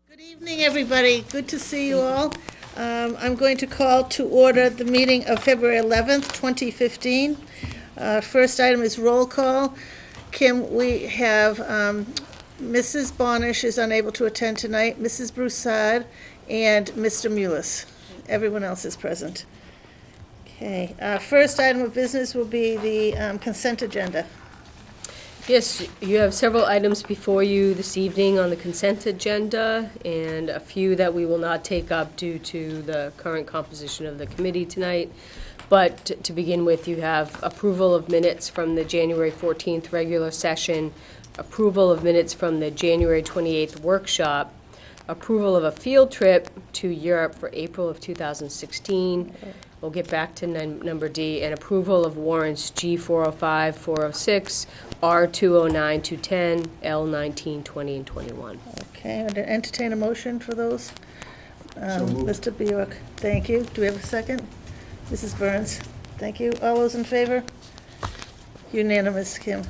Good evening, everybody. Good to see you all. I'm going to call to order the meeting of February 11th, 2015. First item is roll call. Kim, we have Mrs. Bonish is unable to attend tonight, Mrs. Broussard, and Mr. Mullis. Everyone else is present. Okay. First item of business will be the consent agenda. Yes, you have several items before you this evening on the consent agenda, and a few that we will not take up due to the current composition of the committee tonight. But to begin with, you have approval of minutes from the January 14th regular session, approval of minutes from the January 28th workshop, approval of a field trip to Europe for April of 2016. We'll get back to number D, and approval of warrants G405, 406, R209, 210, L19, 20, and 21. Okay, I'd entertain a motion for those. So moved. Mr. Bjork, thank you. Do we have a second? Mrs. Burns, thank you. All those in favor? Unanimous, Kim.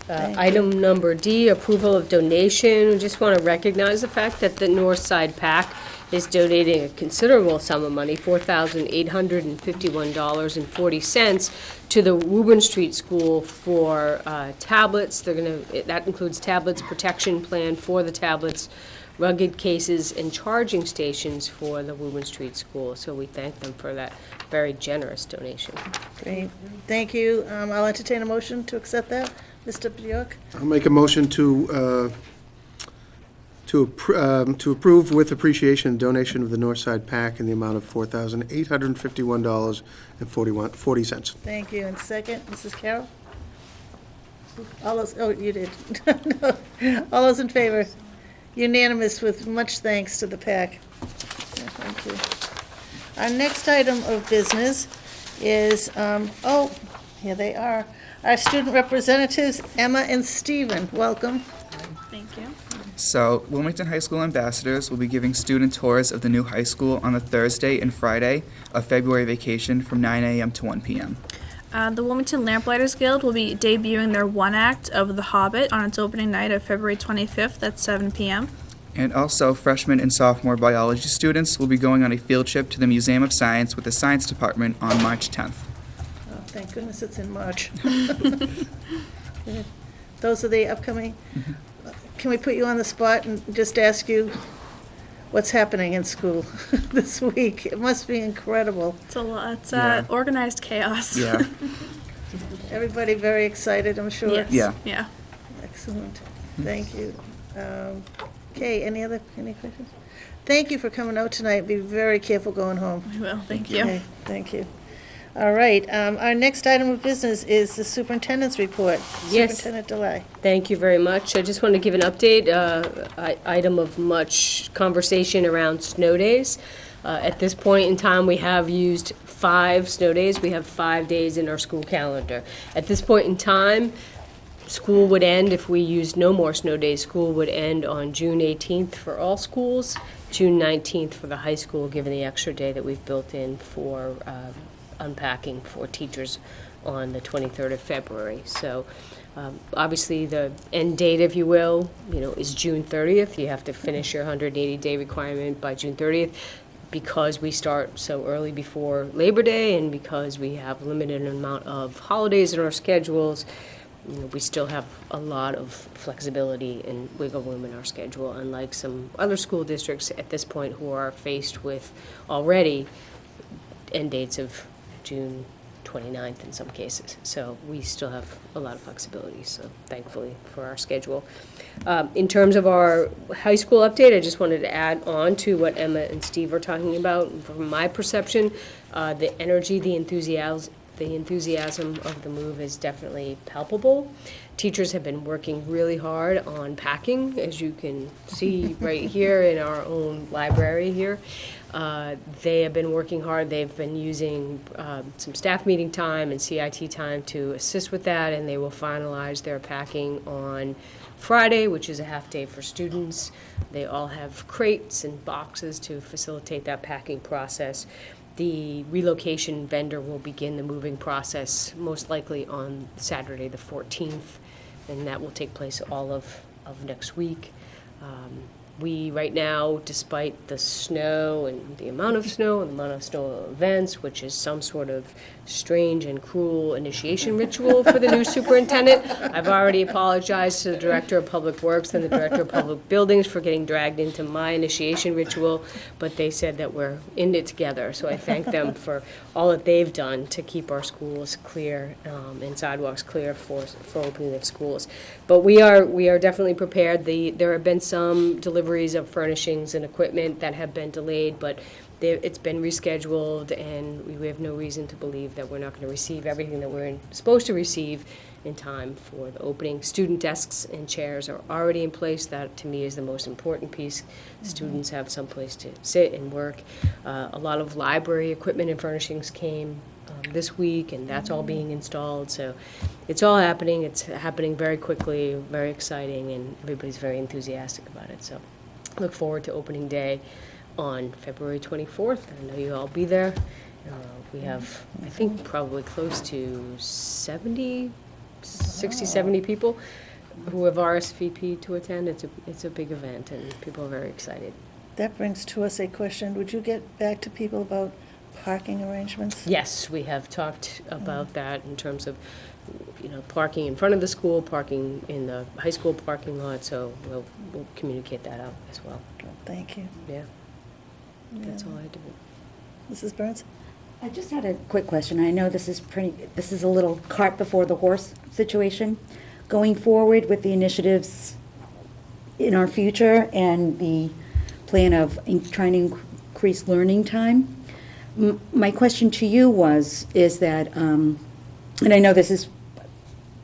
Thank Item number D, approval of donation. We just want to recognize the fact that the North Side PAC is donating a considerable sum of money, $4,851.40, to the Woburn Street School for tablets. That includes tablets, protection plan for the tablets, rugged cases, and charging stations for the Woburn Street School. So we thank them for that very generous donation. Great, thank you. I'll entertain a motion to accept that. Mr. Bjork? I'll make a motion to approve with appreciation donation of the Northside PAC in the amount of $4,851.40. Thank you. And second, Mrs. Carroll? All those, oh, you did. No. All those in favor? Unanimous with much thanks to the PAC. Thank you. Our next item of business is, here they are. Our student representatives, Emma and Stephen. Welcome. Thank you. So, Wilmington High School ambassadors will be giving student tours of the new high school on the Thursday and Friday of February vacation from 9 a.m. to 1 p.m. The Wilmington Lamplighters Guild will be debuting their one act of The Hobbit on its opening night of February 25th at 7 p.m. And also, freshman and sophomore biology students will be going on a field trip to the Museum of Science with the Science Department on March 10th. Oh, thank goodness it's in March. Those are the upcoming. Can we put you on the spot and just ask you what's happening in school this week? It must be incredible. It's a lot. It's Yeah. organized chaos. Yeah. Everybody very excited, I'm sure. Yes. Yeah. Yeah. Excellent. Thank you. Okay, any questions? Thank you for coming out tonight. Be very careful going home. We will. Thank you. Okay, thank you. All right, our next item of business is the superintendent's report. Yes. Superintendent Delay. Thank you very much. I just want to give an update, item of much conversation around snow days. At this point in time, we have used 5 snow days. We have 5 days in our school calendar. At this point in time, school would end, if we used no more snow days, school would end on June 18th for all schools, June 19th for the high school, given the extra day that we've built in for unpacking for teachers on the 23rd of February. So obviously the end date, if you will, is June 30th. You have to finish your 180-day requirement by June 30th. Because we start so early before Labor Day and because we have limited amount of holidays in our schedules, we still have a lot of flexibility and wiggle room in our schedule, unlike some other school districts at this point who are faced with already end dates of June 29th in some cases. So we still have a lot of flexibility, so thankfully for our schedule. In terms of our high school update, I just wanted to add on to what Emma and Steve are talking about. From my perception, the energy, the enthusiasm of the move is definitely palpable. Teachers have been working really hard on packing, as you can see right here in our own library here. They have been working hard. They've been using some staff meeting time and CIT time to assist with that, and they will finalize their packing on Friday, which is a half day for students. They all have crates and boxes to facilitate that packing process. The relocation vendor will begin the moving process most likely on Saturday the 14th, and that will take place all of next week. We, right now, despite the snow and the amount of snow and the amount of snow events, which is some sort of strange and cruel initiation ritual for the new superintendent, I've already apologized to the Director of Public Works and the Director of Public Buildings for getting dragged into my initiation ritual, but they said that we're in it together. So I thank them for all that they've done to keep our schools clear and sidewalks clear for opening of schools. But we are definitely prepared. There have been some deliveries of furnishings and equipment that have been delayed, but it's been rescheduled, and we have no reason to believe that we're not going to receive everything that we're supposed to receive in time for the opening. Student desks and chairs are already in place. That, to me, is the most important piece. Students have some place to sit and work. A lot of library equipment and furnishings came this week, and that's all being installed. So it's all happening. It's happening very quickly, very exciting, and everybody's very enthusiastic about it. So I look forward to opening day on February 24th. I know you'll all be there. We have, I think, probably close to 60, 70 people who have RSVP to attend. It's a big event, and people are very excited. That brings to us a question. Would you get back to people about parking arrangements? Yes, we have talked about that in terms of, parking in front of the school, parking in the high school parking lot, so we'll communicate that out as well. Thank you. Yeah. That's all I do. Mrs. Burns? I just had a quick question. I know this is a little cart before the horse situation. Going forward with the initiatives in our future and the plan of trying to increase learning time, my question to you is that, and I know this is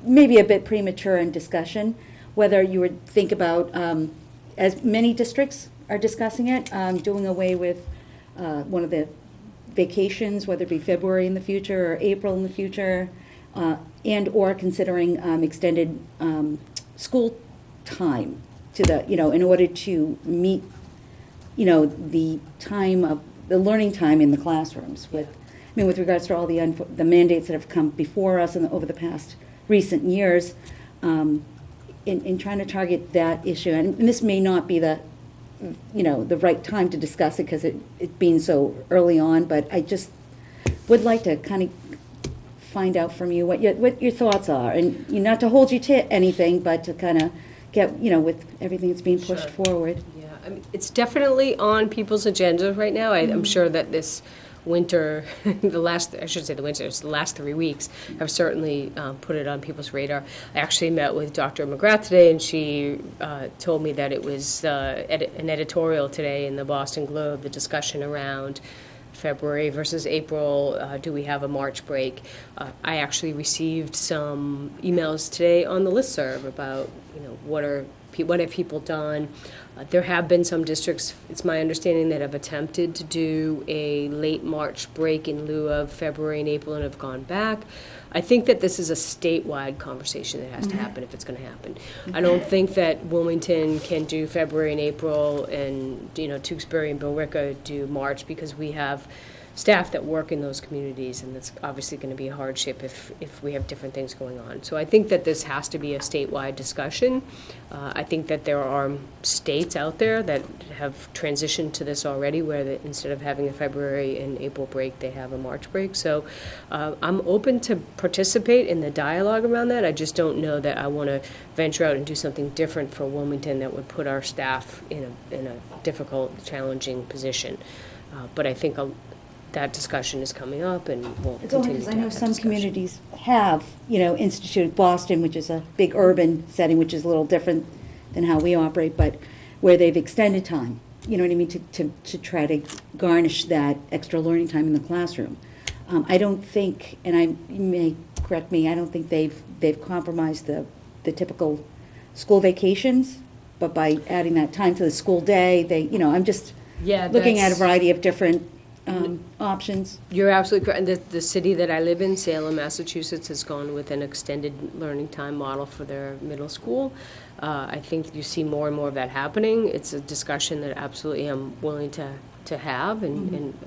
maybe a bit premature in discussion, whether you would think about, as many districts are discussing it, doing away with one of the vacations, whether it be February in the future or April in the future, and or considering extended school time to the, in order to meet, the time of the learning time in the classrooms. With regards to all the mandates that have come before us and over the past recent years, in trying to target that issue, and this may not be the right time to discuss it because it being so early on, but I just would like to kind of find out from you what your thoughts are, and not to hold you to anything, but to kind of get, with everything that's being pushed forward. Yeah, I mean, it's definitely on people's agendas right now. I'm sure that this winter, the last 3 weeks have certainly put it on people's radar. I actually met with Dr. McGrath today, and she told me that it was an editorial today in the Boston Globe, the discussion around February versus April, do we have a March break? I actually received some emails today on the listserv about, what have people done? There have been some districts, it's my understanding, that have attempted to do a late March break in lieu of February and April and have gone back. I think that this is a statewide conversation that has to happen if it's going to happen. I don't think that Wilmington can do February and April and, Tewksbury and Billerica do March, because we have staff that work in those communities, and that's obviously going to be a hardship if we have different things going on. So I think that this has to be a statewide discussion. I think that there are states out there that have transitioned to this already, where instead of having a February and April break, they have a March break. So I'm open to participate in the dialogue around that. I just don't know that I want to venture out and do something different for Wilmington that would put our staff in a difficult, challenging position. But I think that discussion is coming up, and we'll continue to have that discussion. I know some communities have, instituted Boston, which is a big urban setting, which is a little different than how we operate, but where they've extended time, to try to garnish that extra learning time in the classroom. I don't think, and you may correct me, I don't think they've compromised the typical school vacations, but by adding that time to the school day, I'm just looking at a variety of different options. You're absolutely correct. And the city that I live in, Salem, Massachusetts, has gone with an extended learning time model for their middle school. I think you see more and more of that happening. It's a discussion that absolutely I'm willing to to have,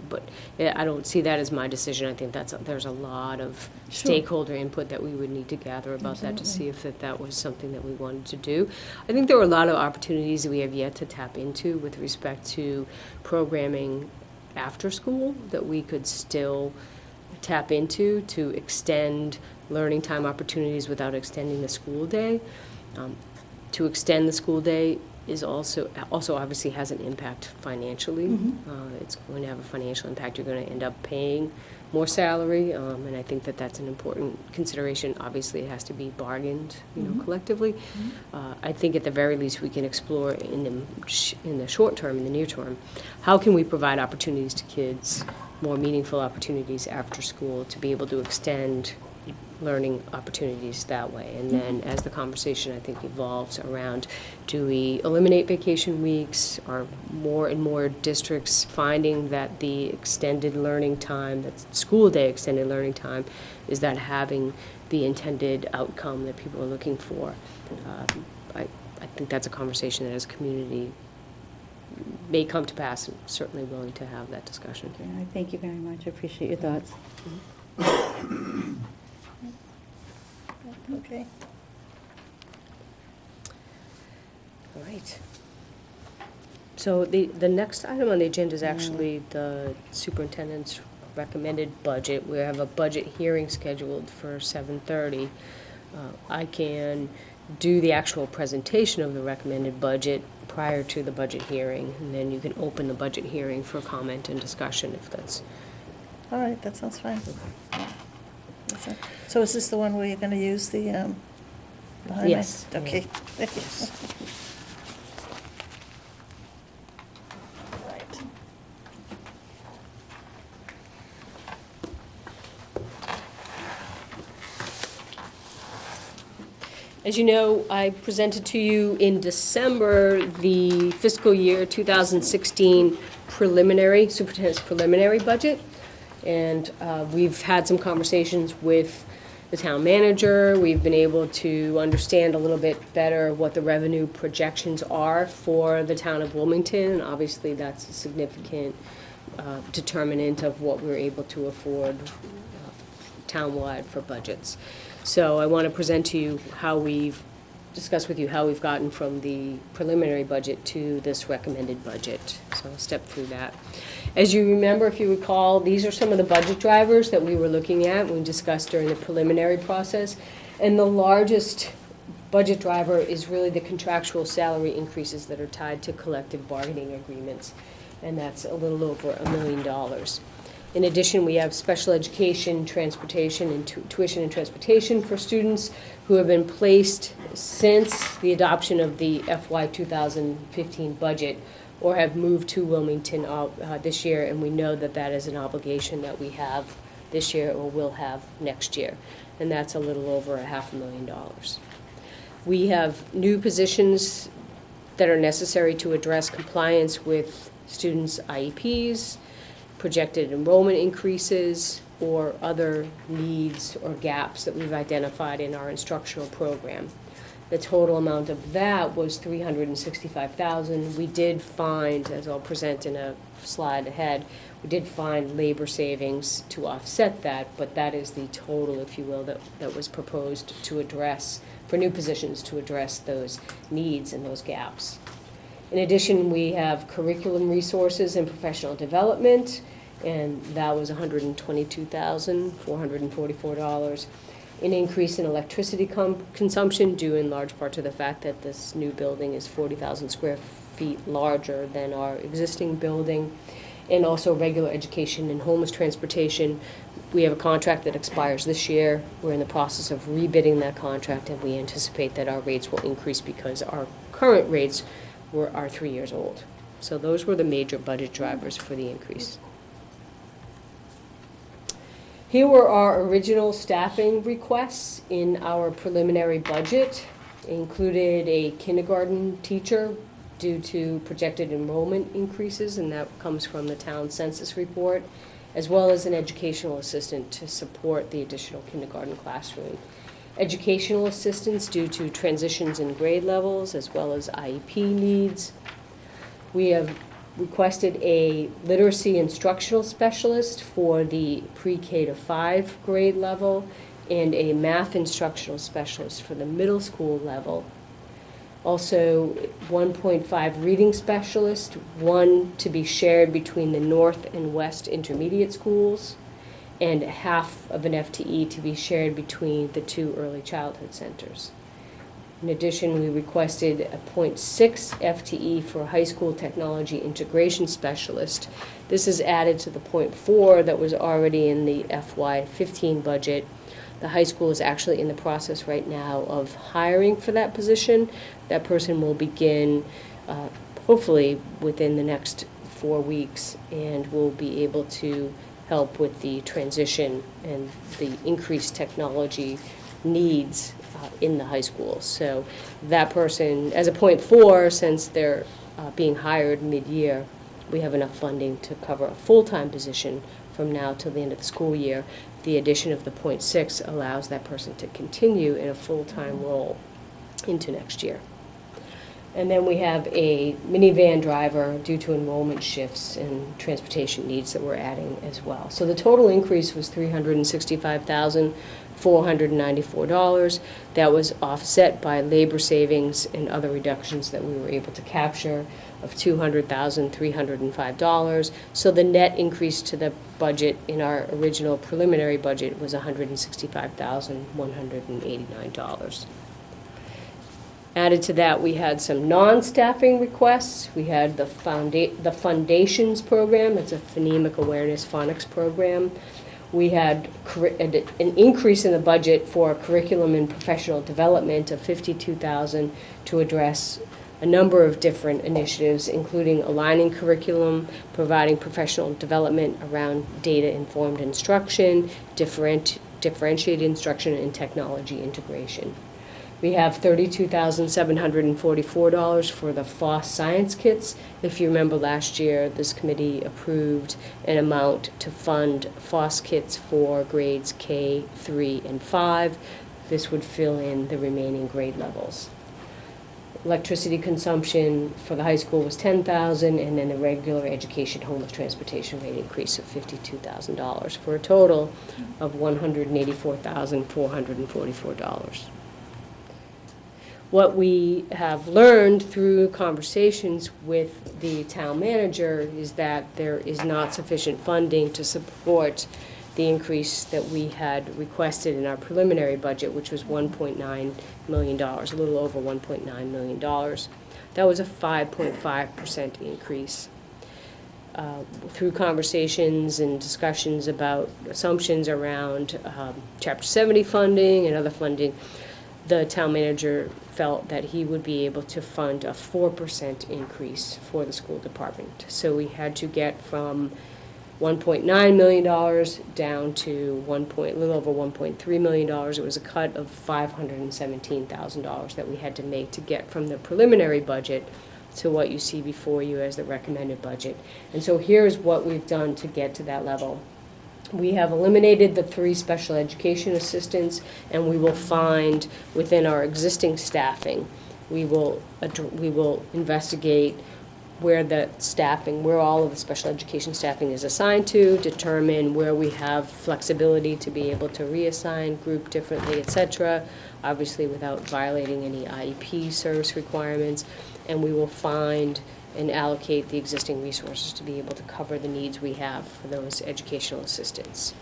but yeah, I don't see that as my decision. I think there's a lot of stakeholder input that we would need to gather about that to see if that was something that we wanted to do. I think there are a lot of opportunities that we have yet to tap into with respect to programming after school that we could still tap into to extend learning time opportunities without extending the school day. To extend the school day is also obviously has an impact financially. It's going to have a financial impact. You're going to end up paying more salary, and I think that that's an important consideration. Obviously, it has to be bargained, collectively. I think at the very least we can explore in the short term, in the near term, how can we provide opportunities to kids, more meaningful opportunities after school, to be able to extend learning opportunities that way. And then as the conversation, I think, evolves around, do we eliminate vacation weeks? Are more and more districts finding that the extended learning time, that school day extended learning time, is that having the intended outcome that people are looking for? I think that's a conversation that as a community may come to pass, and certainly willing to have that discussion. Yeah, thank you very much. I appreciate your thoughts. Okay. All right. So the next item on the agenda is actually the superintendent's recommended budget. We have a budget hearing scheduled for 7:30. I can do the actual presentation of the recommended budget prior to the budget hearing, and then you can open the budget hearing for comment and discussion if that's... All right, that sounds fine. So is this the one where you're going to use the, behind me? Yes. Okay. Yes. Right. As you know, I presented to you in December the fiscal year 2016 superintendent's preliminary budget. And we've had some conversations with the town manager. We've been able to understand a little bit better what the revenue projections are for the town of Wilmington. And obviously, that's a significant determinant of what we're able to afford townwide for budgets. So I want to present to you discuss with you how we've gotten from the preliminary budget to this recommended budget. So I'll step through that. As you remember, if you recall, these are some of the budget drivers that we were looking at when we discussed during the preliminary process. And the largest budget driver is really the contractual salary increases that are tied to collective bargaining agreements. And that's a little over $1 million. In addition, we have special education, transportation, and tuition and transportation for students who have been placed since the adoption of the FY 2015 budget or have moved to Wilmington this year, and we know that that is an obligation that we have this year or will have next year, and that's a little over $500,000. We have new positions that are necessary to address compliance with students' IEPs, projected enrollment increases, or other needs or gaps that we've identified in our instructional program. The total amount of that was $365,000. We did find, as I'll present in a slide ahead, we did find labor savings to offset that, but that is the total, if you will, that was proposed to address, for new positions to address those needs and those gaps. In addition, we have curriculum resources and professional development, and that was $122,444. An increase in electricity consumption due in large part to the fact that this new building is 40,000 square feet larger than our existing building, and also regular education and homeless transportation. We have a contract that expires this year. We're in the process of rebidding that contract, and we anticipate that our rates will increase because our current rates are 3 years old. So those were the major budget drivers for the increase. Here were our original staffing requests in our preliminary budget. It included a kindergarten teacher due to projected enrollment increases, and that comes from the town census report, as well as an educational assistant to support the additional kindergarten classroom. Educational assistance due to transitions in grade levels, as well as IEP needs. We have requested a literacy instructional specialist for the pre-K to 5 grade level and a math instructional specialist for the middle school level. Also, 1.5 reading specialist, one to be shared between the North and West intermediate schools, and half of an FTE to be shared between the 2 early childhood centers. In addition, we requested a 0.6 FTE for a high school technology integration specialist. This is added to the 0.4 that was already in the FY15 budget. The high school is actually in the process right now of hiring for that position. That person will begin hopefully within the next 4 weeks and will be able to help with the transition and the increased technology needs in the high school. So that person, as a 0.4, since they're being hired mid-year, we have enough funding to cover a full-time position from now till the end of the school year. The addition of the 0.6 allows that person to continue in a full-time role into next year. And then we have a minivan driver due to enrollment shifts and transportation needs that we're adding as well. So the total increase was $365,494. That was offset by labor savings and other reductions that we were able to capture of $200,305. So the net increase to the budget in our original preliminary budget was $165,189. Added to that, we had some non-staffing requests. We had the Foundations program. It's a phonemic awareness phonics program. We had an increase in the budget for curriculum and professional development of $52,000 to address a number of different initiatives, including aligning curriculum, providing professional development around data-informed instruction, differentiated instruction, and technology integration. We have $32,744 for the FOSS science kits. If you remember last year, this committee approved an amount to fund FOSS kits for grades K, 3, and 5. This would fill in the remaining grade levels. Electricity consumption for the high school was $10,000, and then the regular education homeless transportation rate increase of $52,000 for a total of $184,444. What we have learned through conversations with the town manager is that there is not sufficient funding to support the increase that we had requested in our preliminary budget, which was $1.9 million, a little over $1.9 million. That was a 5.5% increase. Through conversations and discussions about assumptions around Chapter 70 funding and other funding, the town manager felt that he would be able to fund a 4% increase for the school department. So we had to get from $1.9 million down to a little over $1.3 million. It was a cut of $517,000 that we had to make to get from the preliminary budget to what you see before you as the recommended budget. And so here's what we've done to get to that level. We have eliminated the 3 special education assistants, and we will find within our existing staffing, we will investigate where all of the special education staffing is assigned to, determine where we have flexibility to be able to reassign, group differently, etc., obviously without violating any IEP service requirements, and we will find and allocate the existing resources to be able to cover the needs we have for those educational assistants.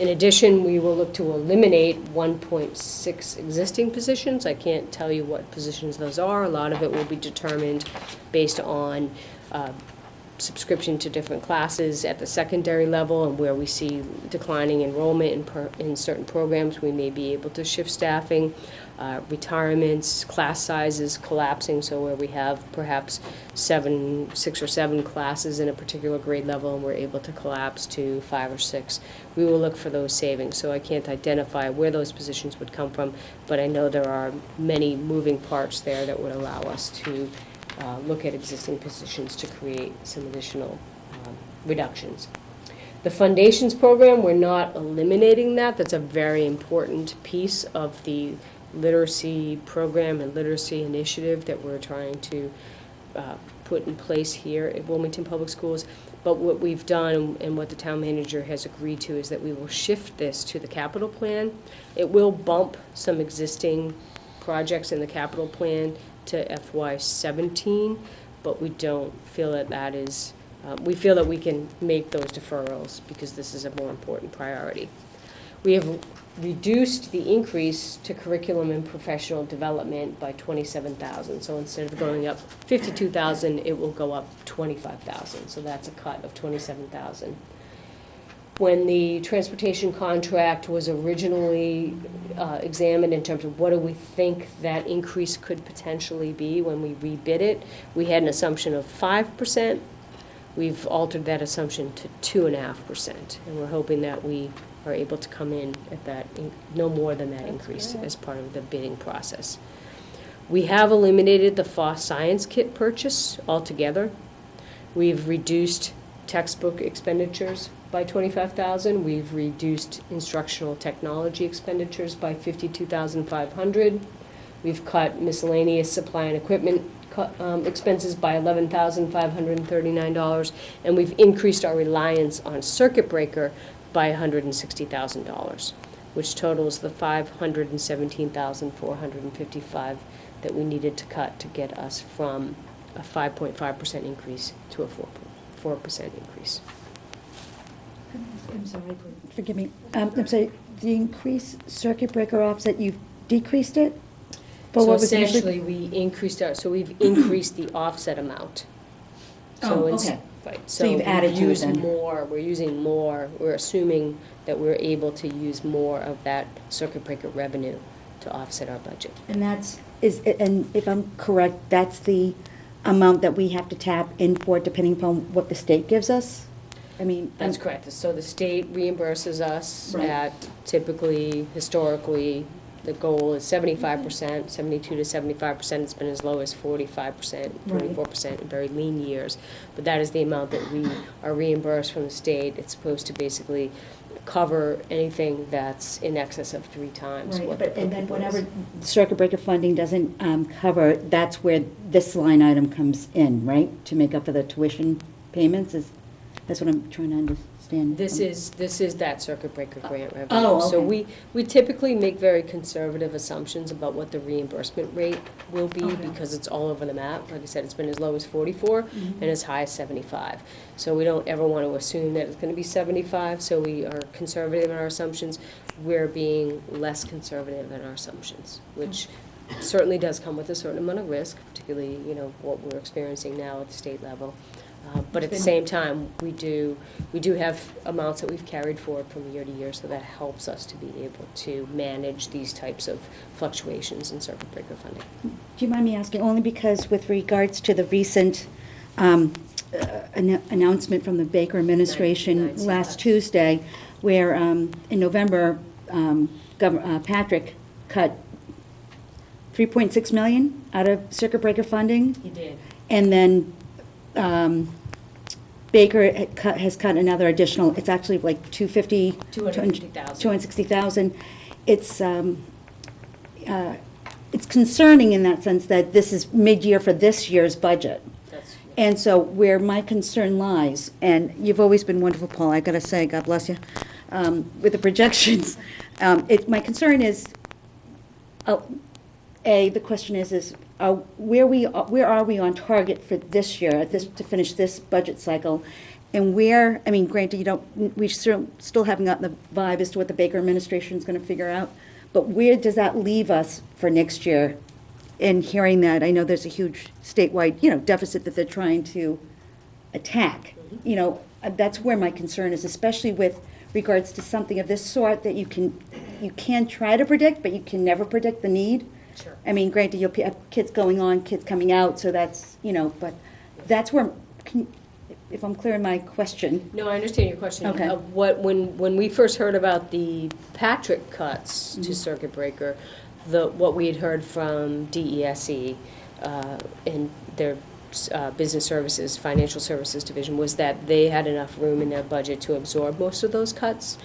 In addition, we will look to eliminate 1.6 existing positions. I can't tell you what positions those are. A lot of it will be determined based on subscription to different classes at the secondary level, and where we see declining enrollment in certain programs, we may be able to shift staffing. Retirements, class sizes collapsing, so where we have perhaps 6 or 7 classes in a particular grade level and we're able to collapse to 5 or 6, we will look for those savings. So I can't identify where those positions would come from, but I know there are many moving parts there that would allow us to look at existing positions to create some additional reductions. The Foundations program, we're not eliminating that. That's a very important piece of the literacy program and literacy initiative that we're trying to put in place here at Wilmington Public Schools. But what we've done and what the town manager has agreed to is that we will shift this to the capital plan. It will bump some existing projects in the capital plan to FY17, but we don't feel that that is, we feel that we can make those deferrals because this is a more important priority. We have reduced the increase to curriculum and professional development by $27,000. So instead of going up $52,000, it will go up $25,000. So that's a cut of $27,000. When the transportation contract was originally examined in terms of what do we think that increase could potentially be when we rebid it, we had an assumption of 5%. We've altered that assumption to 2.5%, and we're hoping that we are able to come in at that, no more than that increase as part of the bidding process. We have eliminated the FOSS science kit purchase altogether. We've reduced textbook expenditures by $25,000. We've reduced instructional technology expenditures by $52,500. We've cut miscellaneous supply and equipment expenses by $11,539, and we've increased our reliance on circuit breaker by $160,000, which totals the $517,455 that we needed to cut to get us from a 5.5% increase to a 4% increase. I'm sorry, forgive me. I'm sorry, the increased circuit breaker offset, you've decreased it? So essentially, we increased we've increased the offset amount. So okay. Right. So you've added to it then. We're using more, we're assuming that we're able to use more of that circuit breaker revenue to offset our budget. And and if I'm correct, that's the amount that we have to tap in for depending upon what the state gives us? I mean. That's correct. So the state reimburses us Right. at typically, historically, the goal is 75%, 72 to 75%. It's been as low as 45%, 44% in very lean years. But that is the amount that we are reimbursed from the state. It's supposed to basically cover anything that's in excess of 3 times what the And then applicable whenever is. circuit breaker funding doesn't cover, that's where this line item comes in, right? To make up for the tuition payments? That's what I'm trying to understand. This is that circuit breaker grant revenue. Oh, okay. So we typically make very conservative assumptions about what the reimbursement rate will be because it's all over the map. Like I said, it's been as low as 44 and as high as 75. So we don't ever want to assume that it's going to be 75, so we are conservative in our assumptions. We're being less conservative in our assumptions, which certainly does come with a certain amount of risk, particularly, what we're experiencing now at the state level. But at the same time, we do have amounts that we've carried forward from year to year, so that helps us to be able to manage these types of fluctuations in circuit breaker funding. Do you mind me asking, only because with regards to the recent announcement from the Baker administration last Tuesday, where in November, Governor Patrick cut $3.6 million out of circuit breaker funding? He did. And then Baker has cut another additional, it's actually like $260,000. It's concerning in that sense that this is mid-year for this year's budget. And so where my concern lies, and you've always been wonderful, Paul, I gotta say, God bless you, with the projections, my concern is, the question is where are we on target for this year, to finish this budget cycle? And granted, we still haven't gotten the vibe as to what the Baker administration is going to figure out, but where does that leave us for next year? And hearing that, I know there's a huge statewide, deficit that they're trying to attack. That's where my concern is, especially with regards to something of this sort that you can try to predict, but you can never predict the need. Sure. Granted, you'll have kids going on, kids coming out, so that's, but that's where, if I'm clear in my question. No, I understand your question. Okay. When we first heard about the Patrick cuts to circuit breaker, what we had heard from DESE in their business services, financial services division, was that they had enough room in their budget to absorb most of those cuts,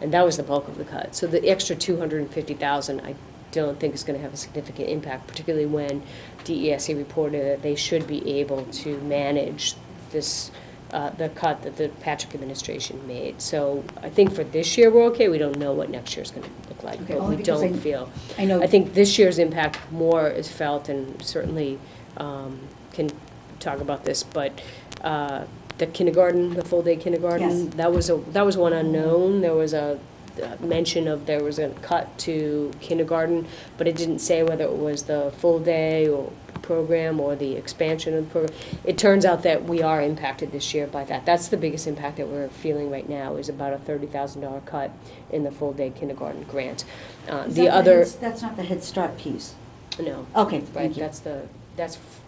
and that was the bulk of the cut. So the extra $250,000, I don't think is going to have a significant impact, particularly when DESE reported that they should be able to manage this, the cut that the Patrick administration made. So I think for this year, we're okay. We don't know what next year's going to look like, Okay, but only we because don't feel. I know. I think this year's impact more is felt, and certainly can talk about this, but the kindergarten, the full-day kindergarten, Yes. that was one unknown. There was a mention of there was a cut to kindergarten, but it didn't say whether it was the full-day or program or the expansion of the program. It turns out that we are impacted this year by that. That's the biggest impact that we're feeling right now, is about a $30,000 cut in the full-day kindergarten grant. The other, That's not the Head Start piece. no. Okay, Right, thank you. that's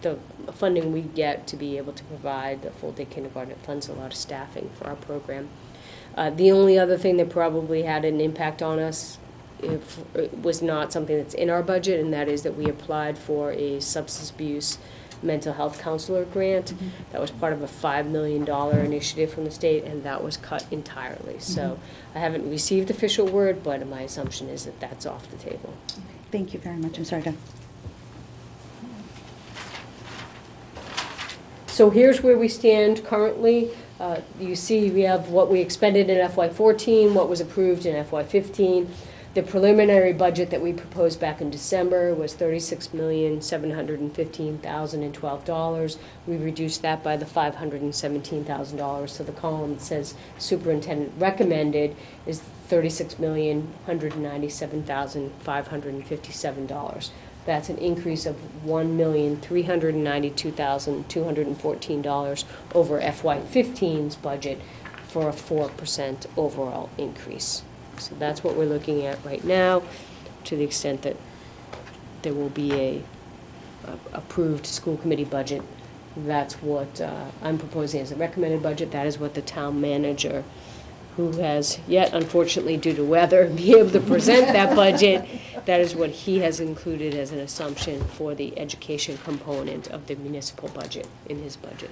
the funding we get to be able to provide the full-day kindergarten. It funds a lot of staffing for our program. The only other thing that probably had an impact on us, if it was not something that's in our budget, and that is that we applied for a substance abuse mental health counselor grant. That was part of a $5 million initiative from the state, and that was cut entirely. So I haven't received official word, but my assumption is that that's off the table. Thank you very much. I'm sorry to. So here's where we stand currently. You see we have what we expended in FY14, what was approved in FY15. The preliminary budget that we proposed back in December was $36,715,012. We reduced that by the $517,000. So the column that says superintendent recommended is $36,197,557. That's an increase of $1,392,214 over FY15's budget, for a 4% overall increase. So that's what we're looking at right now, to the extent that there will be a approved school committee budget. That's what I'm proposing as a recommended budget. That is what the town manager, who has yet, unfortunately, due to weather, be able to present that budget. That is what he has included as an assumption for the education component of the municipal budget in his budget.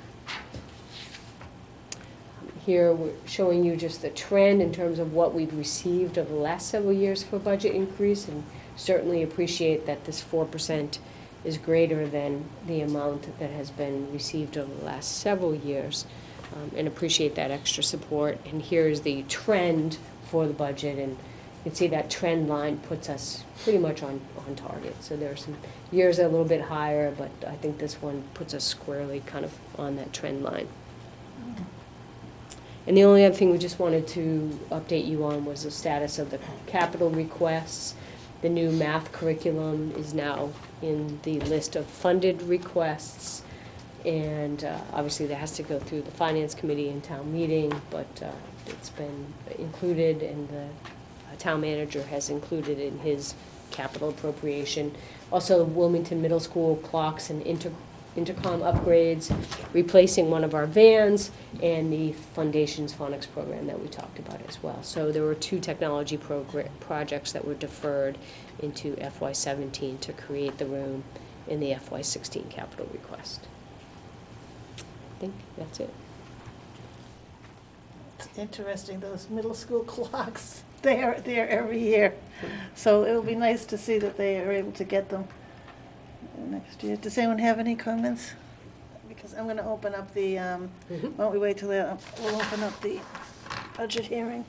Here, we're showing you just the trend in terms of what we've received over the last several years for budget increase, and certainly appreciate that this 4% is greater than the amount that has been received over the last several years, and appreciate that extra support. And here is the trend for the budget, and you can see that trend line puts us pretty much on target. So there are some years that are a little bit higher, but I think this one puts us squarely kind of on that trend line. And the only other thing we just wanted to update you on was the status of the capital requests. The new math curriculum is now in the list of funded requests, and obviously that has to go through the Finance Committee and town meeting, but it's been included, and the town manager has included in his capital appropriation. Also, Wilmington Middle School clocks and intercom upgrades, replacing one of our vans, and the Foundations Phonics program that we talked about as well. So there were two technology projects that were deferred into FY17 to create the room in the FY16 capital request. I think that's it. It's interesting, those middle school clocks, they're there every year. So it'll be nice to see that they are able to get them next year. Does anyone have any comments? Because I'm going to open up the, why don't we wait till we'll open up the budget hearing.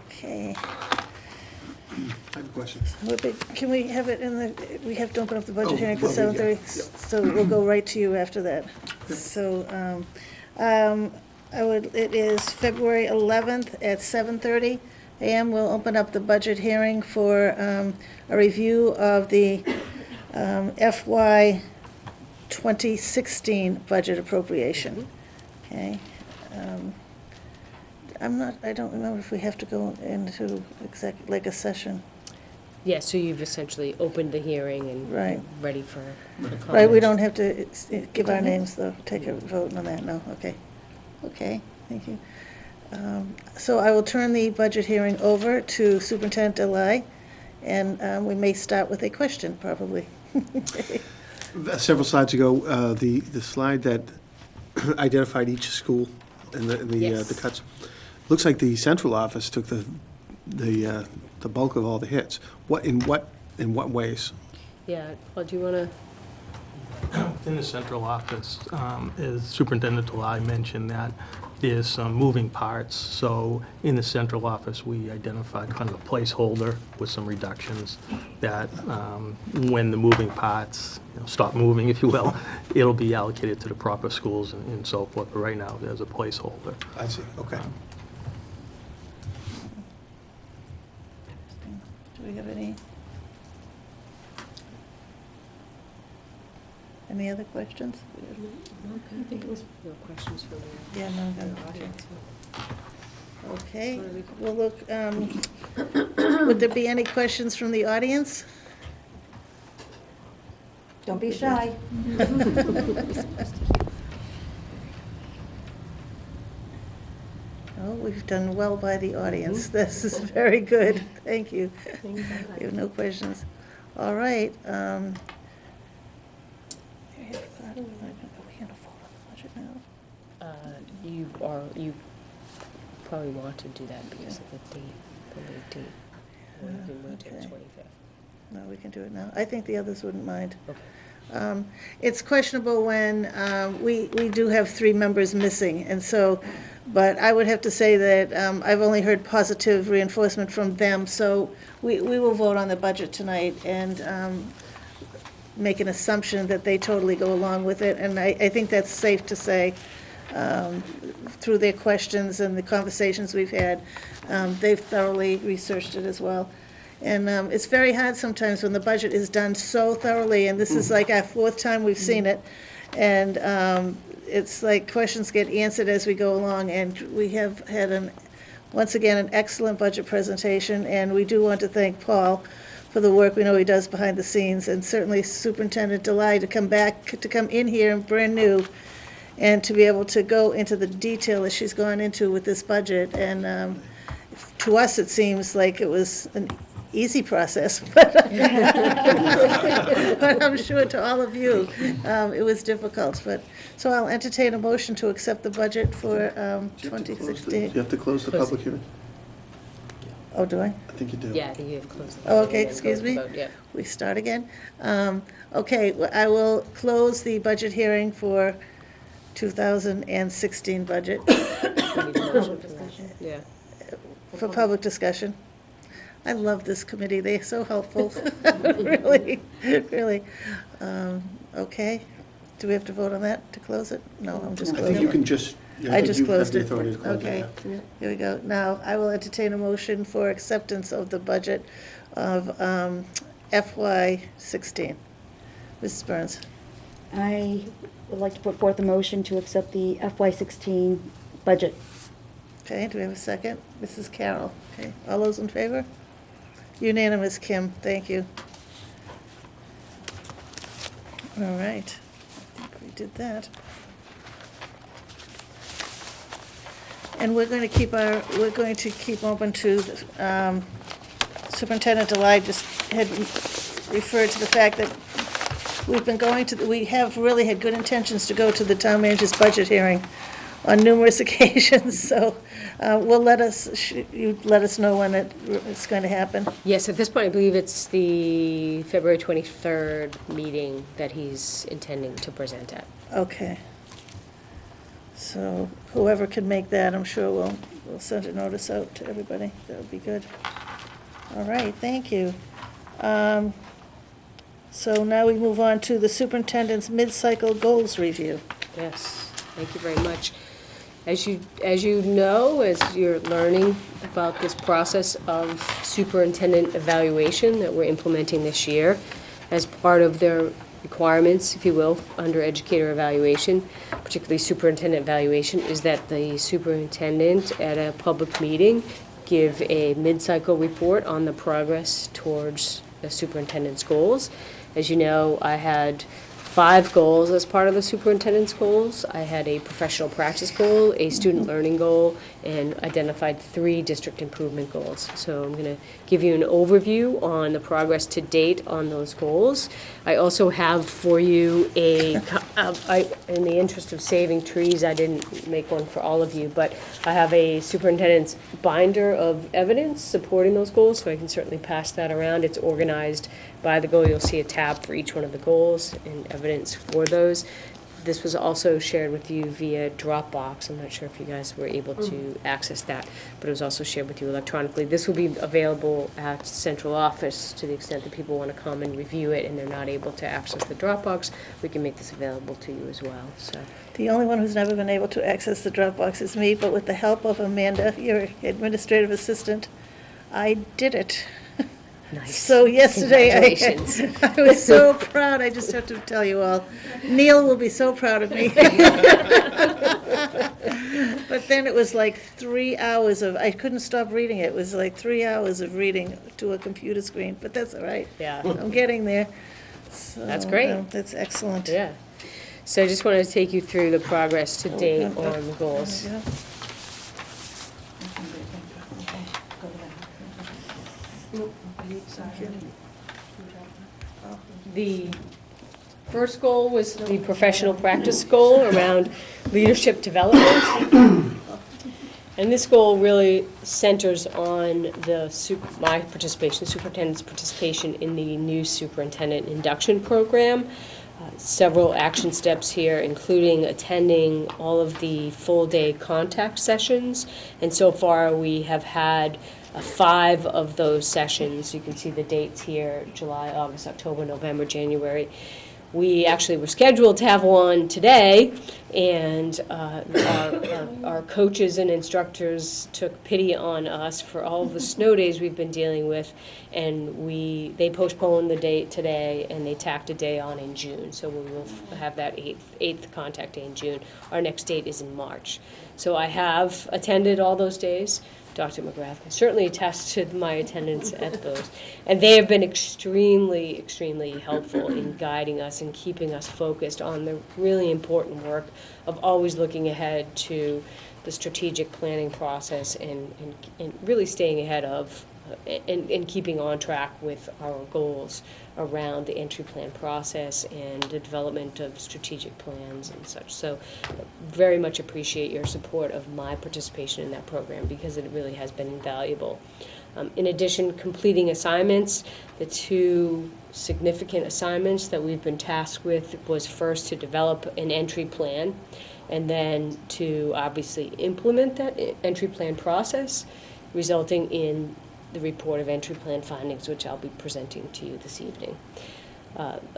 Okay. I have a question. Can we have it in the, we have to open up the budget hearing for well, 7:30, yeah. so we'll go right to you after that. So, it is February 11th at 7:30 a.m. We'll open up the budget hearing for a review of the FY 2016 budget appropriation. Okay. I don't remember if we have to go into like a session. Yeah, so you've essentially opened the hearing and Right. ready for the comments. Right, we don't have to give our names, though, take a vote on that, no, okay. Okay, thank you. So I will turn the budget hearing over to Superintendent Delay, and we may start with a question, probably. Several slides ago, the slide that identified each school and Yes. the cuts, looks like the central office took the bulk of all the hits. In what ways? Yeah, Paul, do you want to? In the central office, as Superintendent Delay mentioned, that there's some moving parts. So in the central office, we identified kind of a placeholder with some reductions that when the moving parts stop moving, if you will, it'll be allocated to the proper schools and so forth. But right now, there's a placeholder. I see, okay. Do we have any other questions? I think it was no questions for me. Yeah, no. Okay, well, look, would there be any questions from the audience? Don't be shy. Oh, we've done well by the audience. This is very good. Thank you. We have no questions. All right. Are we going to vote on the budget now? You probably want to do that because of the date, the late date. Or you can wait till the Okay. 25th. No, we can do it now. I think the others wouldn't mind. Okay. It's questionable when we do have 3 members missing, and so, but I would have to say that I've only heard positive reinforcement from them, so we will vote on the budget tonight and make an assumption that they totally go along with it, and I think that's safe to say. Through their questions and the conversations we've had, they've thoroughly researched it as well. And it's very hard sometimes when the budget is done so thoroughly, and this is like our 4th time we've seen it, and it's like questions get answered as we go along, and we have had once again, an excellent budget presentation, and we do want to thank Paul for the work we know he does behind the scenes, and certainly Superintendent Delay to come in here and brand new, and to be able to go into the detail that she's gone into with this budget. And to us, it seems like it was an easy process, but but I'm sure to all of you, it was difficult. But so I'll entertain a motion to accept the budget for 2016. You have to close the public hearing? Oh, do I? I think you do. Yeah, I think you have closed. Oh, okay, excuse me. Yeah. We start again. Okay, I will close the budget hearing for 2016 budget Yeah. for public discussion. I love this committee, they're so helpful, really, really. Okay, do we have to vote on that to close it? No, I'm just I closing think you it. can just, I just you have closed the it. authority to close it. Okay, yeah. here we go. Now, I will entertain a motion for acceptance of the budget of FY '16. Mrs. Burns. I would like to put forth a motion to accept the FY16 budget. Okay, do we have a second? Mrs. Carroll. Okay, all those in favor? Unanimous, Kim, thank you. All right, I think we did that. And we're going to keep open to, Superintendent Delay just had referred to the fact that we have really had good intentions to go to the town manager's budget hearing on numerous occasions, so you let us know when it's going to happen. Yes, at this point, I believe it's the February 23rd meeting that he's intending to present at. Okay. So whoever can make that, I'm sure we'll send a notice out to everybody. That would be good. All right, thank you. So now we move on to the superintendent's mid-cycle goals review. Yes, thank you very much. As you know, as you're learning about this process of superintendent evaluation that we're implementing this year, as part of their requirements, if you will, under educator evaluation, particularly superintendent evaluation, is that the superintendent at a public meeting give a mid-cycle report on the progress towards the superintendent's goals. As you know, I had 5 goals as part of the superintendent's goals. I had a professional practice goal, a student learning goal, and identified 3 district improvement goals. So I'm going to give you an overview on the progress to date on those goals. I also have for you a In the interest of saving trees, I didn't make one for all of you, but I have a superintendent's binder of evidence supporting those goals, so I can certainly pass that around. It's organized by the goal. You'll see a tab for each one of the goals and evidence for those. This was also shared with you via Dropbox. I'm not sure if you guys were able to access that, but it was also shared with you electronically. This will be available at central office to the extent that people want to come and review it and they're not able to access the Dropbox. We can make this available to you as well. So The only one who's never been able to access the Dropbox is me, but with the help of Amanda, your administrative assistant, I did it. nice. So yesterday, Congratulations. I was so proud, I just have to tell you all. Neil will be so proud of me. But then it was like 3 hours of, I couldn't stop reading it. It was like 3 hours of reading to a computer screen, but that's all right. Yeah. I'm getting there. So, That's great. That's excellent. Yeah. So I just wanted to take you through the progress to date on the goals. Yeah. The first goal was the professional practice goal around leadership development. And this goal really centers on my participation, the superintendent's participation in the new superintendent induction program. Several action steps here, including attending all of the full-day contact sessions. And so far, we have had 5 of those sessions. You can see the dates here: July, August, October, November, January. We actually were scheduled to have one today, and our coaches and instructors took pity on us for all of the snow days we've been dealing with, and they postponed the date today, and they tacked a day on in June. So we will have that 8th contact day in June. Our next date is in March. So I have attended all those days. Dr. McGrath can certainly attest to my attendance at those. And they have been extremely, extremely helpful in guiding us and keeping us focused on the really important work of always looking ahead to the strategic planning process and really staying ahead of and keeping on track with our goals around the entry plan process and the development of strategic plans and such. So very much appreciate your support of my participation in that program because it really has been invaluable. In addition, completing assignments, the 2 significant assignments that we've been tasked with was first to develop an entry plan and then to obviously implement that entry plan process, resulting in the report of entry plan findings, which I'll be presenting to you this evening.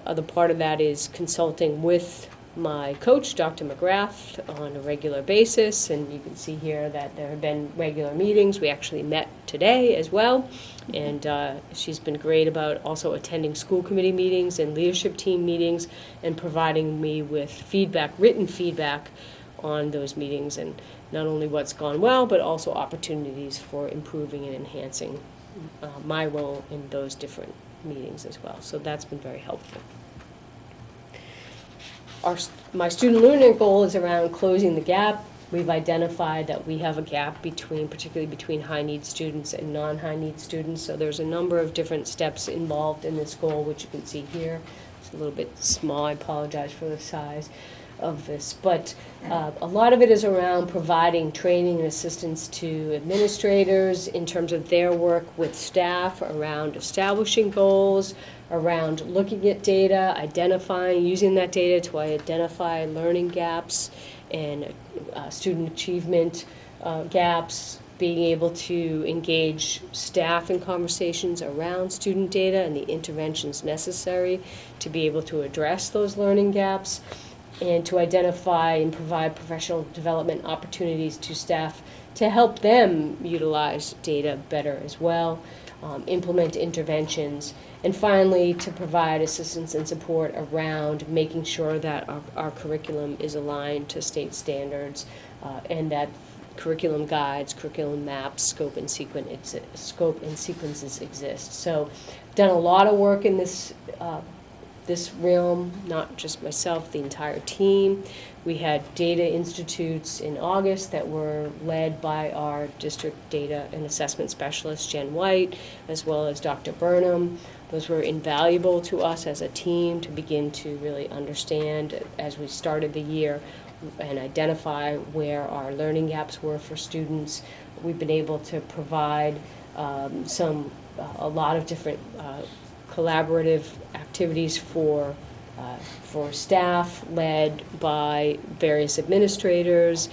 Other part of that is consulting with my coach, Dr. McGrath, on a regular basis, and you can see here that there have been regular meetings. We actually met today as well, and she's been great about also attending school committee meetings and leadership team meetings and providing me with feedback, written feedback on those meetings, and not only what's gone well, but also opportunities for improving and enhancing my role in those different meetings as well. So that's been very helpful. My student learning goal is around closing the gap. We've identified that we have a gap particularly between high-need students and non-high need students. So there's a number of different steps involved in this goal, which you can see here. It's a little bit small. I apologize for the size of this, but a lot of it is around providing training and assistance to administrators in terms of their work with staff around establishing goals, around looking at data, using that data to identify learning gaps and student achievement gaps, being able to engage staff in conversations around student data and the interventions necessary to be able to address those learning gaps, and to identify and provide professional development opportunities to staff to help them utilize data better as well, implement interventions, and finally to provide assistance and support around making sure that our curriculum is aligned to state standards and that curriculum guides, curriculum maps, scope and sequences exist. So done a lot of work in this realm, not just myself, the entire team. We had data institutes in August that were led by our district data and assessment specialist, Jen White, as well as Dr. Burnham. Those were invaluable to us as a team to begin to really understand as we started the year and identify where our learning gaps were for students. We've been able to provide a lot of different collaborative activities for staff led by various administrators,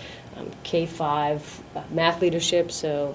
K-5 math leadership. So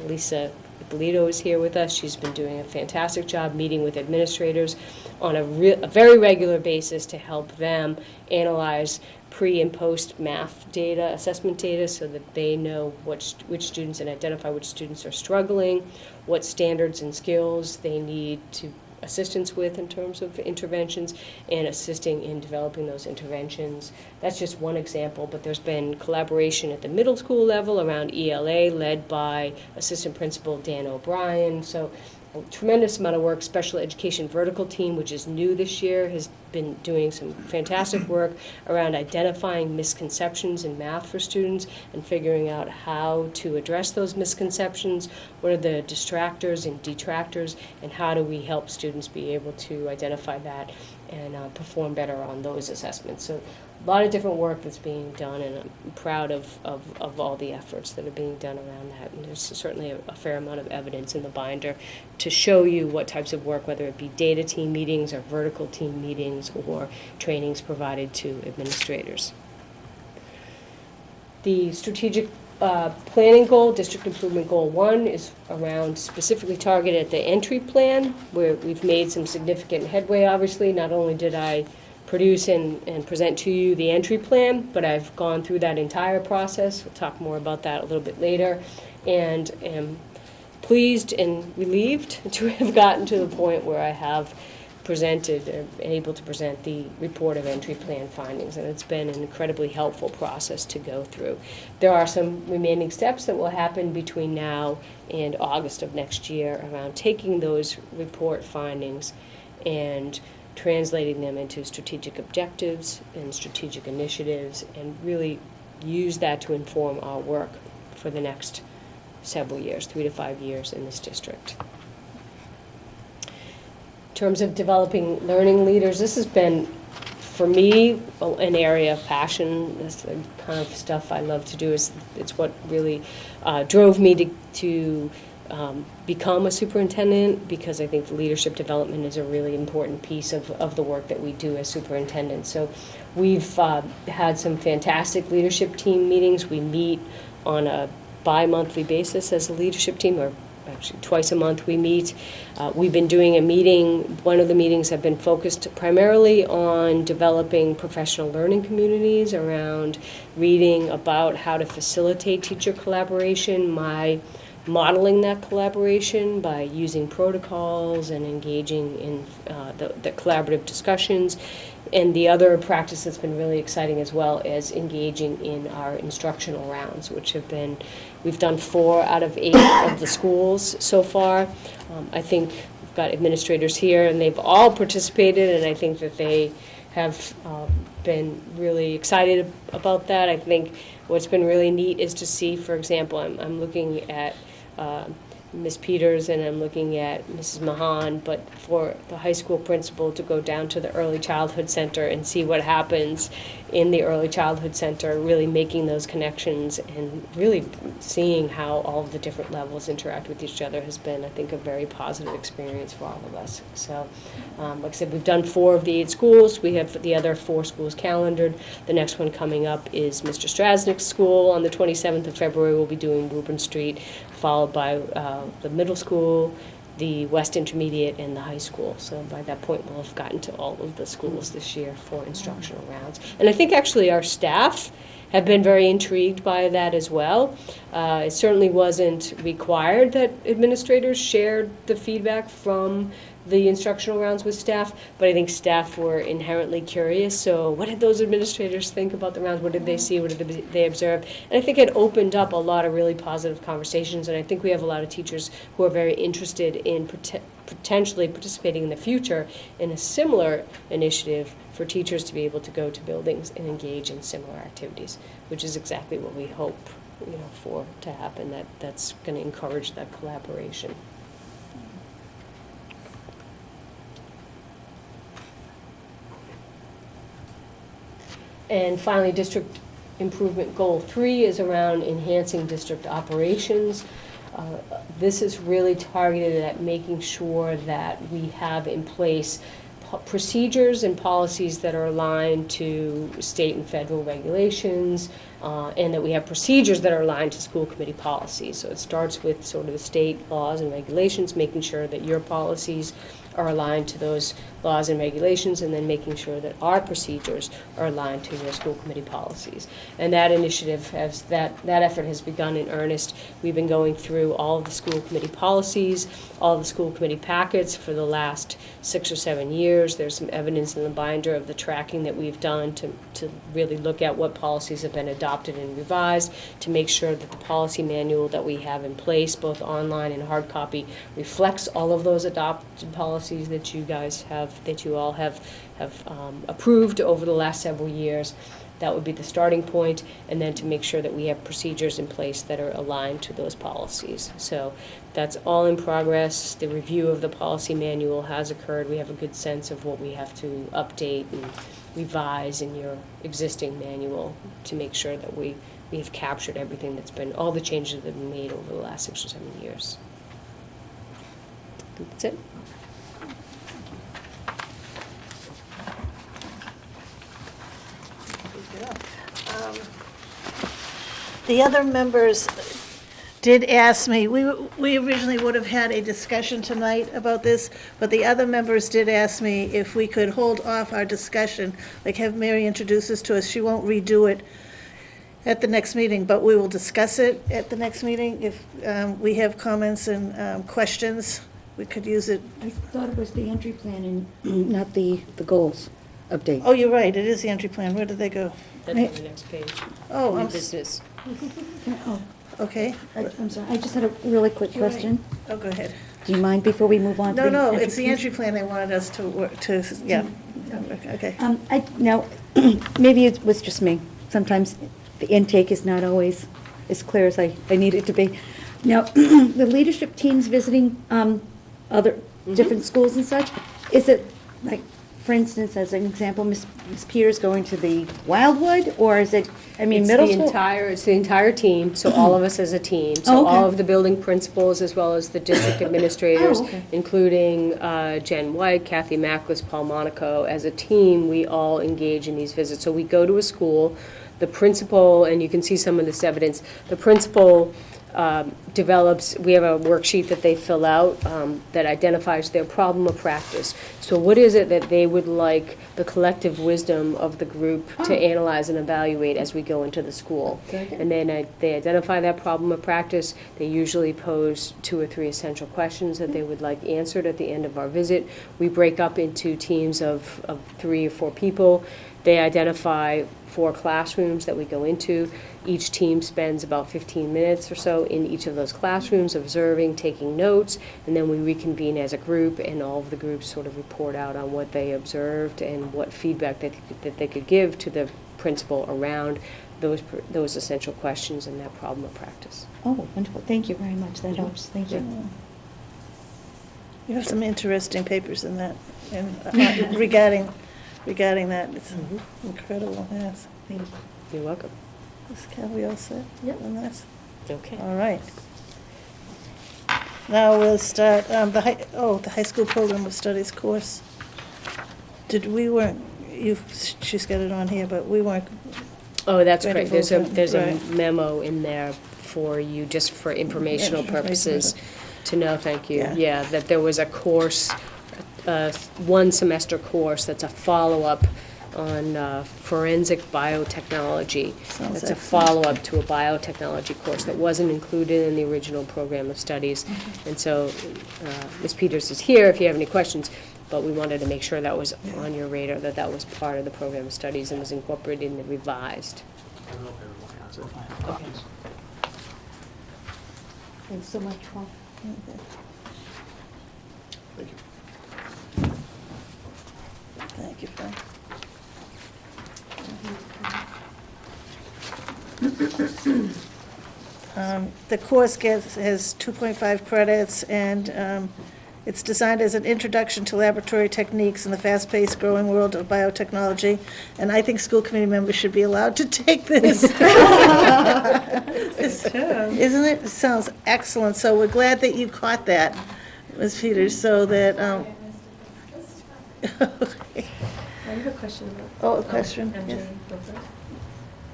Lisa Polito is here with us. She's been doing a fantastic job meeting with administrators on a very regular basis to help them analyze pre and post math data, assessment data, so that they know which students and identify which students are struggling, what standards and skills they need to assistance with in terms of interventions, and assisting in developing those interventions. That's just one example, but there's been collaboration at the middle school level around ELA led by Assistant Principal Dan O'Brien. So a tremendous amount of work. Special Education Vertical Team, which is new this year, has been doing some fantastic work around identifying misconceptions in math for students and figuring out how to address those misconceptions, what are the distractors and detractors, and how do we help students be able to identify that and perform better on those assessments. So a lot of different work that's being done, and I'm proud of all the efforts that are being done around that. And there's certainly a fair amount of evidence in the binder to show you what types of work, whether it be data team meetings or vertical team meetings or trainings provided to administrators. The strategic planning goal, District Improvement Goal 1, is around specifically targeted at the entry plan, where we've made some significant headway, obviously. Not only did I produce and present to you the entry plan, but I've gone through that entire process. We'll talk more about that a little bit later, and am pleased and relieved to have gotten to the point where I have presented or able to present the report of entry plan findings, and it's been an incredibly helpful process to go through. There are some remaining steps that will happen between now and August of next year around taking those report findings and translating them into strategic objectives and strategic initiatives, and really use that to inform our work for the next several years, 3 to 5 years in this district. In terms of developing learning leaders, this has been, for me, an area of passion. This is the kind of stuff I love to do. It's what really drove me to become a superintendent, because I think leadership development is a really important piece of the work that we do as superintendents. So we've had some fantastic leadership team meetings. We meet on a bi-monthly basis as a leadership team, or actually twice a month we meet. We've been doing a meeting. One of the meetings have been focused primarily on developing professional learning communities around reading about how to facilitate teacher collaboration, modeling that collaboration by using protocols and engaging in the collaborative discussions. And the other practice that's been really exciting as well is engaging in our instructional rounds, which have been, we've done 4 out of 8 of the schools so far. I think we've got administrators here, and they've all participated, and I think that they have been really excited about that. I think what's been really neat is to see, for example, I'm looking at Ms. Peters and I'm looking at Mrs. Mahan, but for the high school principal to go down to the early childhood center and see what happens in the early childhood center, really making those connections and really seeing how all of the different levels interact with each other has been, I think, a very positive experience for all of us. So, like I said, we've done 4 of the 8 schools. We have the other 4 schools calendared. The next one coming up is Mr. Strasnick's school on the 27th of February. We'll be doing Woburn Street, followed by the middle school, the West Intermediate, and the high school. So by that point, we'll have gotten to all of the schools this year for instructional rounds. And I think actually our staff have been very intrigued by that as well. It certainly wasn't required that administrators shared the feedback from the instructional rounds with staff, but I think staff were inherently curious. So what did those administrators think about the rounds? What did they see? What did they observe? And I think it opened up a lot of really positive conversations, and I think we have a lot of teachers who are very interested in potentially participating in the future in a similar initiative for teachers to be able to go to buildings and engage in similar activities, which is exactly what we hope, for to happen. That's going to encourage that collaboration. And finally, district improvement goal 3 is around enhancing district operations. This is really targeted at making sure that we have in place procedures and policies that are aligned to state and federal regulations, and that we have procedures that are aligned to school committee policies. So it starts with sort of the state laws and regulations, making sure that your policies are aligned to those laws and regulations, and then making sure that our procedures are aligned to your school committee policies. And that initiative has, that effort has begun in earnest. We've been going through all of the school committee policies, all of the school committee packets for the last 6 or 7 years. There's some evidence in the binder of the tracking that we've done to really look at what policies have been adopted and revised, to make sure that the policy manual that we have in place, both online and hard copy, reflects all of those adopted policies that you guys have, that you all have approved over the last several years. That would be the starting point, and then to make sure that we have procedures in place that are aligned to those policies. So that's all in progress. The review of the policy manual has occurred. We have a good sense of what we have to update and revise in your existing manual to make sure that we have captured everything that's been, all the changes that have been made over the last 6 or 7 years. That's it. The other members did ask me, we originally would have had a discussion tonight about this, but the other members did ask me if we could hold off our discussion, like have Mary introduce this to us. She won't redo it at the next meeting, but we will discuss it at the next meeting. If we have comments and questions, we could use it. I thought it was the entry plan and not the goals update. Oh, you're right, it is the entry plan. Where did they go? That's on the next page. Oh, New I'm business. Oh, okay. I'm sorry, I just had a really quick question. Oh, go ahead. Do you mind before we move on to No, the no, it's the plan? entry plan they wanted us to work, yeah. Okay. Now, maybe it was just me. Sometimes the intake is not always as clear as I need it to be. Now, the leadership teams visiting other different schools and such, is it like, for instance, as an example, Ms. Peters going to the Wildwood, or is it, middle school? It's the entire team, so all of us as a team. So Oh, okay. all of the building principals, as well as the district administrators, Oh, okay. including Jen White, Kathy Macklis, Paul Monaco. As a team, we all engage in these visits. So we go to a school, the principal, and you can see some of this evidence, the principal develops, we have a worksheet that they fill out that identifies their problem of practice. So what is it that they would like the collective wisdom of the group to analyze and evaluate as we go into the school? And then they identify that problem of practice. They usually pose 2 or 3 essential questions that they would like answered at the end of our visit. We break up into teams of 3 or 4 people. They identify 4 classrooms that we go into. Each team spends about 15 minutes or so in each of those classrooms observing, taking notes, and then we reconvene as a group, and all of the groups sort of report out on what they observed and what feedback that they could give to the principal around those essential questions and that problem of practice. Oh, wonderful. Thank you very much. That helps. Thank you. You have some interesting papers in that, and regarding that. It's incredible, yes. Thank you. You're welcome. Are we all set on this? Okay. All right. Now we'll start, the high school program of studies course. She's got it on here, but we weren't. Oh, that's Ready great. for There's a right. memo in there for you, just for informational Yeah, purposes, to know, thank you. Yeah. Yeah, that there was a course, 1 semester course that's a follow-up on forensic biotechnology. Sounds That's a excellent. follow-up to a biotechnology course that wasn't included in the original program of studies. And so Ms. Peters is here if you have any questions, but we wanted to make sure that was on your radar, that was part of the program of studies and was incorporated in the revised. I don't know if everyone has it. I have copies. Thanks so much, Paul. Thank you. Thank you, Frank. The course has 2.5 credits, and It's designed as an introduction to laboratory techniques in the fast-paced growing world of biotechnology, and I think school committee members should be allowed to take this. Isn't it? It sounds excellent. So we're glad that you caught that, Ms. Peters, so that, I have a question about. oh, a question? Yes.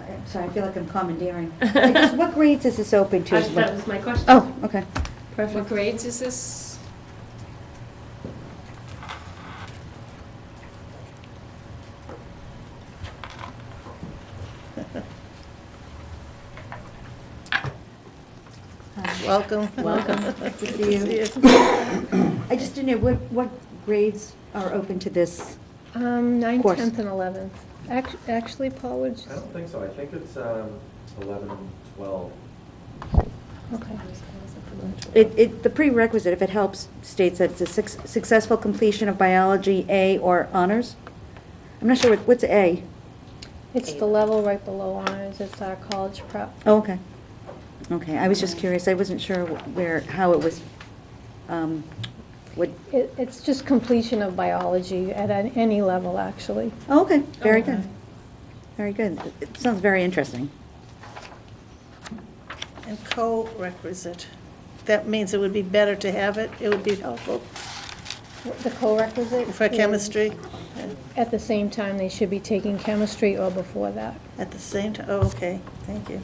I'm sorry, I feel like I'm commandeering. I guess, what grades is this open to? That was my question. Oh, okay. What grades is this? Welcome. Welcome. Good to see you. I just didn't know, what grades are open to this? 9th, Course. 10th, and 11th. Actually, Paul, would you? I don't think so. I think it's 11 and 12. Okay. The prerequisite, if it helps, states that it's a successful completion of biology A or honors. I'm not sure, what's A? It's the level right below honors. It's our college prep. Oh, okay. Okay, I was just curious. I wasn't sure how it was, It's just completion of biology at any level, actually. oh, okay, very good. Very good. It sounds very interesting. And co-requisite. That means it would be better to have it. It would be helpful The co-requisite. for is chemistry At the same time, they should be taking chemistry or before that. at the same time. Oh, okay. Thank you.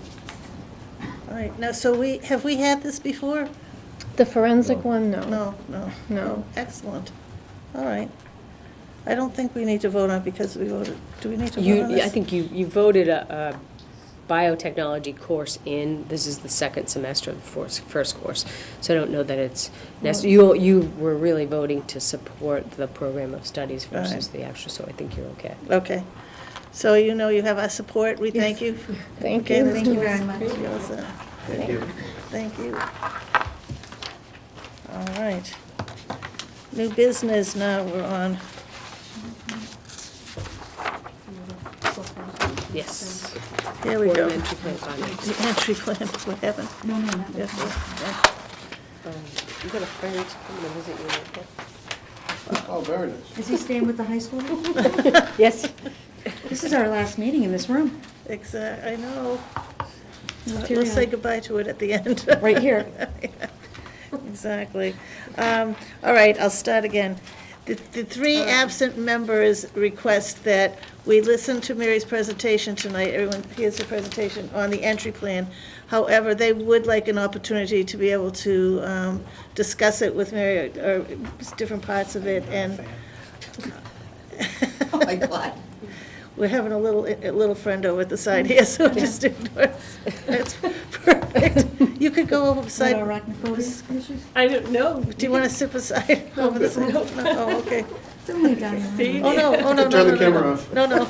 All right. Now, so have we had this before? The forensic one, no. No. No. Oh, excellent. All right. I don't think we need to vote on it because we voted. Do we need to vote on this? I think you voted a biotechnology course in. This is the second semester of the first course, so I don't know that it's necessary. You were really voting to support the program of studies versus Right. the extra, so I think you're okay. Okay. So you know you have our support. We thank you. Thank Okay, you. Ms. Thank you very Lewis. much. You're all set. Thank you. Thank you. All right. New business now we're on. Yes. Here we Board go. of Entry Plan findings. The entry plan, what happened? No, not Yes, that. You got a friend coming to visit you. Oh, very nice. Is he staying with the high school? Yes. This is our last meeting in this room, I know. We'll Material. say goodbye to it at the end. right here. Exactly. All right, I'll start again. The three absent members request that we listen to Mary's presentation tonight. Everyone hears the presentation on the entry plan. However, they would like an opportunity to be able to discuss it with Mary, or different parts of it, and Oh, my God. we're having a little friend over at the side here, so just ignore it. That's perfect. You could go over beside. Arachnophobia issues? I don't know. Do you want to sit beside over the side? No, oh, okay. It's only down there. Oh, no, oh, no, no, Turn no, the no, camera no. off. No, no.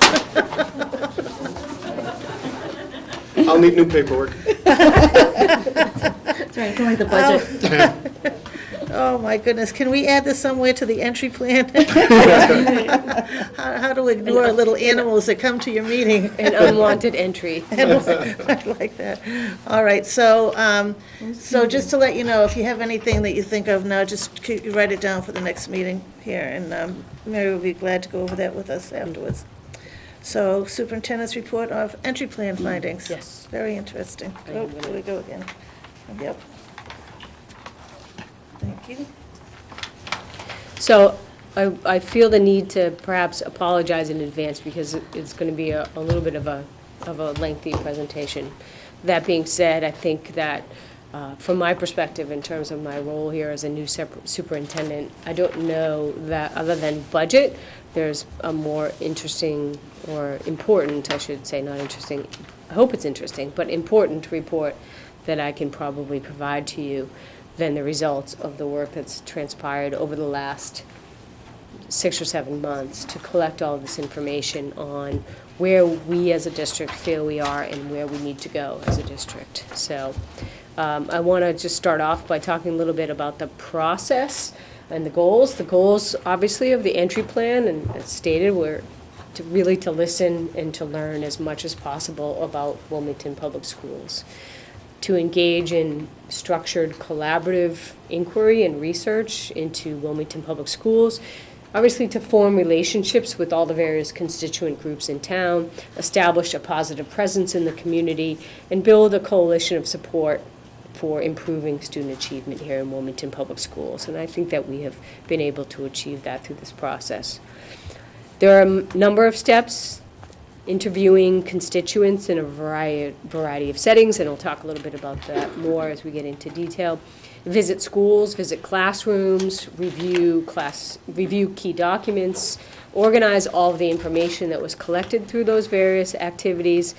I'll need new paperwork. That's right, it's only the budget. Oh, my goodness. Can we add this somewhere to the entry plan? How to ignore little animals that come to your meeting. An unwanted entry. I like that. All right, so just to let you know, if you have anything that you think of now, just write it down for the next meeting here, and Mary will be glad to go over that with us afterwards. So superintendent's report of entry plan findings. Yes. Very interesting. Oh, here we go again. Yep. Thank you. So I feel the need to perhaps apologize in advance because it's going to be a little bit of a lengthy presentation. That being said, I think that from my perspective, in terms of my role here as a new superintendent, I don't know that other than budget, there's a more interesting or important, I should say, not interesting, I hope it's interesting, but important report that I can probably provide to you than the results of the work that's transpired over the last 6 or 7 months to collect all this information on where we as a district feel we are and where we need to go as a district. So I want to just start off by talking a little bit about the process and the goals. The goals, obviously, of the entry plan, and as stated, were to listen and to learn as much as possible about Wilmington Public Schools, to engage in structured collaborative inquiry and research into Wilmington Public Schools, obviously to form relationships with all the various constituent groups in town, establish a positive presence in the community, and build a coalition of support for improving student achievement here in Wilmington Public Schools. And I think that we have been able to achieve that through this process. There are a number of steps: interviewing constituents in a variety of settings, and I'll talk a little bit about that more as we get into detail. Visit schools, visit classrooms, review key documents, organize all of the information that was collected through those various activities.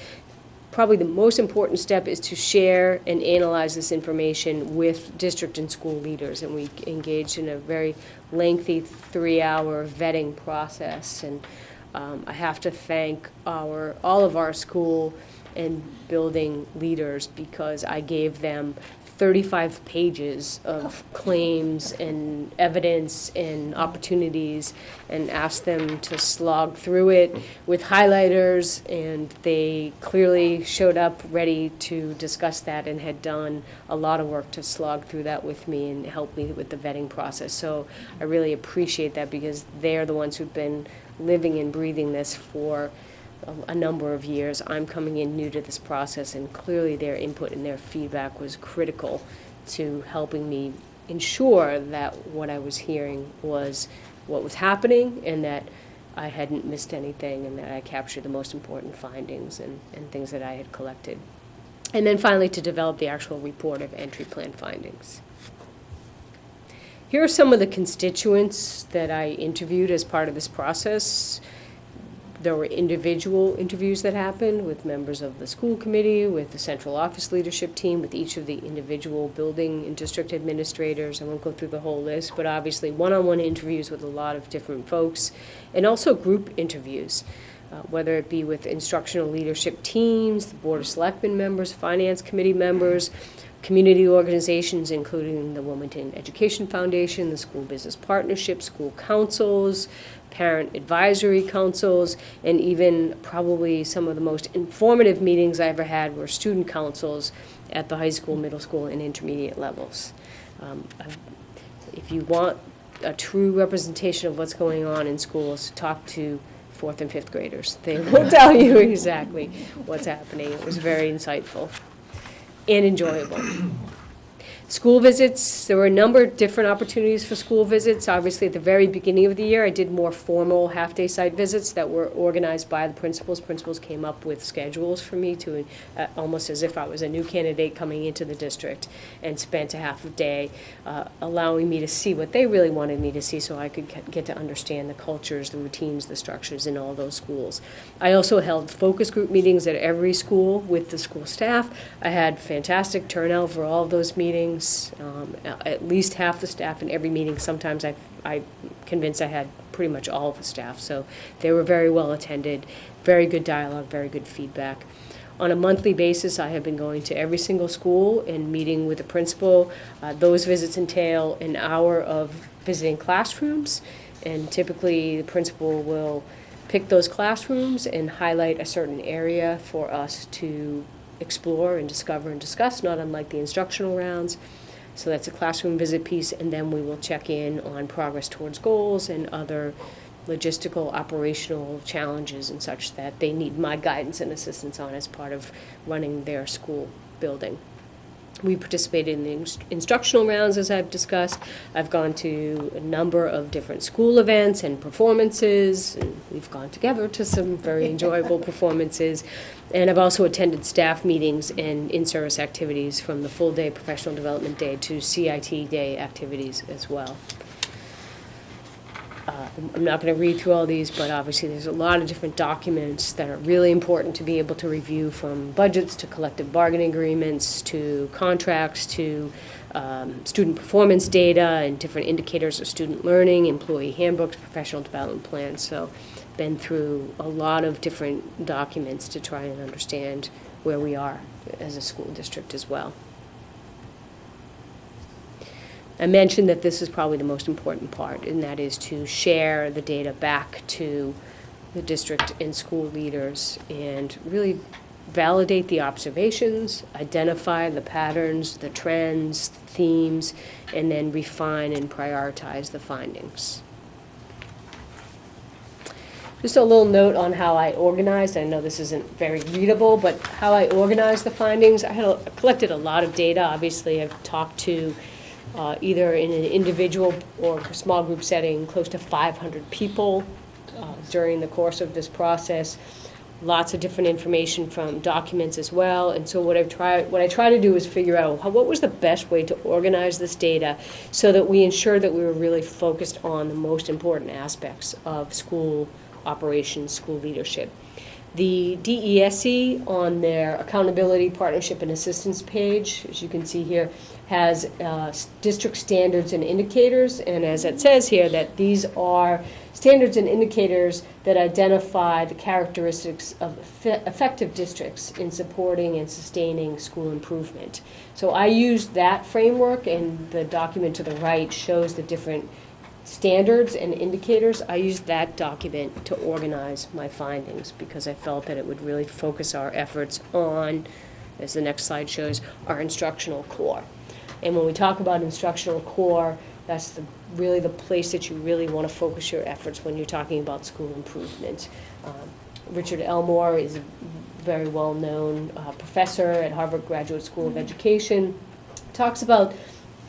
Probably the most important step is to share and analyze this information with district and school leaders, and we engaged in a very lengthy 3-hour vetting process. And I have to thank all of our school and building leaders, because I gave them 35 pages of claims and evidence and opportunities and asked them to slog through it with highlighters, and they clearly showed up ready to discuss that and had done a lot of work to slog through that with me and help me with the vetting process. So I really appreciate that, because they're the ones who've been living and breathing this for a number of years. I'm coming in new to this process, and clearly their input and their feedback was critical to helping me ensure that what I was hearing was what was happening, and that I hadn't missed anything, and that I captured the most important findings and things that I had collected. And then finally, to develop the actual report of entry plan findings. Here are some of the constituents that I interviewed as part of this process. There were individual interviews that happened with members of the school committee, with the central office leadership team, with each of the individual building and district administrators. I won't go through the whole list, but obviously one-on-one interviews with a lot of different folks, and also group interviews, whether it be with instructional leadership teams, the Board of Selectmen members, Finance Committee members, community organizations, including the Wilmington Education Foundation, the School Business Partnership, school councils, parent advisory councils, and even probably some of the most informative meetings I ever had were student councils at the high school, middle school, and intermediate levels. If you want a true representation of what's going on in schools, talk to 4th and 5th graders. They will tell you exactly what's happening. It was very insightful and enjoyable. School visits, there were a number of different opportunities for school visits. Obviously, at the very beginning of the year, I did more formal half-day site visits that were organized by the principals. Principals came up with schedules for me to, almost as if I was a new candidate coming into the district, and spent a half a day allowing me to see what they really wanted me to see, so I could get to understand the cultures, the routines, the structures in all those schools. I also held focus group meetings at every school with the school staff. I had fantastic turnout for all of those meetings. At least half the staff in every meeting. Sometimes I convinced I had pretty much all of the staff. So they were very well attended, very good dialogue, very good feedback. On a monthly basis, I have been going to every single school and meeting with the principal. Those visits entail an hour of visiting classrooms, and typically the principal will pick those classrooms and highlight a certain area for us to explore and discover and discuss, not unlike the instructional rounds. So that's a classroom visit piece, and then we will check in on progress towards goals and other logistical, operational challenges and such that they need my guidance and assistance on as part of running their school building. We participated in the instructional rounds, as I've discussed. I've gone to a number of different school events and performances, and we've gone together to some very enjoyable performances. And I've also attended staff meetings and in-service activities, from the full-day professional development day to CIT day activities as well. I'm not going to read through all these, but obviously there's a lot of different documents that are really important to be able to review, from budgets to collective bargaining agreements to contracts to student performance data and different indicators of student learning, employee handbooks, professional development plans. So been through a lot of different documents to try and understand where we are as a school district as well. I mentioned that this is probably the most important part, and that is to share the data back to the district and school leaders and really validate the observations, identify the patterns, the trends, themes, and then refine and prioritize the findings. Just a little note on how I organized. I know this isn't very readable, but how I organized the findings. I collected a lot of data. Obviously, I've talked to either in an individual or small group setting, close to 500 people during the course of this process. Lots of different information from documents as well. And so what I try to do is figure out what was the best way to organize this data so that we ensure that we were really focused on the most important aspects of school operations, school leadership. The DESE on their accountability, partnership, and assistance page, as you can see here, has district standards and indicators, and as it says here, that these are standards and indicators that identify the characteristics of effective districts in supporting and sustaining school improvement. So I used that framework, and the document to the right shows the different standards and indicators. I used that document to organize my findings because I felt that it would really focus our efforts on, as the next slide shows, our instructional core. And when we talk about instructional core, that's really the place that you really want to focus your efforts when you're talking about school improvement. Richard Elmore is a very well-known professor at Harvard Graduate School of Education. Talks about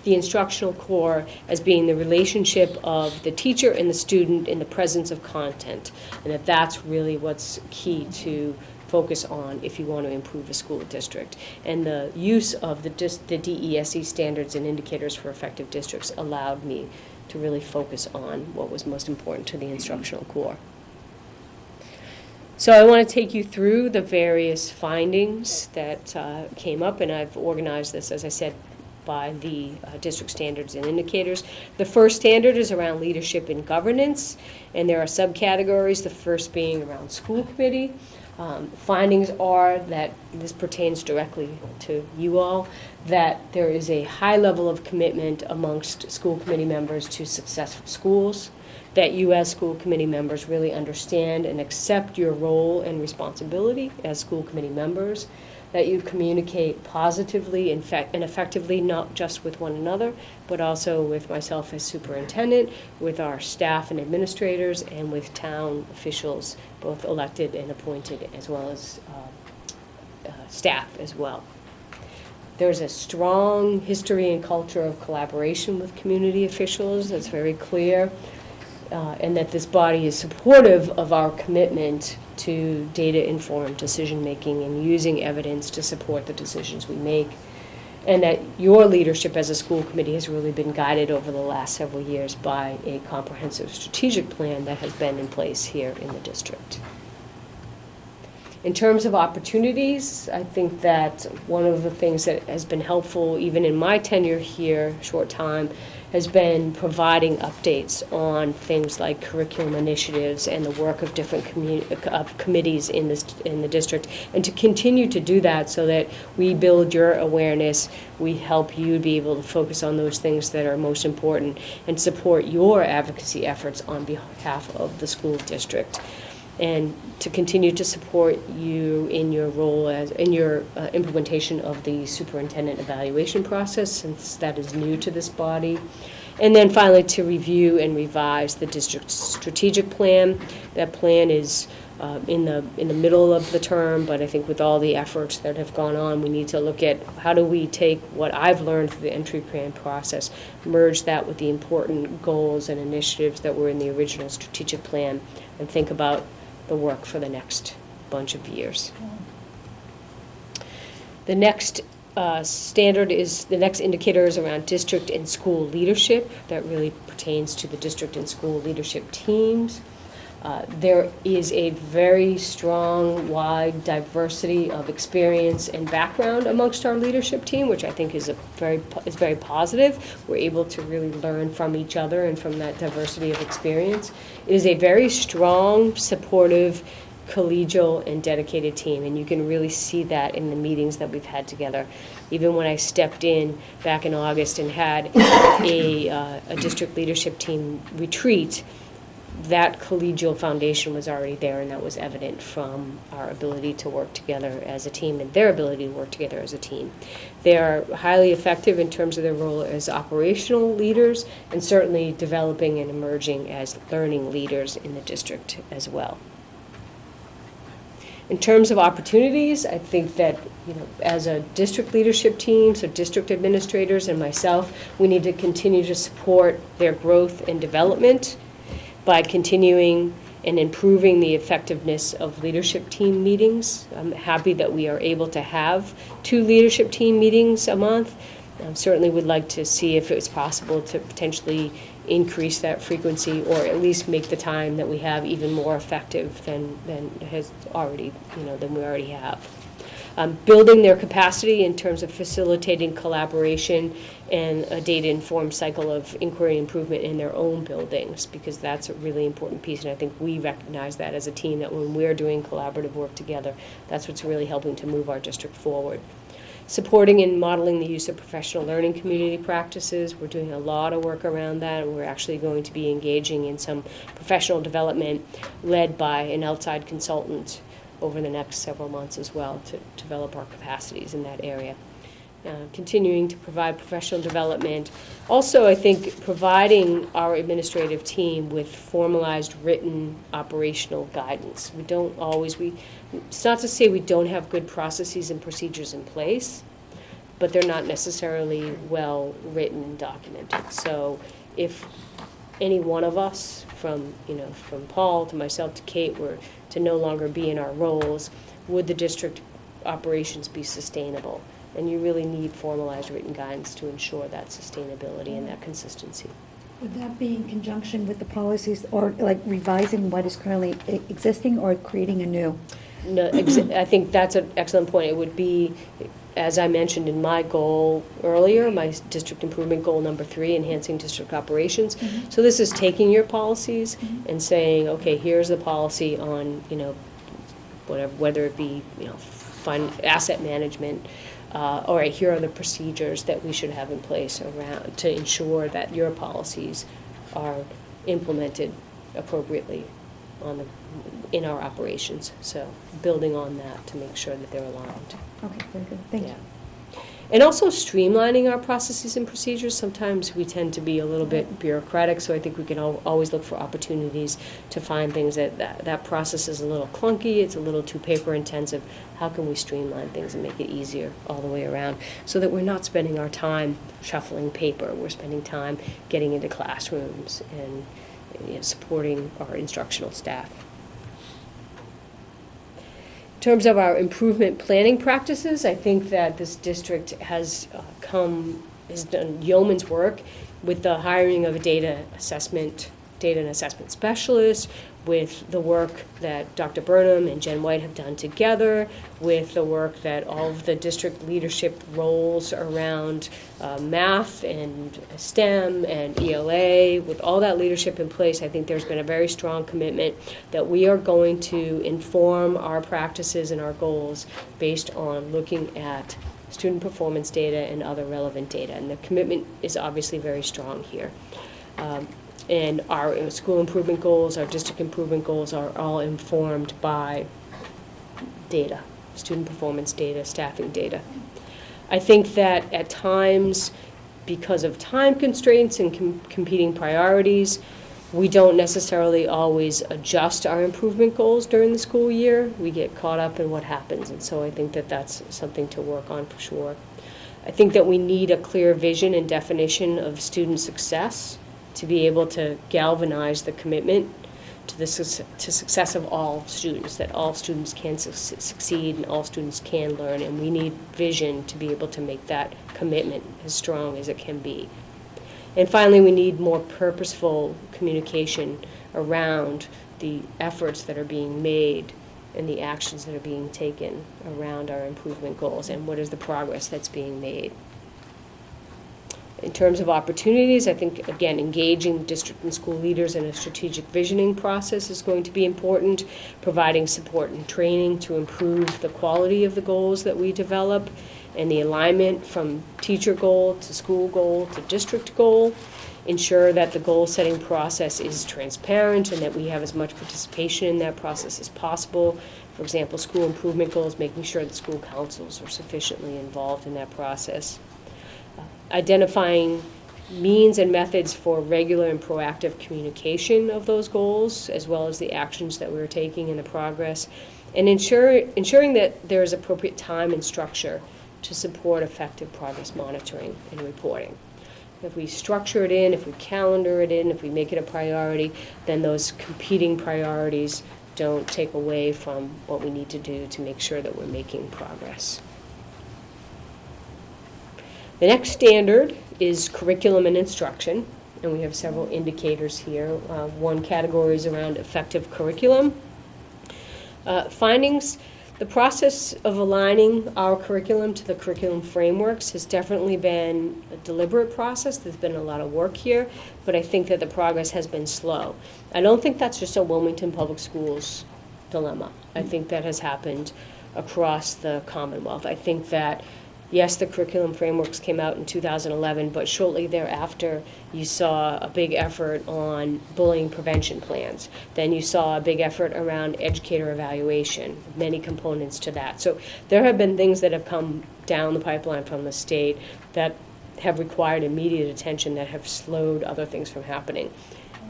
the instructional core as being the relationship of the teacher and the student in the presence of content, and that's really what's key to focus on if you want to improve a school district. And the use of the DESE standards and indicators for effective districts allowed me to really focus on what was most important to the instructional core. So I want to take you through the various findings that came up, and I've organized this, as I said, by the district standards and indicators. The first standard is around leadership and governance, and there are subcategories, the first being around school committee. Findings are that, this pertains directly to you all, that there is a high level of commitment amongst school committee members to successful schools, that you as school committee members really understand and accept your role and responsibility as school committee members, that you communicate positively and effectively, not just with one another, but also with myself as superintendent, with our staff and administrators, and with town officials, both elected and appointed, as well as staff as well. There's a strong history and culture of collaboration with community officials that's very clear, and that this body is supportive of our commitment to data-informed decision-making and using evidence to support the decisions we make, and that your leadership as a school committee has really been guided over the last several years by a comprehensive strategic plan that has been in place here in the district. In terms of opportunities, I think that one of the things that has been helpful, even in my tenure here, short time, has been providing updates on things like curriculum initiatives and the work of different committees in the district, and to continue to do that so that we build your awareness, we help you be able to focus on those things that are most important, and support your advocacy efforts on behalf of the school district, and to continue to support you in your role in your implementation of the superintendent evaluation process, since that is new to this body. And then finally, to review and revise the district's strategic plan. That plan is in the middle of the term, but I think with all the efforts that have gone on, we need to look at how do we take what I've learned through the entry plan process, merge that with the important goals and initiatives that were in the original strategic plan, and think about the work for the next bunch of years. The next the next indicator is around district and school leadership. That really pertains to the district and school leadership teams. There is a very strong, wide diversity of experience and background amongst our leadership team, which I think is very positive. We're able to really learn from each other and from that diversity of experience. It is a very strong, supportive, collegial, and dedicated team, and you can really see that in the meetings that we've had together. Even when I stepped in back in August and had a district leadership team retreat, that collegial foundation was already there, and that was evident from our ability to work together as a team and their ability to work together as a team. They are highly effective in terms of their role as operational leaders, and certainly developing and emerging as learning leaders in the district as well. In terms of opportunities, I think that, as a district leadership team, so district administrators and myself, we need to continue to support their growth and development by continuing and improving the effectiveness of leadership team meetings. I'm happy that we are able to have 2 leadership team meetings a month. I certainly would like to see if it's possible to potentially increase that frequency, or at least make the time that we have even more effective than has already, than we already have. Building their capacity in terms of facilitating collaboration and a data-informed cycle of inquiry and improvement in their own buildings, because that's a really important piece, and I think we recognize that as a team, that when we're doing collaborative work together, that's what's really helping to move our district forward. Supporting and modeling the use of professional learning community practices. We're doing a lot of work around that, and we're actually going to be engaging in some professional development led by an outside consultant over the next several months as well, to develop our capacities in that area. Continuing to provide professional development. Also, I think providing our administrative team with formalized written operational guidance. We don't always, it's not to say we don't have good processes and procedures in place, but they're not necessarily well written and documented. So if any one of us, from Paul to myself to Kate, were to no longer be in our roles, would the district operations be sustainable? And you really need formalized written guidance to ensure that sustainability and that consistency. Would that be in conjunction with the policies, or like revising what is currently existing, or creating a new? No, I think that's an excellent point. It would be, as I mentioned in my goal earlier, my district improvement goal number 3, enhancing district operations. Mm-hmm. So this is taking your policies and saying, okay, here's the policy on, whether it be, fund asset management, all right, here are the procedures that we should have in place around to ensure that your policies are implemented appropriately in our operations. So building on that to make sure that they're aligned. Okay, very good. Thank you. And also streamlining our processes and procedures. Sometimes we tend to be a little bit bureaucratic, so I think we can always look for opportunities to find things that process is a little clunky, it's a little too paper intensive. How can we streamline things and make it easier all the way around, so that we're not spending our time shuffling paper, we're spending time getting into classrooms and supporting our instructional staff. In terms of our improvement planning practices, I think that this district has done yeoman's work with the hiring of a data and assessment specialist, with the work that Dr. Burnham and Jen White have done together, with the work that all of the district leadership roles around math and STEM and ELA, with all that leadership in place. I think there's been a very strong commitment that we are going to inform our practices and our goals based on looking at student performance data and other relevant data. And the commitment is obviously very strong here. And our school improvement goals, our district improvement goals are all informed by data, student performance data, staffing data. I think that at times, because of time constraints and competing priorities, we don't necessarily always adjust our improvement goals during the school year. We get caught up in what happens, and so I think that that's something to work on for sure. I think that we need a clear vision and definition of student success to be able to galvanize the commitment to success of all students, that all students can succeed and all students can learn, and we need vision to be able to make that commitment as strong as it can be. And finally, we need more purposeful communication around the efforts that are being made and the actions that are being taken around our improvement goals, and what is the progress that's being made. In terms of opportunities, I think, again, engaging district and school leaders in a strategic visioning process is going to be important, providing support and training to improve the quality of the goals that we develop and the alignment from teacher goal to school goal to district goal, ensure that the goal-setting process is transparent and that we have as much participation in that process as possible. For example, school improvement goals, making sure that school councils are sufficiently involved in that process. Identifying means and methods for regular and proactive communication of those goals, as well as the actions that we're taking in the progress, and ensuring that there is appropriate time and structure to support effective progress monitoring and reporting. If we structure it in, if we calendar it in, if we make it a priority, then those competing priorities don't take away from what we need to do to make sure that we're making progress. The next standard is curriculum and instruction, and we have several indicators here. One category is around effective curriculum. Findings: the process of aligning our curriculum to the curriculum frameworks has definitely been a deliberate process. There's been a lot of work here, but I think that the progress has been slow. I don't think that's just a Wilmington Public Schools dilemma. I think that has happened across the Commonwealth. I think that, yes, the curriculum frameworks came out in 2011, but shortly thereafter you saw a big effort on bullying prevention plans. Then you saw a big effort around educator evaluation, many components to that. So there have been things that have come down the pipeline from the state that have required immediate attention that have slowed other things from happening.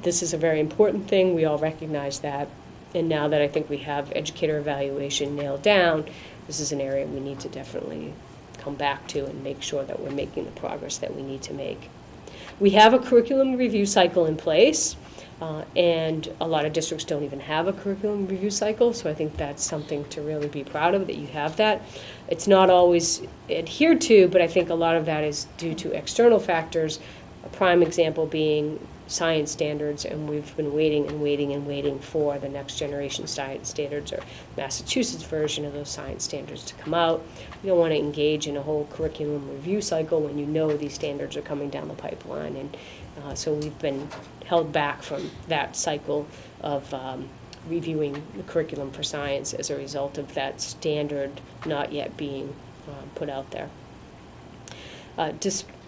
This is a very important thing. We all recognize that. And now that I think we have educator evaluation nailed down, this is an area we need to definitely come back to and make sure that we're making the progress that we need to make. We have a curriculum review cycle in place, and a lot of districts don't even have a curriculum review cycle, so I think that's something to really be proud of, that you have that. It's not always adhered to, but I think a lot of that is due to external factors, a prime example being science standards, and we've been waiting and waiting and waiting for the next generation science standards, or Massachusetts version of those science standards, to come out. You don't want to engage in a whole curriculum review cycle when you know these standards are coming down the pipeline, and so we've been held back from that cycle of reviewing the curriculum for science as a result of that standard not yet being put out there.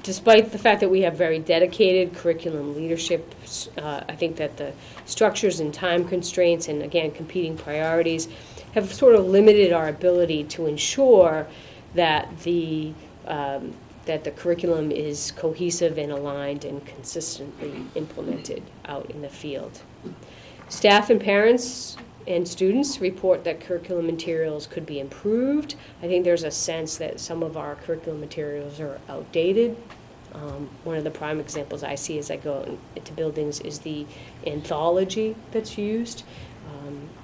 Despite the fact that we have very dedicated curriculum leadership, I think that the structures and time constraints and, again, competing priorities have sort of limited our ability to ensure that the curriculum is cohesive and aligned and consistently implemented out in the field. Staff and parents and students report that curriculum materials could be improved. I think there's a sense that some of our curriculum materials are outdated. One of the prime examples I see as I go into buildings is the anthology that's used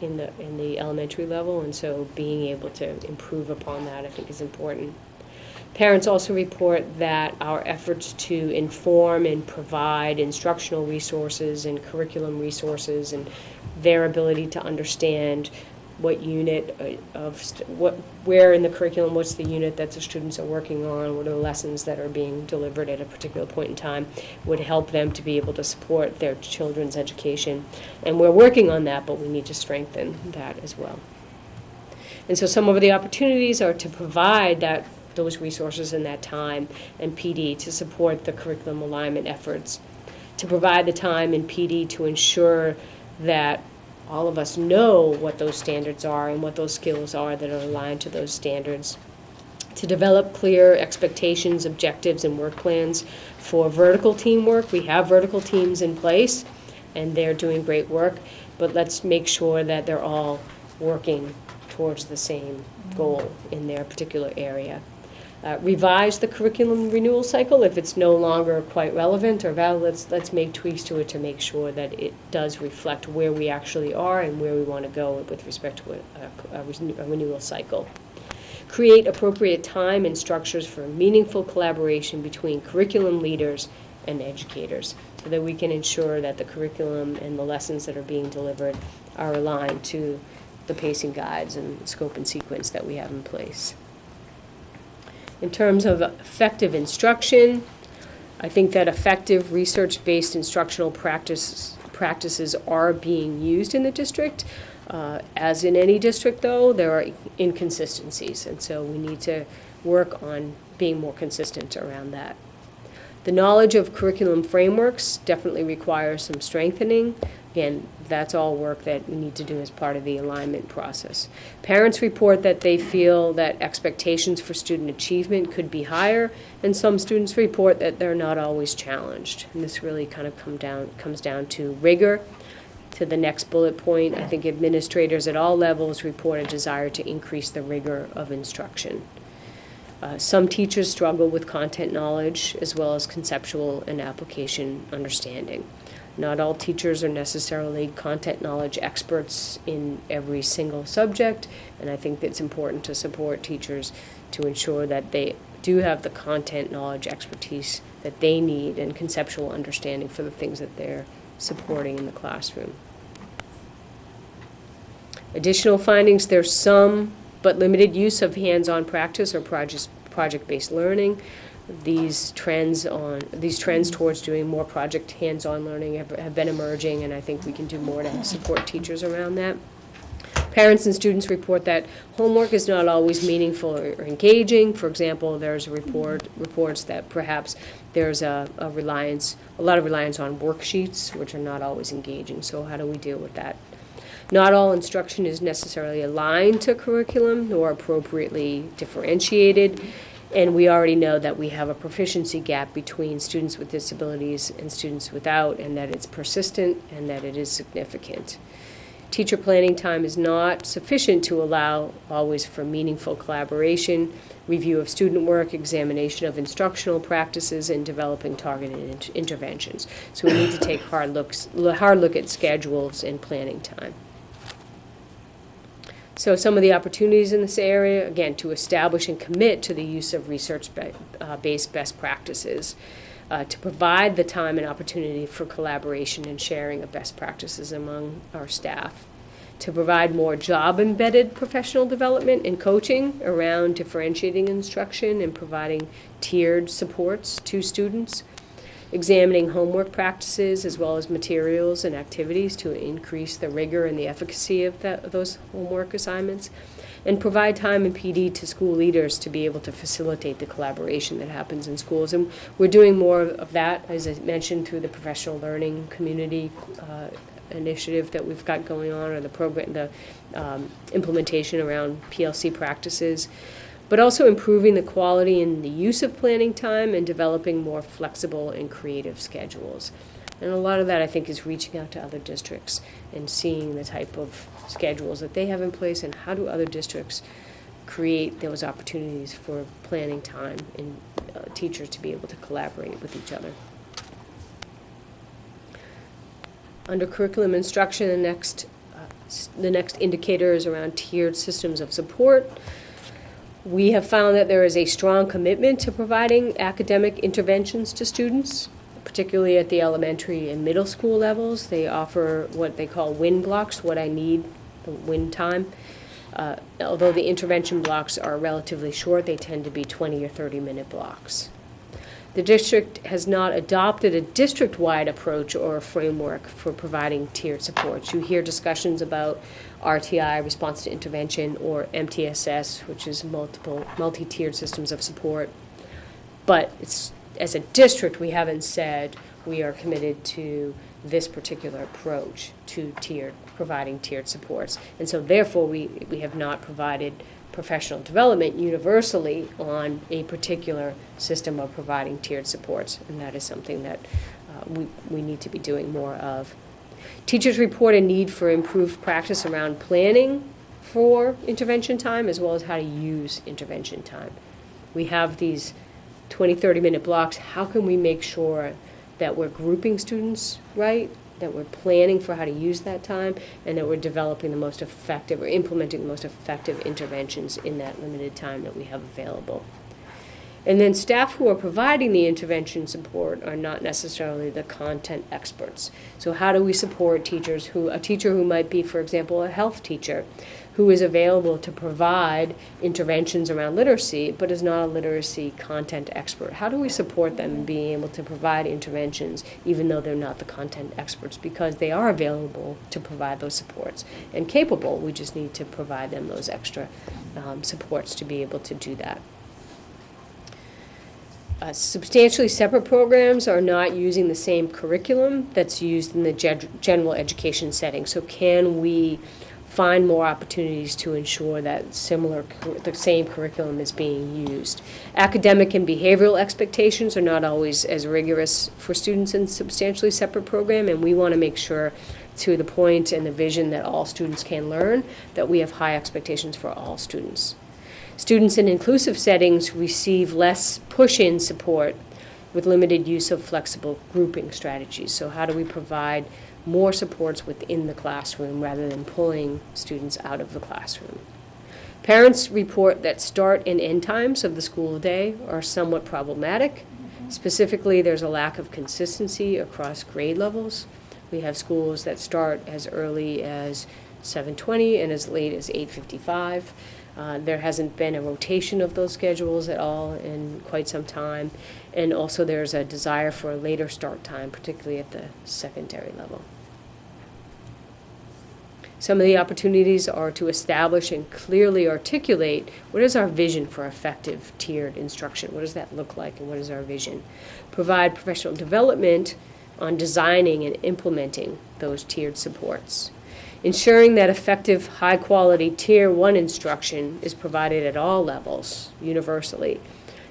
in the elementary level, and so being able to improve upon that, I think, is important. Parents also report that our efforts to inform and provide instructional resources and curriculum resources and their ability to understand what unit where in the curriculum, what's the unit that the students are working on, what are the lessons that are being delivered at a particular point in time, would help them to be able to support their children's education. And we're working on that, but we need to strengthen that as well. And so some of the opportunities are to provide those resources and that time and PD to support the curriculum alignment efforts, to provide the time and PD to ensure that all of us know what those standards are and what those skills are that are aligned to those standards, to develop clear expectations, objectives, and work plans for vertical teamwork. We have vertical teams in place, and they're doing great work, but let's make sure that they're all working towards the same goal in their particular area. Revise the curriculum renewal cycle if it's no longer quite relevant or valid. Let's make tweaks to it to make sure that it does reflect where we actually are and where we want to go with respect to a renewal cycle. Create appropriate time and structures for meaningful collaboration between curriculum leaders and educators so that we can ensure that the curriculum and the lessons that are being delivered are aligned to the pacing guides and scope and sequence that we have in place. In terms of effective instruction, I think that effective research-based instructional practices are being used in the district. As in any district, though, there are inconsistencies, and so we need to work on being more consistent around that. The knowledge of curriculum frameworks definitely requires some strengthening. Again, that's all work that we need to do as part of the alignment process. Parents report that they feel that expectations for student achievement could be higher, and some students report that they're not always challenged. And this really kind of comes down to rigor. To the next bullet point, I think administrators at all levels report a desire to increase the rigor of instruction. Some teachers struggle with content knowledge as well as conceptual and application understanding. Not all teachers are necessarily content knowledge experts in every single subject, and I think it's important to support teachers to ensure that they do have the content knowledge expertise that they need and conceptual understanding for the things that they're supporting in the classroom. Additional findings, there's some but limited use of hands-on practice or project-based learning. These trends towards doing more project hands-on learning have been emerging, and I think we can do more to support teachers around that. Parents and students report that homework is not always meaningful or engaging. For example, there's reports that perhaps there's a lot of reliance on worksheets, which are not always engaging. So how do we deal with that? Not all instruction is necessarily aligned to curriculum nor appropriately differentiated, and we already know that we have a proficiency gap between students with disabilities and students without, and that it's persistent and that it is significant. Teacher planning time is not sufficient to allow always for meaningful collaboration, review of student work, examination of instructional practices, and developing targeted interventions. So we need to take hard look at schedules and planning time. So some of the opportunities in this area, again, to establish and commit to the use of research-based best practices, to provide the time and opportunity for collaboration and sharing of best practices among our staff, to provide more job-embedded professional development and coaching around differentiating instruction and providing tiered supports to students, examining homework practices as well as materials and activities to increase the rigor and the efficacy of those homework assignments, and provide time and PD to school leaders to be able to facilitate the collaboration that happens in schools. And we're doing more of that, as I mentioned, through the professional learning community initiative that we've got going on, or the program, the implementation around PLC practices, but also improving the quality and the use of planning time and developing more flexible and creative schedules. And a lot of that, I think, is reaching out to other districts and seeing the type of schedules that they have in place and how do other districts create those opportunities for planning time and teachers to be able to collaborate with each other. Under curriculum instruction, the next indicator is around tiered systems of support. We have found that there is a strong commitment to providing academic interventions to students, particularly at the elementary and middle school levels. They offer what they call win blocks, what I need, the win time. Although the intervention blocks are relatively short, they tend to be 20 or 30-minute blocks. The district has not adopted a district-wide approach or a framework for providing tiered supports. You hear discussions about RTI, response to intervention, or MTSS, which is multi-tiered systems of support. But as a district, we haven't said we are committed to this particular approach to providing tiered supports. And so therefore, we have not provided professional development universally on a particular system of providing tiered supports, and that is something that we need to be doing more of. Teachers report a need for improved practice around planning for intervention time as well as how to use intervention time. We have these 20, 30-minute blocks. How can we make sure that we're grouping students right, that we're planning for how to use that time, and that we're developing the most effective or implementing the most effective interventions in that limited time that we have available. And then staff who are providing the intervention support are not necessarily the content experts. So how do we support teachers a teacher who might be, for example, a health teacher, who is available to provide interventions around literacy, but is not a literacy content expert? How do we support them in being able to provide interventions, even though they're not the content experts, because they are available to provide those supports and capable? We just need to provide them those extra supports to be able to do that. Substantially separate programs are not using the same curriculum that's used in the general education setting. So can we find more opportunities to ensure that the same curriculum is being used? Academic and behavioral expectations are not always as rigorous for students in substantially separate program, and we want to make sure, to the point and the vision that all students can learn, that we have high expectations for all students. Students in inclusive settings receive less push-in support with limited use of flexible grouping strategies. So how do we provide more supports within the classroom rather than pulling students out of the classroom? Parents report that start and end times of the school day are somewhat problematic. Specifically, there's a lack of consistency across grade levels. We have schools that start as early as 7:20 and as late as 8:55. There hasn't been a rotation of those schedules at all in quite some time. And also there's a desire for a later start time, particularly at the secondary level. Some of the opportunities are to establish and clearly articulate what is our vision for effective tiered instruction. What does that look like, and what is our vision? Provide professional development on designing and implementing those tiered supports. Ensuring that effective, high-quality Tier 1 instruction is provided at all levels, universally,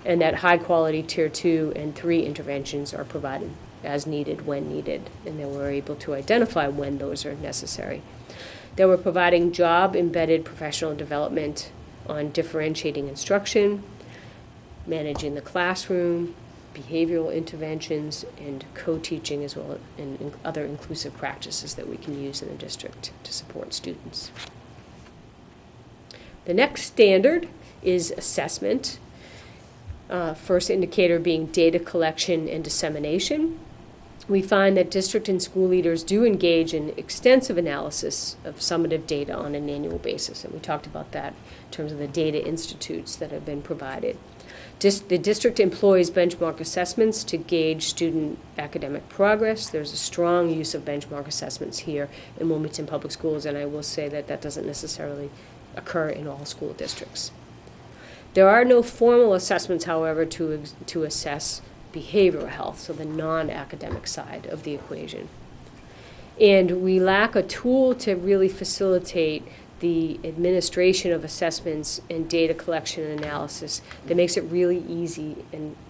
and that high-quality Tier 2 and 3 interventions are provided as needed, when needed, and that we're able to identify when those are necessary. That we're providing job-embedded professional development on differentiating instruction, managing the classroom, behavioral interventions, and co-teaching, as well as other inclusive practices that we can use in the district to support students. The next standard is assessment. First indicator being data collection and dissemination. We find that district and school leaders do engage in extensive analysis of summative data on an annual basis, and we talked about that in terms of the data institutes that have been provided. The district employs benchmark assessments to gauge student academic progress. There's a strong use of benchmark assessments here in Wilmington Public Schools, and I will say that that doesn't necessarily occur in all school districts. There are no formal assessments, however, to assess behavioral health, so the non-academic side of the equation. And we lack a tool to really facilitate the administration of assessments and data collection and analysis that makes it really easy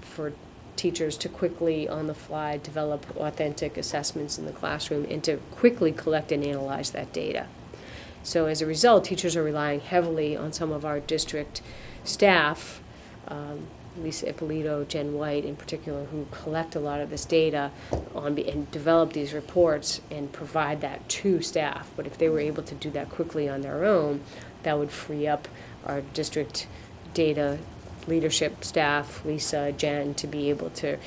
for teachers to quickly, on the fly, develop authentic assessments in the classroom and to quickly collect and analyze that data. So as a result, teachers are relying heavily on some of our district staff, Lisa Ippolito, Jen White in particular, who collect a lot of this data and develop these reports and provide that to staff. But if they were able to do that quickly on their own, that would free up our district data leadership staff, Lisa, Jen, to be able to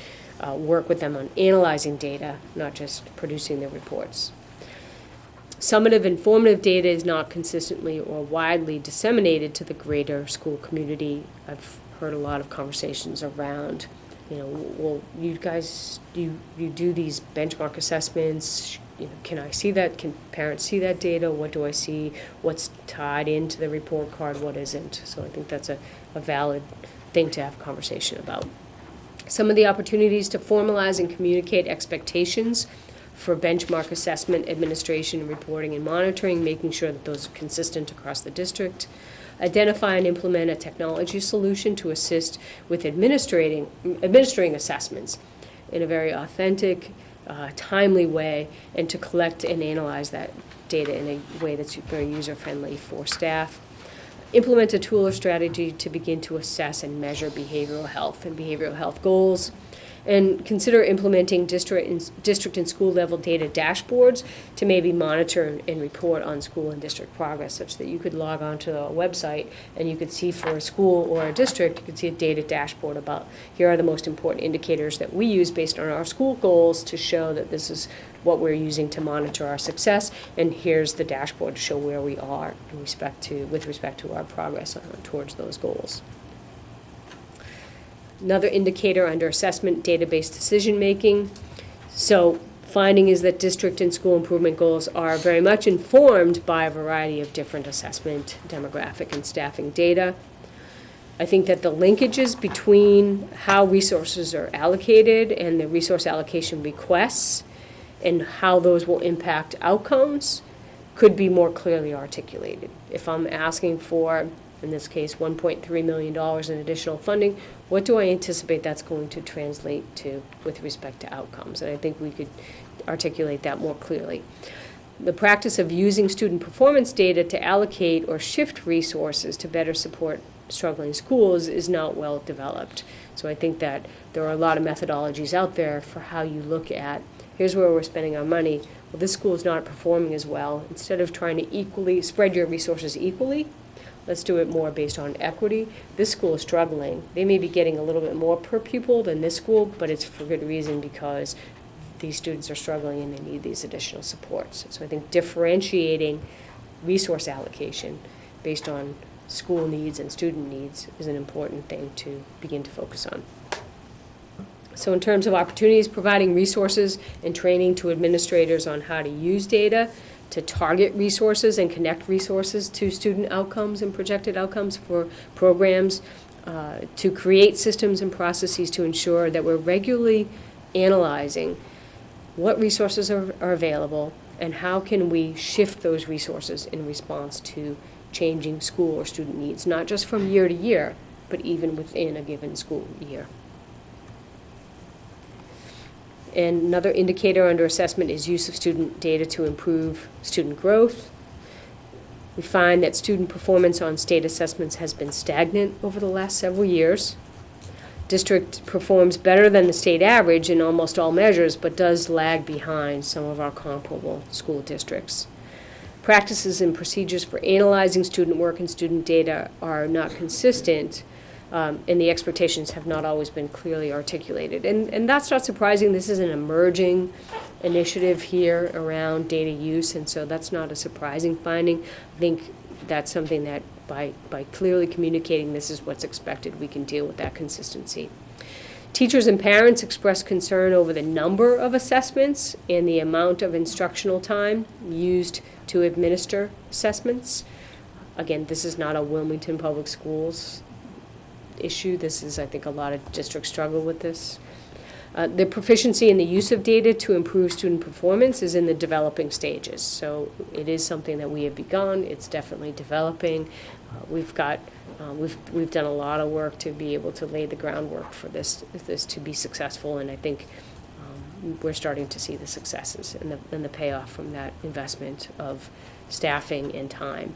work with them on analyzing data, not just producing the reports. Summative informative data is not consistently or widely disseminated to the greater school community. I've heard a lot of conversations around, well, you guys, you do these benchmark assessments, can I see that? Can parents see that data? What do I see? What's tied into the report card? What isn't? So I think that's a valid thing to have a conversation about. Some of the opportunities to formalize and communicate expectations for benchmark assessment, administration, reporting, and monitoring, making sure that those are consistent across the district. Identify and implement a technology solution to assist with administering assessments in a very authentic, timely way, and to collect and analyze that data in a way that's very user-friendly for staff. Implement a tool or strategy to begin to assess and measure behavioral health and behavioral health goals. And consider implementing district and school level data dashboards to maybe monitor and report on school and district progress, such that you could log on to a website and you could see for a school or a district, you could see a data dashboard about here are the most important indicators that we use based on our school goals to show that this is what we're using to monitor our success, and here's the dashboard to show where we are with respect to our progress towards those goals. Another indicator under assessment, database decision-making. So finding is that district and school improvement goals are very much informed by a variety of different assessment, demographic, and staffing data. I think that the linkages between how resources are allocated and the resource allocation requests and how those will impact outcomes could be more clearly articulated. If I'm asking for, in this case, $1.3 million in additional funding, what do I anticipate that's going to translate to with respect to outcomes? And I think we could articulate that more clearly. The practice of using student performance data to allocate or shift resources to better support struggling schools is not well developed. So I think that there are a lot of methodologies out there for how you look at, here's where we're spending our money. Well, this school is not performing as well. Instead of trying to equally spread your resources equally, let's do it more based on equity. This school is struggling. They may be getting a little bit more per pupil than this school, but it's for good reason because these students are struggling and they need these additional supports. So I think differentiating resource allocation based on school needs and student needs is an important thing to begin to focus on. So in terms of opportunities, providing resources and training to administrators on how to use data to target resources and connect resources to student outcomes and projected outcomes for programs, to create systems and processes to ensure that we're regularly analyzing what resources are available and how can we shift those resources in response to changing school or student needs, not just from year to year, but even within a given school year. And another indicator under assessment is use of student data to improve student growth. We find that student performance on state assessments has been stagnant over the last several years. District performs better than the state average in almost all measures, but does lag behind some of our comparable school districts. Practices and procedures for analyzing student work and student data are not consistent, and the expectations have not always been clearly articulated. And that's not surprising. This is an emerging initiative here around data use, and so that's not a surprising finding. I think that's something that by clearly communicating this is what's expected, we can deal with that consistency. Teachers and parents express concern over the number of assessments and the amount of instructional time used to administer assessments. Again, this is not a Wilmington Public Schools issue. This is, I think, a lot of districts struggle with this. The proficiency in the use of data to improve student performance is in the developing stages. So it is something that we have begun. It's definitely developing. We've done a lot of work to be able to lay the groundwork for this to be successful, and I think we're starting to see the successes and the payoff from that investment of staffing and time.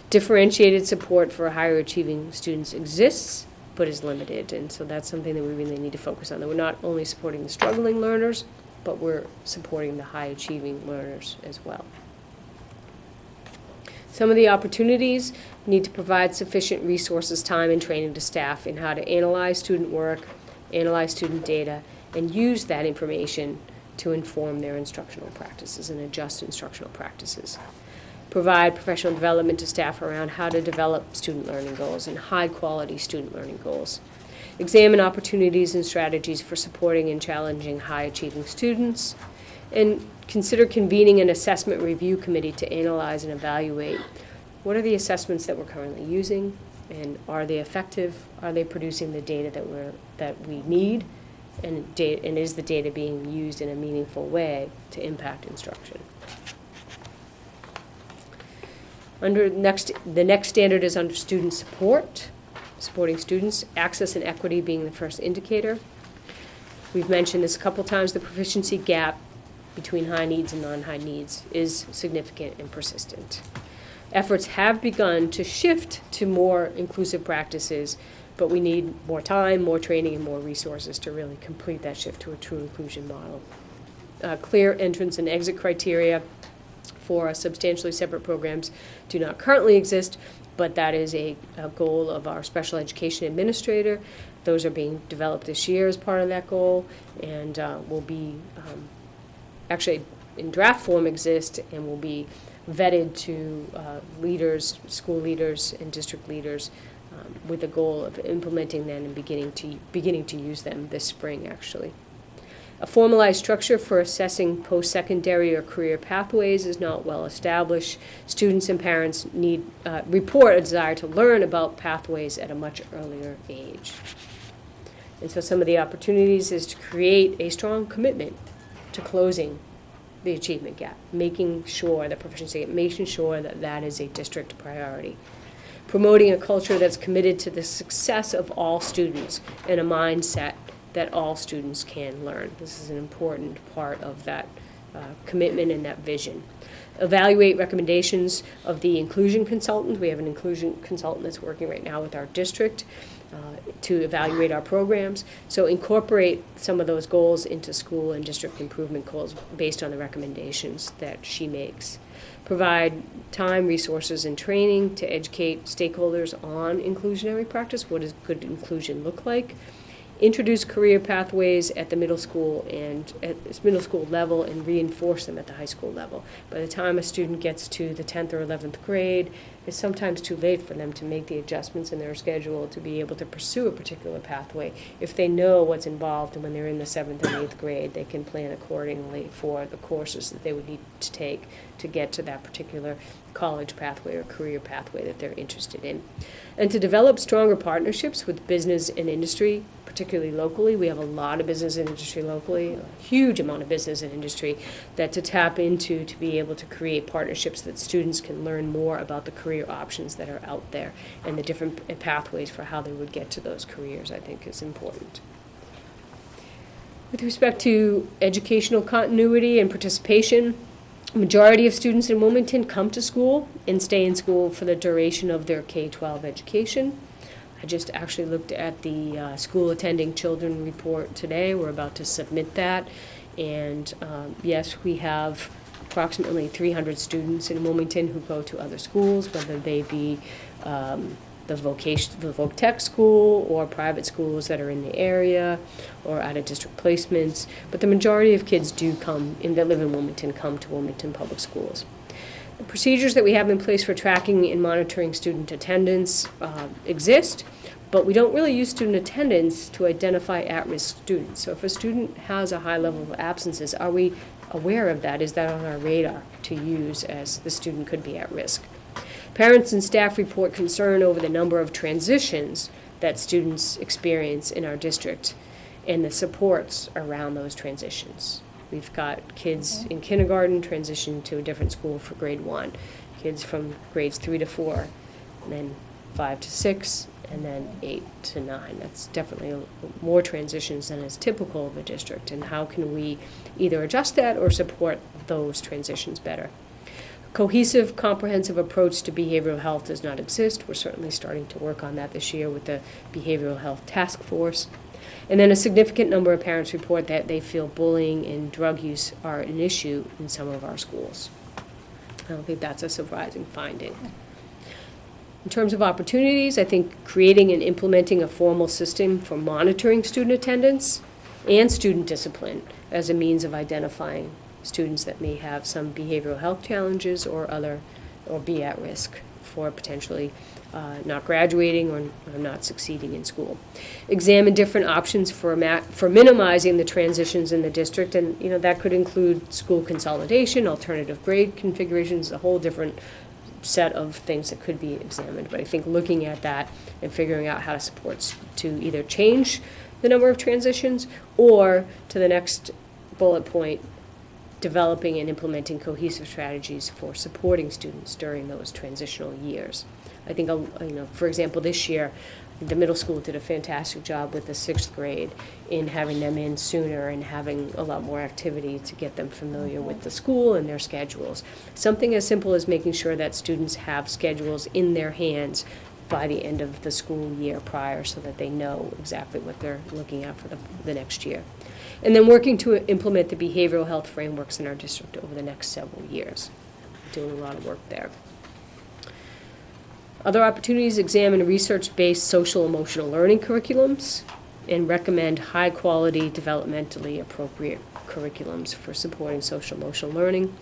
Differentiated support for higher achieving students exists, but is limited, and so that's something that we really need to focus on, that we're not only supporting the struggling learners, but we're supporting the high achieving learners as well. Some of the opportunities need to provide sufficient resources, time, and training to staff in how to analyze student work, analyze student data, and use that information to inform their instructional practices and adjust instructional practices. Provide professional development to staff around how to develop student learning goals and high-quality student learning goals. Examine opportunities and strategies for supporting and challenging high-achieving students. And consider convening an assessment review committee to analyze and evaluate what are the assessments that we're currently using, and are they effective? Are they producing the data that we need? And is the data being used in a meaningful way to impact instruction? The next standard is under student support, supporting students, access and equity being the first indicator. We've mentioned this a couple times. The proficiency gap between high needs and non-high needs is significant and persistent. Efforts have begun to shift to more inclusive practices, but we need more time, more training, and more resources to really complete that shift to a true inclusion model. Clear entrance and exit criteria for substantially separate programs do not currently exist, but that is a goal of our special education administrator. Those are being developed this year as part of that goal, and will be actually in draft form exist and will be vetted to leaders, school leaders, and district leaders with the goal of implementing them and beginning to use them this spring, actually. A formalized structure for assessing post-secondary or career pathways is not well established. Students and parents need report a desire to learn about pathways at a much earlier age. And so some of the opportunities is to create a strong commitment to closing the achievement gap, making sure that proficiency, making sure that that is a district priority. Promoting a culture that's committed to the success of all students and a mindset that all students can learn. This is an important part of that commitment and that vision. Evaluate recommendations of the inclusion consultant. We have an inclusion consultant that's working right now with our district to evaluate our programs. So incorporate some of those goals into school and district improvement goals based on the recommendations that she makes. Provide time, resources, and training to educate stakeholders on inclusionary practice. What does good inclusion look like? Introduce career pathways at the middle school and at this middle school level and reinforce them at the high school level. By the time a student gets to the 10th or 11th grade, it's sometimes too late for them to make the adjustments in their schedule to be able to pursue a particular pathway. If they know what's involved and when they're in the 7th and 8th grade, they can plan accordingly for the courses that they would need to take to get to that particular college pathway or career pathway that they're interested in. And to develop stronger partnerships with business and industry, particularly locally. We have a lot of business and industry locally, a huge amount of business and industry that to tap into to be able to create partnerships that students can learn more about the career options that are out there and the different pathways for how they would get to those careers, I think is important. With respect to educational continuity and participation, the majority of students in Wilmington come to school and stay in school for the duration of their K-12 education. I just actually looked at the school attending children report today. We're about to submit that. And yes, we have approximately 300 students in Wilmington who go to other schools, whether they be the voc tech school or private schools that are in the area or out of district placements. But the majority of kids do come, that live in Wilmington, come to Wilmington Public Schools. The procedures that we have in place for tracking and monitoring student attendance exist, but we don't really use student attendance to identify at-risk students. So if a student has a high level of absences, are we aware of that? Is that on our radar to use as the student could be at risk? Parents and staff report concern over the number of transitions that students experience in our district and the supports around those transitions. We've got kids in kindergarten transition to a different school for grade 1, kids from grades 3 to 4, and then 5 to 6, and then 8 to 9. That's definitely more transitions than is typical of a district, and how can we either adjust that or support those transitions better? Cohesive, comprehensive approach to behavioral health does not exist. We're certainly starting to work on that this year with the Behavioral Health Task Force. And then a significant number of parents report that they feel bullying and drug use are an issue in some of our schools. I don't think that's a surprising finding. In terms of opportunities, I think creating and implementing a formal system for monitoring student attendance and student discipline as a means of identifying students that may have some behavioral health challenges or be at risk for potentially not graduating or not succeeding in school. Examine different options for minimizing the transitions in the district, and that could include school consolidation, alternative grade configurations, a whole different set of things that could be examined. But I think looking at that and figuring out how to support to either change the number of transitions or, to the next bullet point, developing and implementing cohesive strategies for supporting students during those transitional years. I think, for example, this year, the middle school did a fantastic job with the 6th grade in having them in sooner and having a lot more activity to get them familiar with the school and their schedules. Something as simple as making sure that students have schedules in their hands by the end of the school year prior so that they know exactly what they're looking at for the next year. And then working to implement the behavioral health frameworks in our district over the next several years. Doing a lot of work there. Other opportunities: examine research-based social emotional learning curriculums and recommend high-quality, developmentally appropriate curriculums for supporting social emotional learning.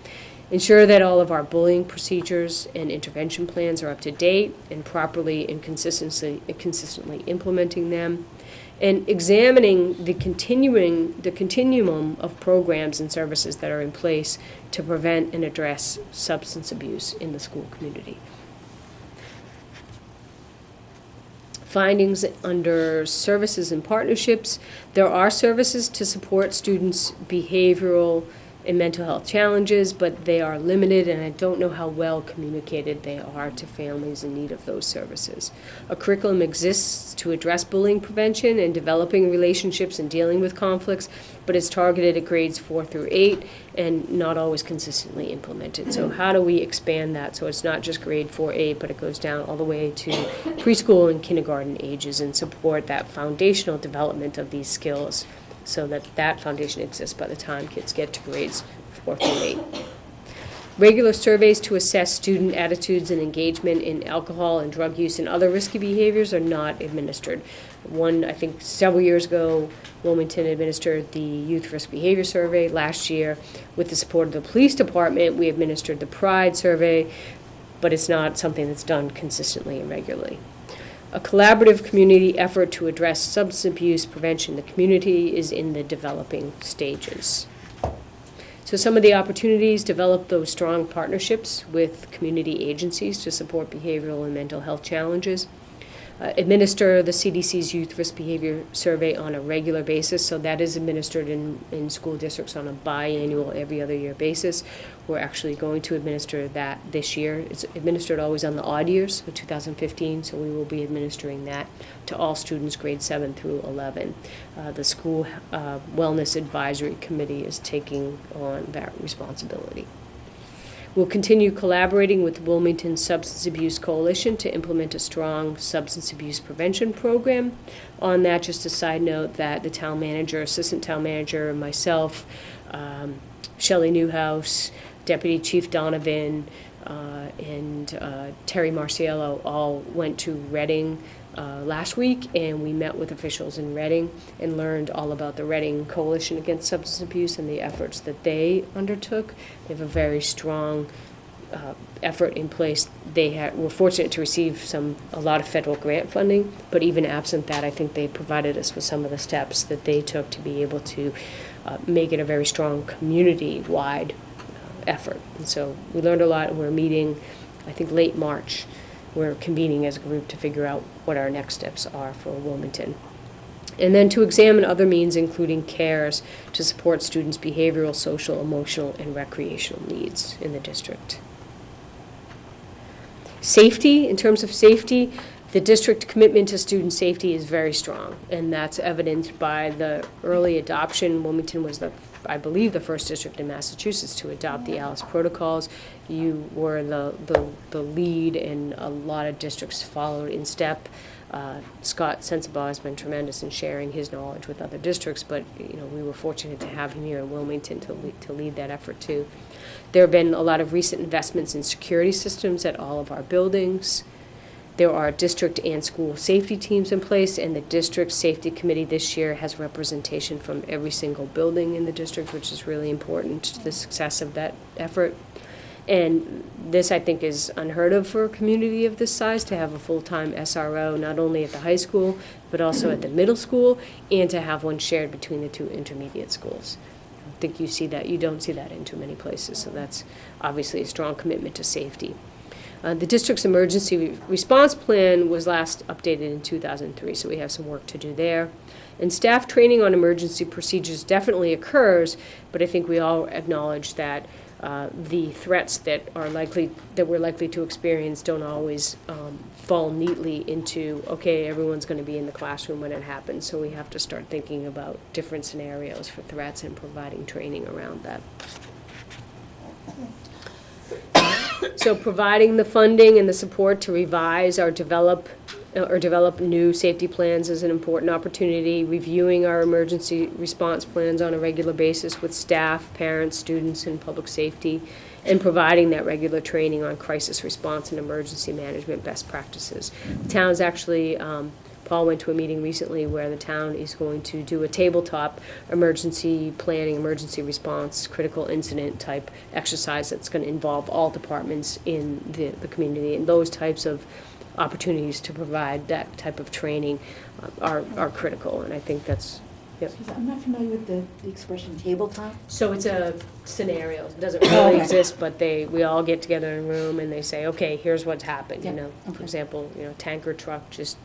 Ensure that all of our bullying procedures and intervention plans are up to date and properly and consistently implementing them. and examining the continuum of programs and services that are in place to prevent and address substance abuse in the school community. Findings under services and partnerships. There are services to support students' behavioral and mental health challenges, but they are limited, and I don't know how well communicated they are to families in need of those services. A curriculum exists to address bullying prevention and developing relationships and dealing with conflicts, but it's targeted at grades 4 through 8 and not always consistently implemented. So how do we expand that so it's not just grade 4, 8, but it goes down all the way to preschool and kindergarten ages and support that foundational development of these skills, so that that foundation exists by the time kids get to grades 4 through 8. Regular surveys to assess student attitudes and engagement in alcohol and drug use and other risky behaviors are not administered. One, I think several years ago, Wilmington administered the Youth Risk Behavior Survey. Last year, with the support of the police department, we administered the Pride Survey, but it's not something that's done consistently and regularly. A collaborative community effort to address substance abuse prevention in the community is in the developing stages. So some of the opportunities: develop those strong partnerships with community agencies to support behavioral and mental health challenges. Administer the CDC's Youth Risk Behavior Survey on a regular basis, so that is administered in school districts on a biannual, every other year basis. We're actually going to administer that this year. It's administered always on the odd years, so 2015, so we will be administering that to all students grades 7 through 11. The School Wellness Advisory Committee is taking on that responsibility. We'll continue collaborating with the Wilmington Substance Abuse Coalition to implement a strong substance abuse prevention program. On that, just a side note that the town manager, assistant town manager, myself, Shelley Newhouse, Deputy Chief Donovan, and Terry Marciello all went to Reading last week, and we met with officials in Reading and learned all about the Reading Coalition Against Substance Abuse and the efforts that they undertook. They have a very strong effort in place. They were fortunate to receive a lot of federal grant funding, but even absent that, I think they provided us with some of the steps that they took to be able to make it a very strong community-wide effort. And so we learned a lot, and we're meeting, I think, late March. We're convening as a group to figure out what our next steps are for Wilmington. And then to examine other means, including CARES, to support students' behavioral, social, emotional, and recreational needs in the district. Safety, in terms of safety, the district commitment to student safety is very strong, and that's evidenced by the early adoption. Wilmington was I believe, the first district in Massachusetts to adopt the ALICE protocols. You were the lead, and a lot of districts followed in step. Scott Sensabaugh has been tremendous in sharing his knowledge with other districts, but we were fortunate to have him here in Wilmington to lead that effort too. There have been a lot of recent investments in security systems at all of our buildings. There are district and school safety teams in place, and the district safety committee this year has representation from every single building in the district, which is really important to the success of that effort. And this, I think, is unheard of for a community of this size, to have a full-time SRO, not only at the high school, but also at the middle school, and to have one shared between the two intermediate schools. I think you don't see that in too many places, so that's obviously a strong commitment to safety. The district's emergency response plan was last updated in 2003, so we have some work to do there. And staff training on emergency procedures definitely occurs, but I think we all acknowledge that the threats that we're likely to experience don't always fall neatly into, okay, everyone's going to be in the classroom when it happens, so we have to start thinking about different scenarios for threats and providing training around that. So providing the funding and the support to revise or develop new safety plans is an important opportunity. Reviewing our emergency response plans on a regular basis with staff, parents, students, and public safety, and providing that regular training on crisis response and emergency management best practices. The town's actually, Paul went to a meeting recently where the town is going to do a tabletop emergency planning, emergency response, critical incident type exercise that's going to involve all departments in the community. And those types of opportunities to provide that type of training are critical, and I think that's, yep. I'm not familiar with the expression tabletop. So it's a scenario, it doesn't really exist, but we all get together in a room and they say, okay, here's what's happened, you Yeah, know. For okay. example, tanker truck just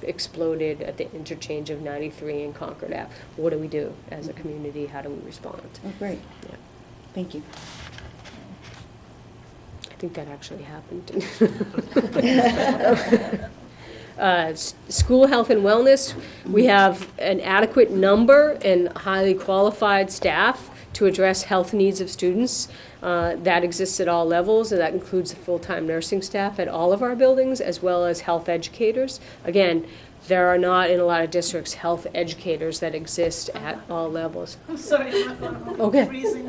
exploded at the interchange of 93 and Concord Ave. What do we do as a community? How do we respond? Oh, great. Yeah. Thank you. I think that actually happened. School health and wellness, we have an adequate number and highly qualified staff to address health needs of students. That exists at all levels, and that includes the full-time nursing staff at all of our buildings, as well as health educators. Again, there are not, in a lot of districts, health educators that exist at all levels. I'm sorry, I'm not going home. Okay. I'm freezing.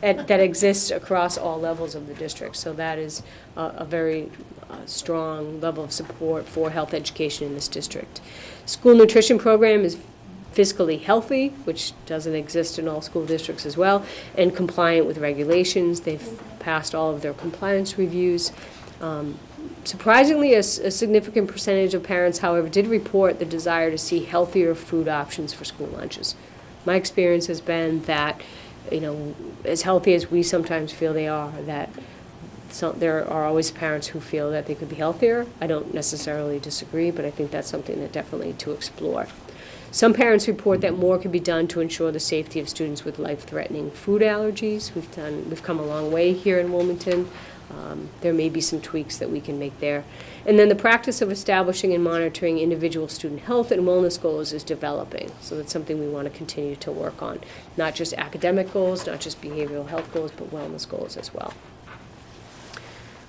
That exists across all levels of the district. So that is a very strong level of support for health education in this district. School nutrition program is fiscally healthy, which doesn't exist in all school districts as well, and compliant with regulations. They've passed all of their compliance reviews. Surprisingly, a significant percentage of parents, however, did report the desire to see healthier food options for school lunches. My experience has been that, as healthy as we sometimes feel they are, that there are always parents who feel that they could be healthier. I don't necessarily disagree, but I think that's something that definitely to explore. Some parents report that more can be done to ensure the safety of students with life-threatening food allergies. We've come a long way here in Wilmington. There may be some tweaks that we can make there. And then the practice of establishing and monitoring individual student health and wellness goals is developing. So that's something we want to continue to work on. Not just academic goals, not just behavioral health goals, but wellness goals as well.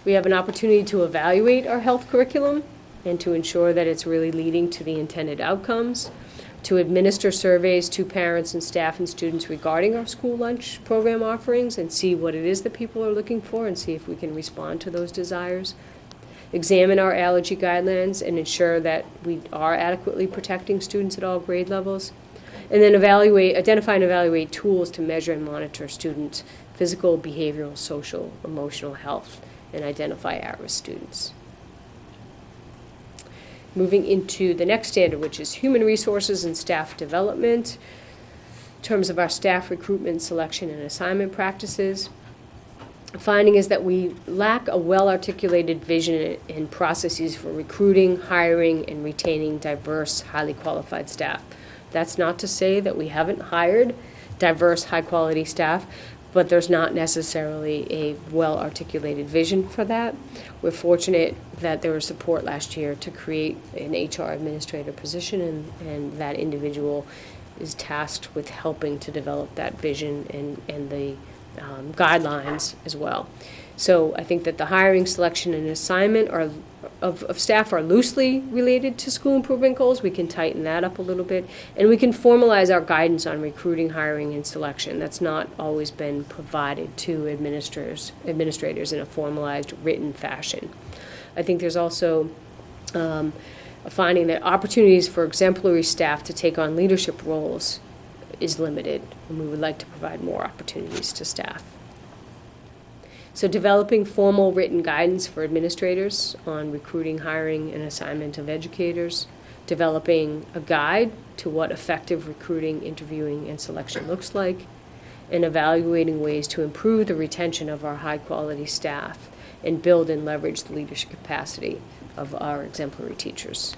We have an opportunity to evaluate our health curriculum and to ensure that it's really leading to the intended outcomes, to administer surveys to parents and staff and students regarding our school lunch program offerings and see what it is that people are looking for and see if we can respond to those desires, examine our allergy guidelines and ensure that we are adequately protecting students at all grade levels, and then identify and evaluate tools to measure and monitor students' physical, behavioral, social, emotional health, and identify at-risk students. Moving into the next standard, which is human resources and staff development. In terms of our staff recruitment, selection, and assignment practices, the finding is that we lack a well-articulated vision and processes for recruiting, hiring, and retaining diverse, highly qualified staff. That's not to say that we haven't hired diverse, high-quality staff, but there's not necessarily a well-articulated vision for that. We're fortunate that there was support last year to create an HR administrator position, and that individual is tasked with helping to develop that vision and the guidelines as well. So I think that the hiring, selection, and assignment of staff are loosely related to school improvement goals. We can tighten that up a little bit, and we can formalize our guidance on recruiting, hiring, and selection. That's not always been provided to administrators in a formalized written fashion. I think there's also a finding that opportunities for exemplary staff to take on leadership roles is limited, and we would like to provide more opportunities to staff. So developing formal written guidance for administrators on recruiting, hiring, and assignment of educators, developing a guide to what effective recruiting, interviewing, and selection looks like, and evaluating ways to improve the retention of our high-quality staff and build and leverage the leadership capacity of our exemplary teachers.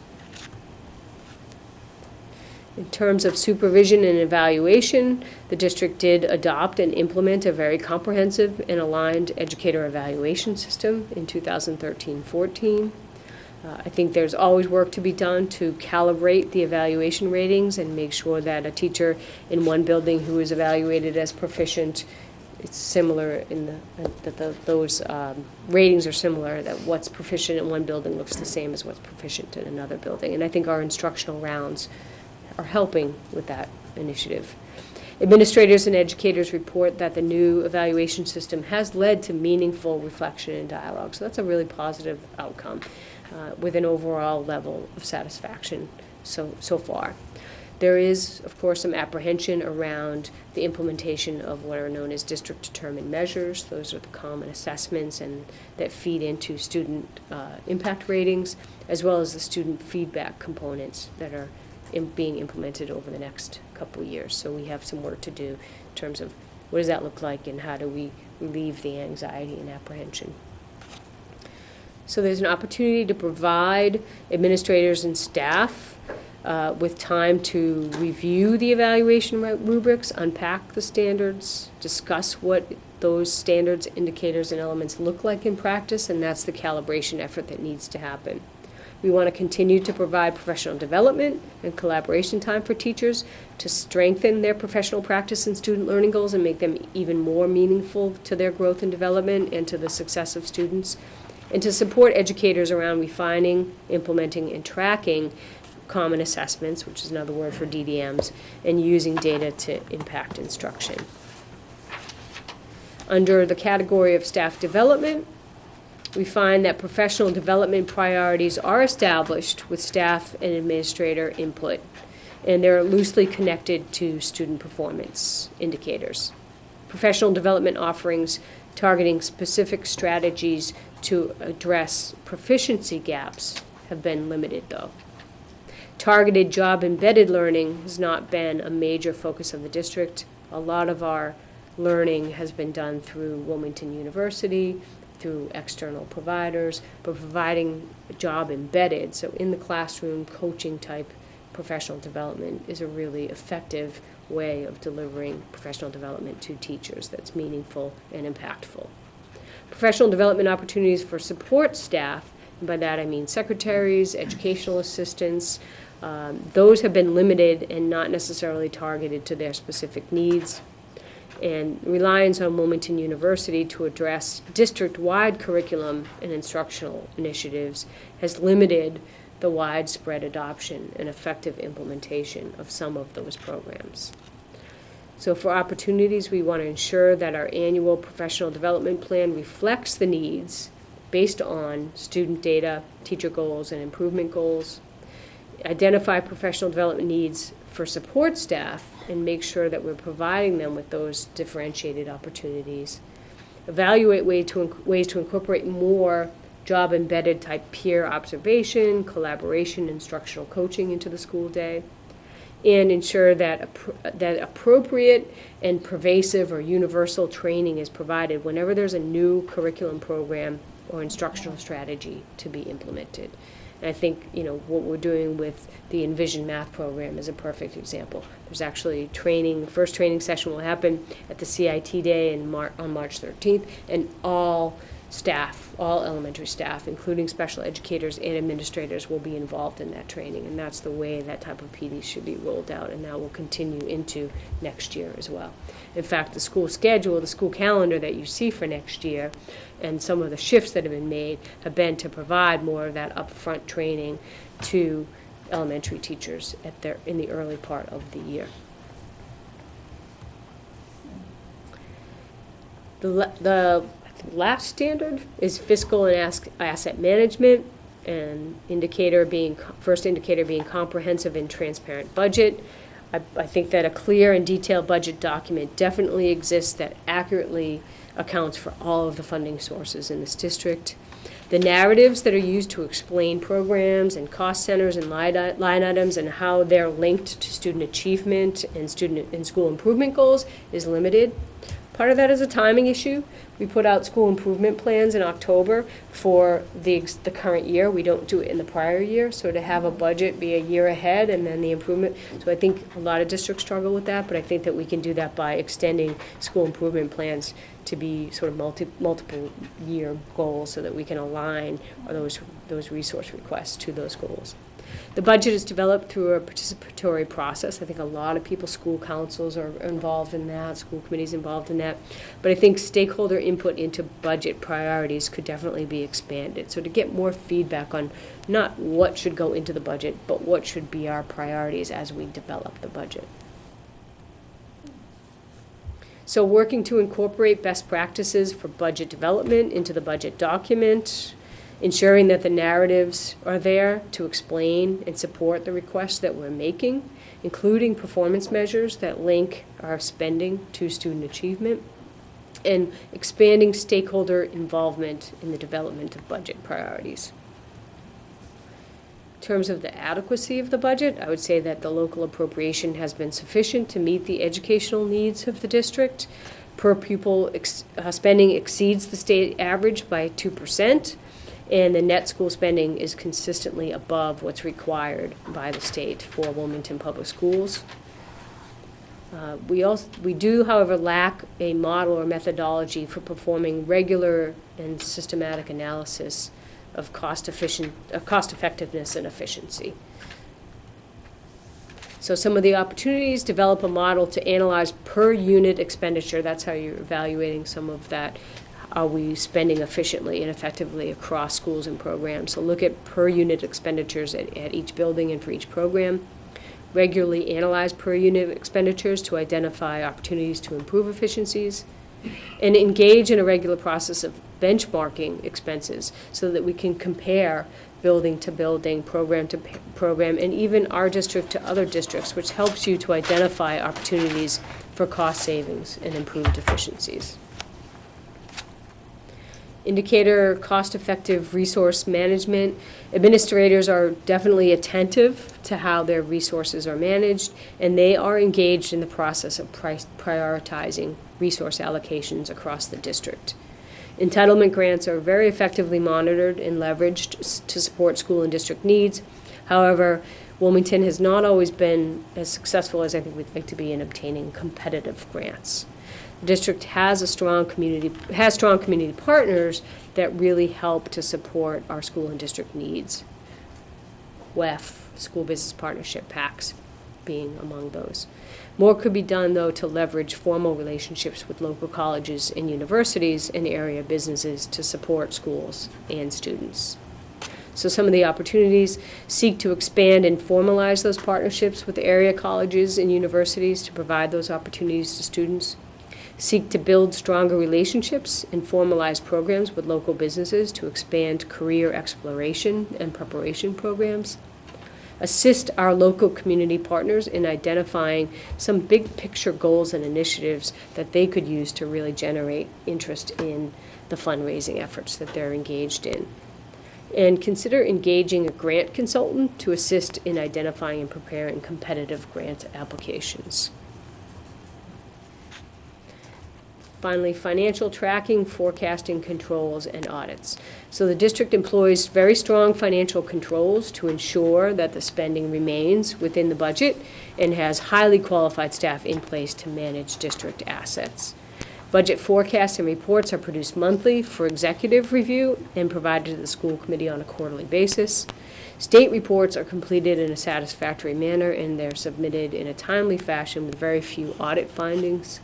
In terms of supervision and evaluation, the district did adopt and implement a very comprehensive and aligned educator evaluation system in 2013-14. I think there's always work to be done to calibrate the evaluation ratings and make sure that a teacher in one building who is evaluated as proficient, it's similar in those ratings are similar, that what's proficient in one building looks the same as what's proficient in another building. And I think our instructional rounds are helping with that initiative. Administrators and educators report that the new evaluation system has led to meaningful reflection and dialogue. So that's a really positive outcome with an overall level of satisfaction so far. There is, of course, some apprehension around the implementation of what are known as district-determined measures. Those are the common assessments and that feed into student impact ratings, as well as the student feedback components that are being implemented over the next couple of years. So we have some work to do in terms of what does that look like and how do we relieve the anxiety and apprehension. So there's an opportunity to provide administrators and staff with time to review the evaluation rubrics, unpack the standards, discuss what those standards, indicators, and elements look like in practice, and that's the calibration effort that needs to happen. We want to continue to provide professional development and collaboration time for teachers to strengthen their professional practice and student learning goals and make them even more meaningful to their growth and development and to the success of students, and to support educators around refining, implementing, and tracking common assessments, which is another word for DDMs, and using data to impact instruction. Under the category of staff development, we find that professional development priorities are established with staff and administrator input, and they're loosely connected to student performance indicators. Professional development offerings targeting specific strategies to address proficiency gaps have been limited, though. Targeted job-embedded learning has not been a major focus of the district. A lot of our learning has been done through Wilmington University, through external providers, but providing job-embedded, so in the classroom, coaching type professional development is a really effective way of delivering professional development to teachers that's meaningful and impactful. Professional development opportunities for support staff, and by that I mean secretaries, educational assistants, those have been limited and not necessarily targeted to their specific needs. And reliance on Wilmington University to address district-wide curriculum and instructional initiatives has limited the widespread adoption and effective implementation of some of those programs. So for opportunities, we want to ensure that our annual professional development plan reflects the needs based on student data, teacher goals, and improvement goals, identify professional development needs for support staff, and make sure that we're providing them with those differentiated opportunities. Evaluate ways to incorporate more job-embedded type peer observation, collaboration, instructional coaching into the school day, and ensure that that appropriate and pervasive or universal training is provided whenever there's a new curriculum program or instructional strategy to be implemented. And I think, what we're doing with the Envision Math program is a perfect example. There's actually training, the first training session will happen at the CIT day on March 13th, and all staff, all elementary staff, including special educators and administrators, will be involved in that training. And that's the way that type of PD should be rolled out, and that will continue into next year as well. In fact, the school schedule, the school calendar that you see for next year, and some of the shifts that have been made have been to provide more of that upfront training to elementary teachers in the early part of the year. The last standard is fiscal and asset management, and first indicator being comprehensive and transparent budget. I think that a clear and detailed budget document definitely exists that accurately accounts for all of the funding sources in this district. The narratives that are used to explain programs and cost centers and line items and how they're linked to student achievement and student and school improvement goals is limited. Part of that is a timing issue. We put out school improvement plans in October for the current year. We don't do it in the prior year, so to have a budget be a year ahead and then the improvement. So I think a lot of districts struggle with that, but I think that we can do that by extending school improvement plans to be sort of multiple year goals so that we can align those resource requests to those goals. The budget is developed through a participatory process. I think a lot of people, school councils are involved in that, school committees involved in that. But I think stakeholder input into budget priorities could definitely be expanded. So to get more feedback on not what should go into the budget, but what should be our priorities as we develop the budget. So working to incorporate best practices for budget development into the budget document, ensuring that the narratives are there to explain and support the requests that we're making, including performance measures that link our spending to student achievement, and expanding stakeholder involvement in the development of budget priorities. In terms of the adequacy of the budget, I would say that the local appropriation has been sufficient to meet the educational needs of the district. Per pupil spending exceeds the state average by 2%, and the net school spending is consistently above what's required by the state for Wilmington Public Schools. We do, however, lack a model or methodology for performing regular and systematic analysis of cost effectiveness and efficiency. So some of the opportunities: develop a model to analyze per unit expenditure. That's how you're evaluating some of that. Are we spending efficiently and effectively across schools and programs? So look at per unit expenditures at each building and for each program. Regularly analyze per unit expenditures to identify opportunities to improve efficiencies, and engage in a regular process of benchmarking expenses so that we can compare building to building, program to program, and even our district to other districts, which helps you to identify opportunities for cost savings and improved efficiencies. Indicator cost-effective resource management. Administrators are definitely attentive to how their resources are managed, and they are engaged in the process of prioritizing resource allocations across the district. Entitlement grants are very effectively monitored and leveraged to support school and district needs. However, Wilmington has not always been as successful as I think we'd like to be in obtaining competitive grants. The district has strong community partners that really help to support our school and district needs. WEF, School Business Partnership, PACs, being among those. More could be done, though, to leverage formal relationships with local colleges and universities and area businesses to support schools and students. So some of the opportunities: seek to expand and formalize those partnerships with area colleges and universities to provide those opportunities to students. Seek to build stronger relationships and formalize programs with local businesses to expand career exploration and preparation programs. Assist our local community partners in identifying some big picture goals and initiatives that they could use to really generate interest in the fundraising efforts that they're engaged in. And consider engaging a grant consultant to assist in identifying and preparing competitive grant applications. Finally, financial tracking, forecasting, controls, and audits. So the district employs very strong financial controls to ensure that the spending remains within the budget and has highly qualified staff in place to manage district assets. Budget forecasts and reports are produced monthly for executive review and provided to the school committee on a quarterly basis. State reports are completed in a satisfactory manner, and they're submitted in a timely fashion with very few audit findings.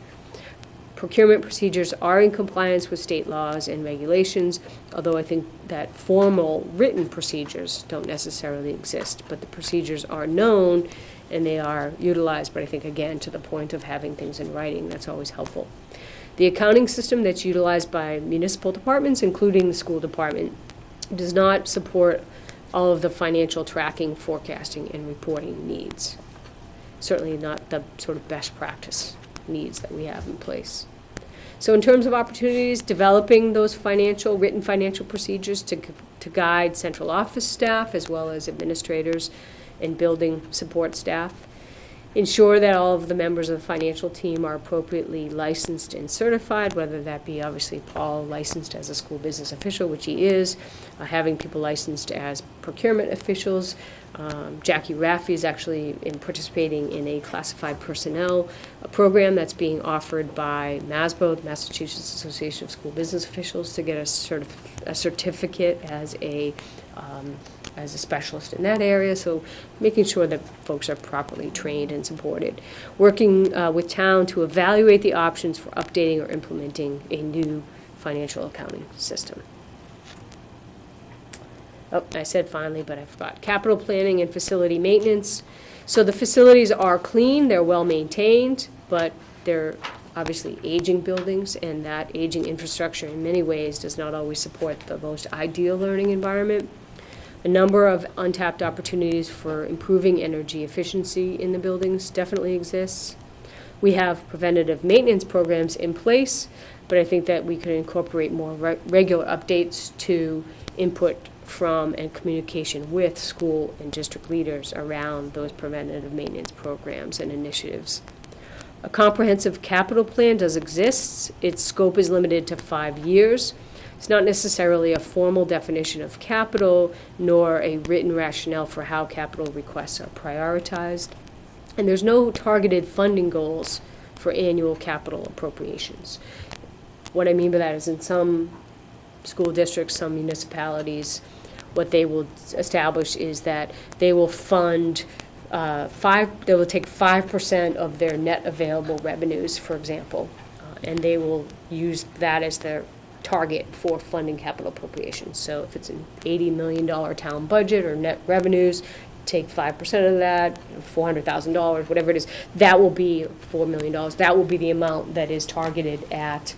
Procurement procedures are in compliance with state laws and regulations, although I think that formal written procedures don't necessarily exist, but the procedures are known and they are utilized, but I think, again, to the point of having things in writing, that's always helpful. The accounting system that's utilized by municipal departments, including the school department, does not support all of the financial tracking, forecasting, and reporting needs. Certainly not the sort of best practice needs that we have in place. So in terms of opportunities, developing those written financial procedures to guide central office staff as well as administrators and building support staff. Ensure that all of the members of the financial team are appropriately licensed and certified, whether that be obviously Paul licensed as a school business official, which he is, having people licensed as procurement officials. Jackie Raffi is actually participating in a classified personnel program that's being offered by MASBO, the Massachusetts Association of School Business Officials, to get a certificate as a specialist in that area, so making sure that folks are properly trained and supported. Working with town to evaluate the options for updating or implementing a new financial accounting system. Oh, I said finally, but I forgot. Capital planning and facility maintenance. So the facilities are clean, they're well maintained, but they're obviously aging buildings, and that aging infrastructure in many ways does not always support the most ideal learning environment. A number of untapped opportunities for improving energy efficiency in the buildings definitely exists. We have preventative maintenance programs in place, but I think that we could incorporate more regular updates to input from and communication with school and district leaders around those preventative maintenance programs and initiatives. A comprehensive capital plan does exist. Its scope is limited to 5 years. It's not necessarily a formal definition of capital, nor a written rationale for how capital requests are prioritized. And there's no targeted funding goals for annual capital appropriations. What I mean by that is in some school districts, some municipalities, what they will establish is that they will fund they will take 5% of their net available revenues, for example, and they will use that as their target for funding capital appropriations. So if it's an $80 million town budget or net revenues, take 5% of that, $400,000, whatever it is, that will be $4 million. That will be the amount that is targeted at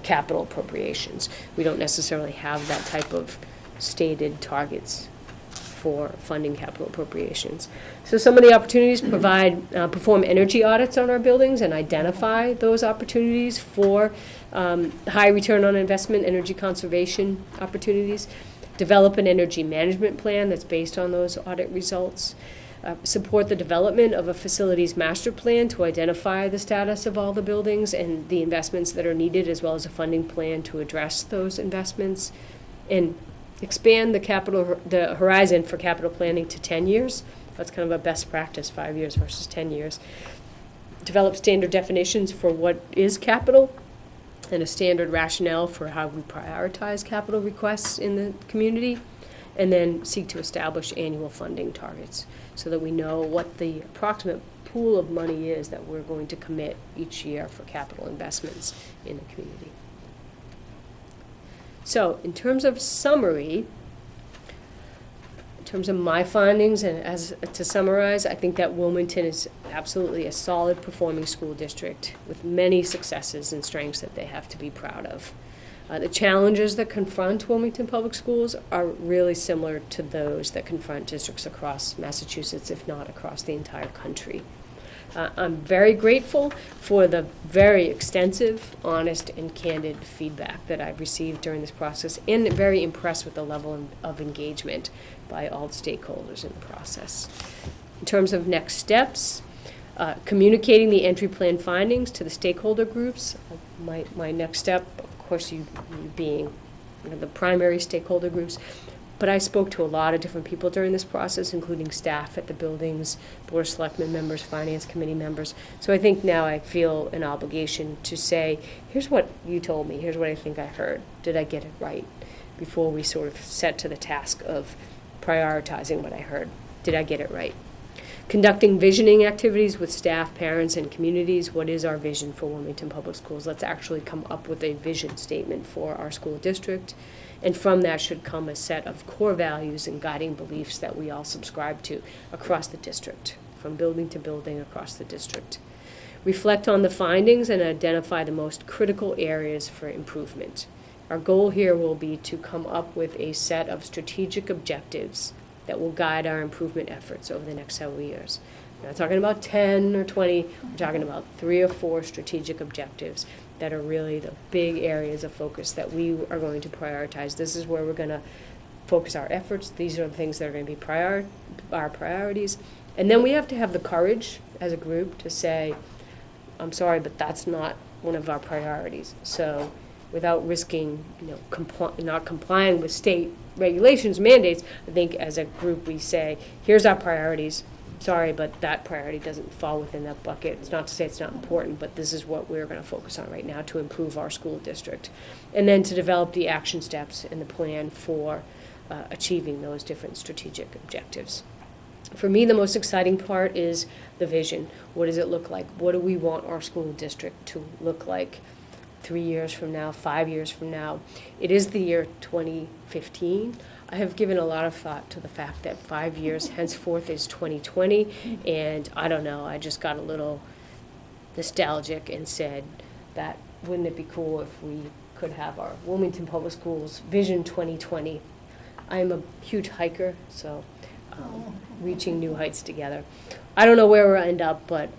capital appropriations. We don't necessarily have that type of stated targets for funding capital appropriations. So some of the opportunities perform energy audits on our buildings and identify those opportunities for high return on investment, energy conservation opportunities. Develop an energy management plan that's based on those audit results. Support the development of a facilities master plan to identify the status of all the buildings and the investments that are needed, as well as a funding plan to address those investments. And expand the horizon for capital planning to 10 years. That's kind of a best practice, 5 years versus 10 years. Develop standard definitions for what is capital and a standard rationale for how we prioritize capital requests in the community, and then seek to establish annual funding targets so that we know what the approximate pool of money is that we're going to commit each year for capital investments in the community. So, in terms of summary, in terms of my findings, and as to summarize, I think that Wilmington is absolutely a solid performing school district with many successes and strengths that they have to be proud of. The challenges that confront Wilmington Public Schools are really similar to those that confront districts across Massachusetts, if not across the entire country. I'm very grateful for the very extensive, honest, and candid feedback that I've received during this process, and very impressed with the level of engagement by all the stakeholders in the process. In terms of next steps, communicating the entry plan findings to the stakeholder groups. My next step, of course, you being the primary stakeholder groups, but I spoke to a lot of different people during this process, including staff at the buildings, Board of Selectmen members, Finance Committee members. So I think now I feel an obligation to say, here's what you told me, here's what I think I heard. Did I get it right? Before we sort of set to the task of prioritizing what I heard. Did I get it right? Conducting visioning activities with staff, parents, and communities. What is our vision for Wilmington Public Schools? Let's actually come up with a vision statement for our school district. And from that should come a set of core values and guiding beliefs that we all subscribe to across the district, from building to building across the district. Reflect on the findings and identify the most critical areas for improvement. Our goal here will be to come up with a set of strategic objectives that will guide our improvement efforts over the next several years. We're not talking about 10 or 20, we're talking about 3 or 4 strategic objectives that are really the big areas of focus that we are going to prioritize. This is where we're going to focus our efforts. These are the things that are going to be our priorities. And then we have to have the courage as a group to say, I'm sorry, but that's not one of our priorities. So without risking not complying with state regulations, mandates, I think as a group we say, here's our priorities. Sorry, but that priority doesn't fall within that bucket. It's not to say it's not important, but this is what we're going to focus on right now to improve our school district. And then to develop the action steps and the plan for achieving those different strategic objectives. For me, the most exciting part is the vision. What does it look like? What do we want our school district to look like 3 years from now, 5 years from now? It is the year 2015. I have given a lot of thought to the fact that 5 years henceforth is 2020, and I don't know, I just got a little nostalgic and said, that wouldn't it be cool if we could have our Wilmington Public Schools Vision 2020. I'm a huge hiker, so reaching new heights together. I don't know where we'll end up, but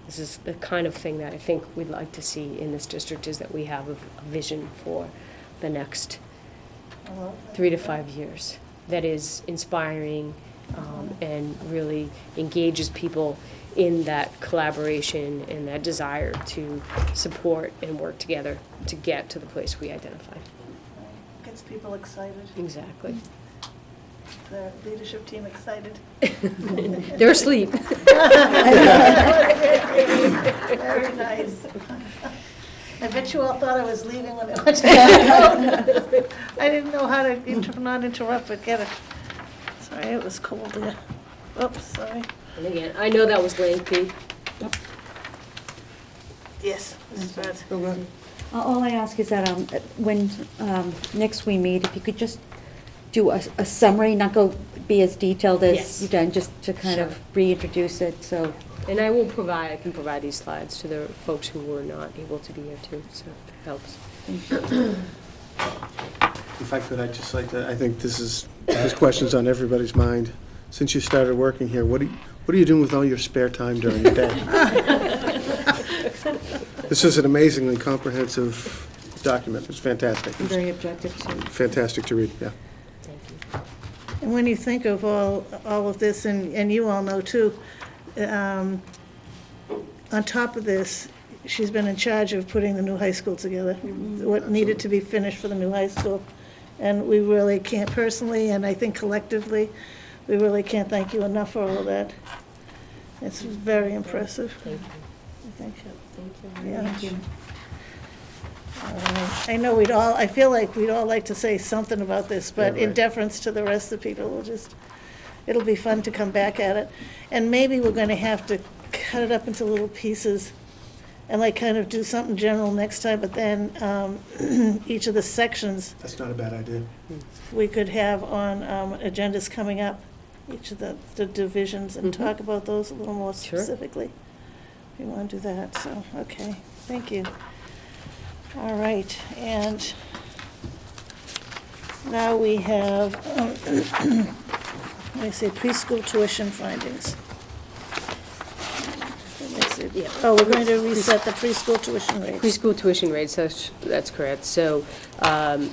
this is the kind of thing that I think we'd like to see in this district, is that we have a vision for the next 3 to 5 years that is inspiring and really engages people in that collaboration and that desire to support and work together to get to the place we identify. Gets people excited. Exactly. The leadership team excited. They're asleep. Very nice. I bet you all thought I was leaving when I went to I didn't know how to not interrupt, but get it. Sorry, it was cold there. Oops, sorry. And again, I know that was lengthy. Yes, Mrs. Burns. All I ask is that when next we meet, if you could just do a summary, not be as detailed as Yes. you've done, just to kind of reintroduce it, so. And I can provide these slides to the folks who were not able to be here too, so it helps. If I could, I'd just like to, I think this question's on everybody's mind. Since you started working here, what are you doing with all your spare time during the day? This is an amazingly comprehensive document. It's fantastic. I'm very objective, too. Fantastic to read, yeah. Thank you. And when you think of all of this, and you all know too, on top of this, she's been in charge of putting the new high school together, what needed to be finished for the new high school. And we really can't personally, and I think collectively, we really can't thank you enough for all of that. It's very impressive. Thank you. Thank you. Thank you. Yeah. Thank you. I know I feel like we'd all like to say something about this, but in deference to the rest of the people, it'll be fun to come back at it. And maybe we're going to have to cut it up into little pieces and like kind of do something general next time, but then each of the sections That's not a bad idea. we could have on agendas coming up, each of the divisions, and talk about those a little more Sure. specifically. If you want to do that, so, okay, thank you. All right, and now we have, let me see, preschool tuition findings. Let me see. Yeah. Oh, we're going to reset the preschool tuition rates. Preschool tuition rates, that's correct. So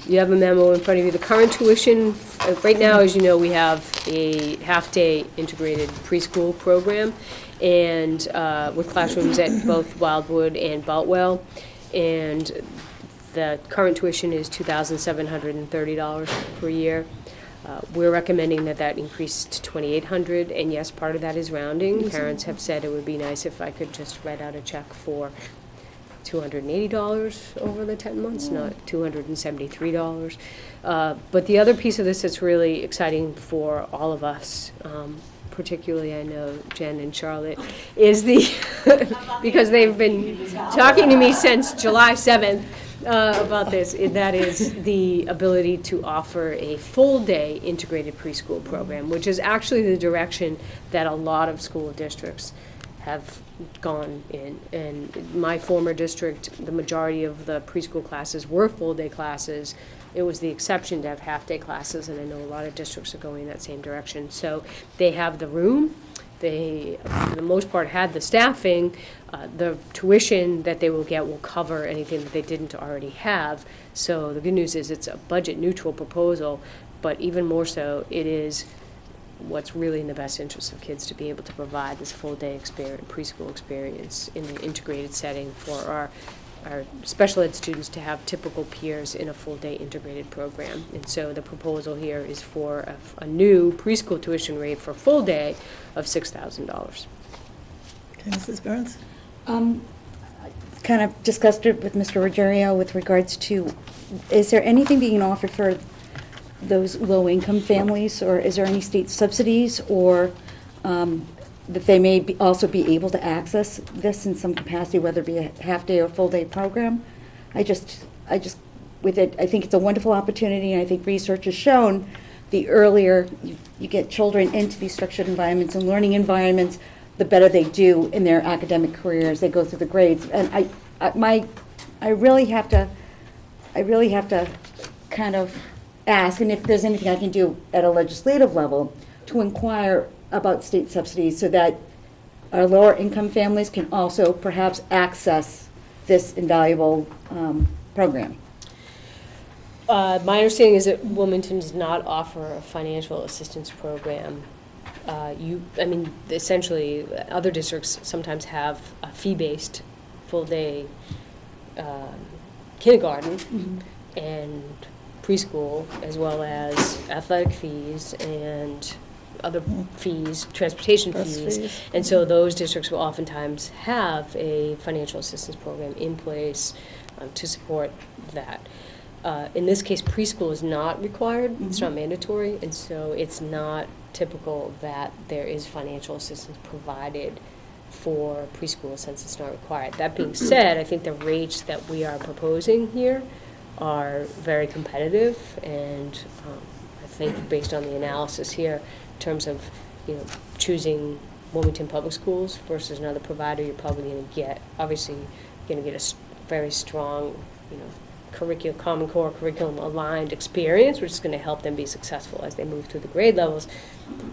you have a memo in front of you. The current tuition, right now, as you know, we have a half-day integrated preschool program, and with classrooms at both Wildwood and Boutwell. And the current tuition is $2,730 per year. We're recommending that increase to $2,800, and yes, part of that is rounding. Parents have said it would be nice if I could just write out a check for $280 over the 10 months, not $273. But the other piece of this that's really exciting for all of us, particularly I know Jen and Charlotte, is because they've been talking to me since July 7th, about this, that is the ability to offer a full-day integrated preschool program, which is actually the direction that a lot of school districts have gone in. And my former district, the majority of the preschool classes were full-day classes. It was the exception to have half-day classes, and I know a lot of districts are going in that same direction. So they have the room. They, for the most part, had the staffing. The tuition that they will get will cover anything that they didn't already have. So the good news is it's a budget-neutral proposal, but even more so, it is what's really in the best interest of kids to be able to provide this full-day preschool experience in an integrated setting for our special ed students to have typical peers in a full-day integrated program. And so the proposal here is for a new preschool tuition rate for full day of $6,000. Okay, Mrs. Burns? Kind of discussed it with Mr. Ruggiero with regards to, is there anything being offered for those low-income families, or is there any state subsidies, or that they may also be able to access this in some capacity, whether it be a half-day or full-day program? I just, with it, I think it's a wonderful opportunity, and I think research has shown the earlier you get children into these structured environments and learning environments, the better they do in their academic careers. They go through the grades. And I really have to kind of ask, and if there's anything I can do at a legislative level, to inquire about state subsidies so that our lower income families can also perhaps access this invaluable program. My understanding is that Wilmington does not offer a financial assistance program. Essentially, other districts sometimes have a fee-based full-day kindergarten and preschool, as well as athletic fees and other fees, transportation fees. And so those districts will oftentimes have a financial assistance program in place to support that. In this case, preschool is not required, it's not mandatory, and so it's not typical that there is financial assistance provided for preschool since it's not required. That being said, I think the rates that we are proposing here are very competitive, and I think based on the analysis here, in terms of choosing Wilmington Public Schools versus another provider, you're probably going to get a very strong, Common Core curriculum aligned experience, which is going to help them be successful as they move through the grade levels.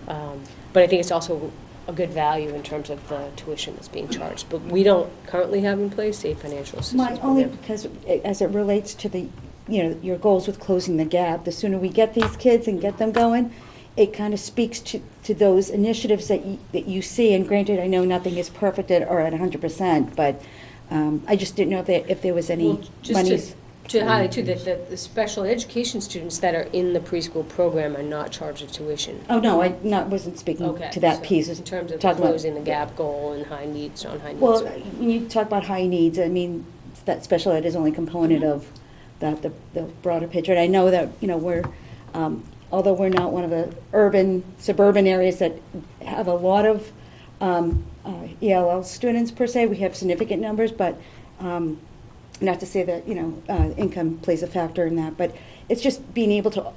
But I think it's also a good value in terms of the tuition that's being charged. But we don't currently have in place a financial assistance Only program. because as it relates to the, your goals with closing the gap, the sooner we get these kids and get them going, it kind of speaks to those initiatives that you see. And granted, I know nothing is perfect or at 100%, but I just didn't know if there was any monies. To highlight, too, that the special education students that are in the preschool program are not charged with tuition. Oh, no, I wasn't speaking to that piece. In terms of talking closing the gap goal and high needs, non-high needs. Well, when you talk about high needs, I mean, that special ed is only a component of the broader picture. And I know that, we're, although we're not one of the suburban areas that have a lot of ELL students per se, we have significant numbers, but not to say that, income plays a factor in that, but it's just being able to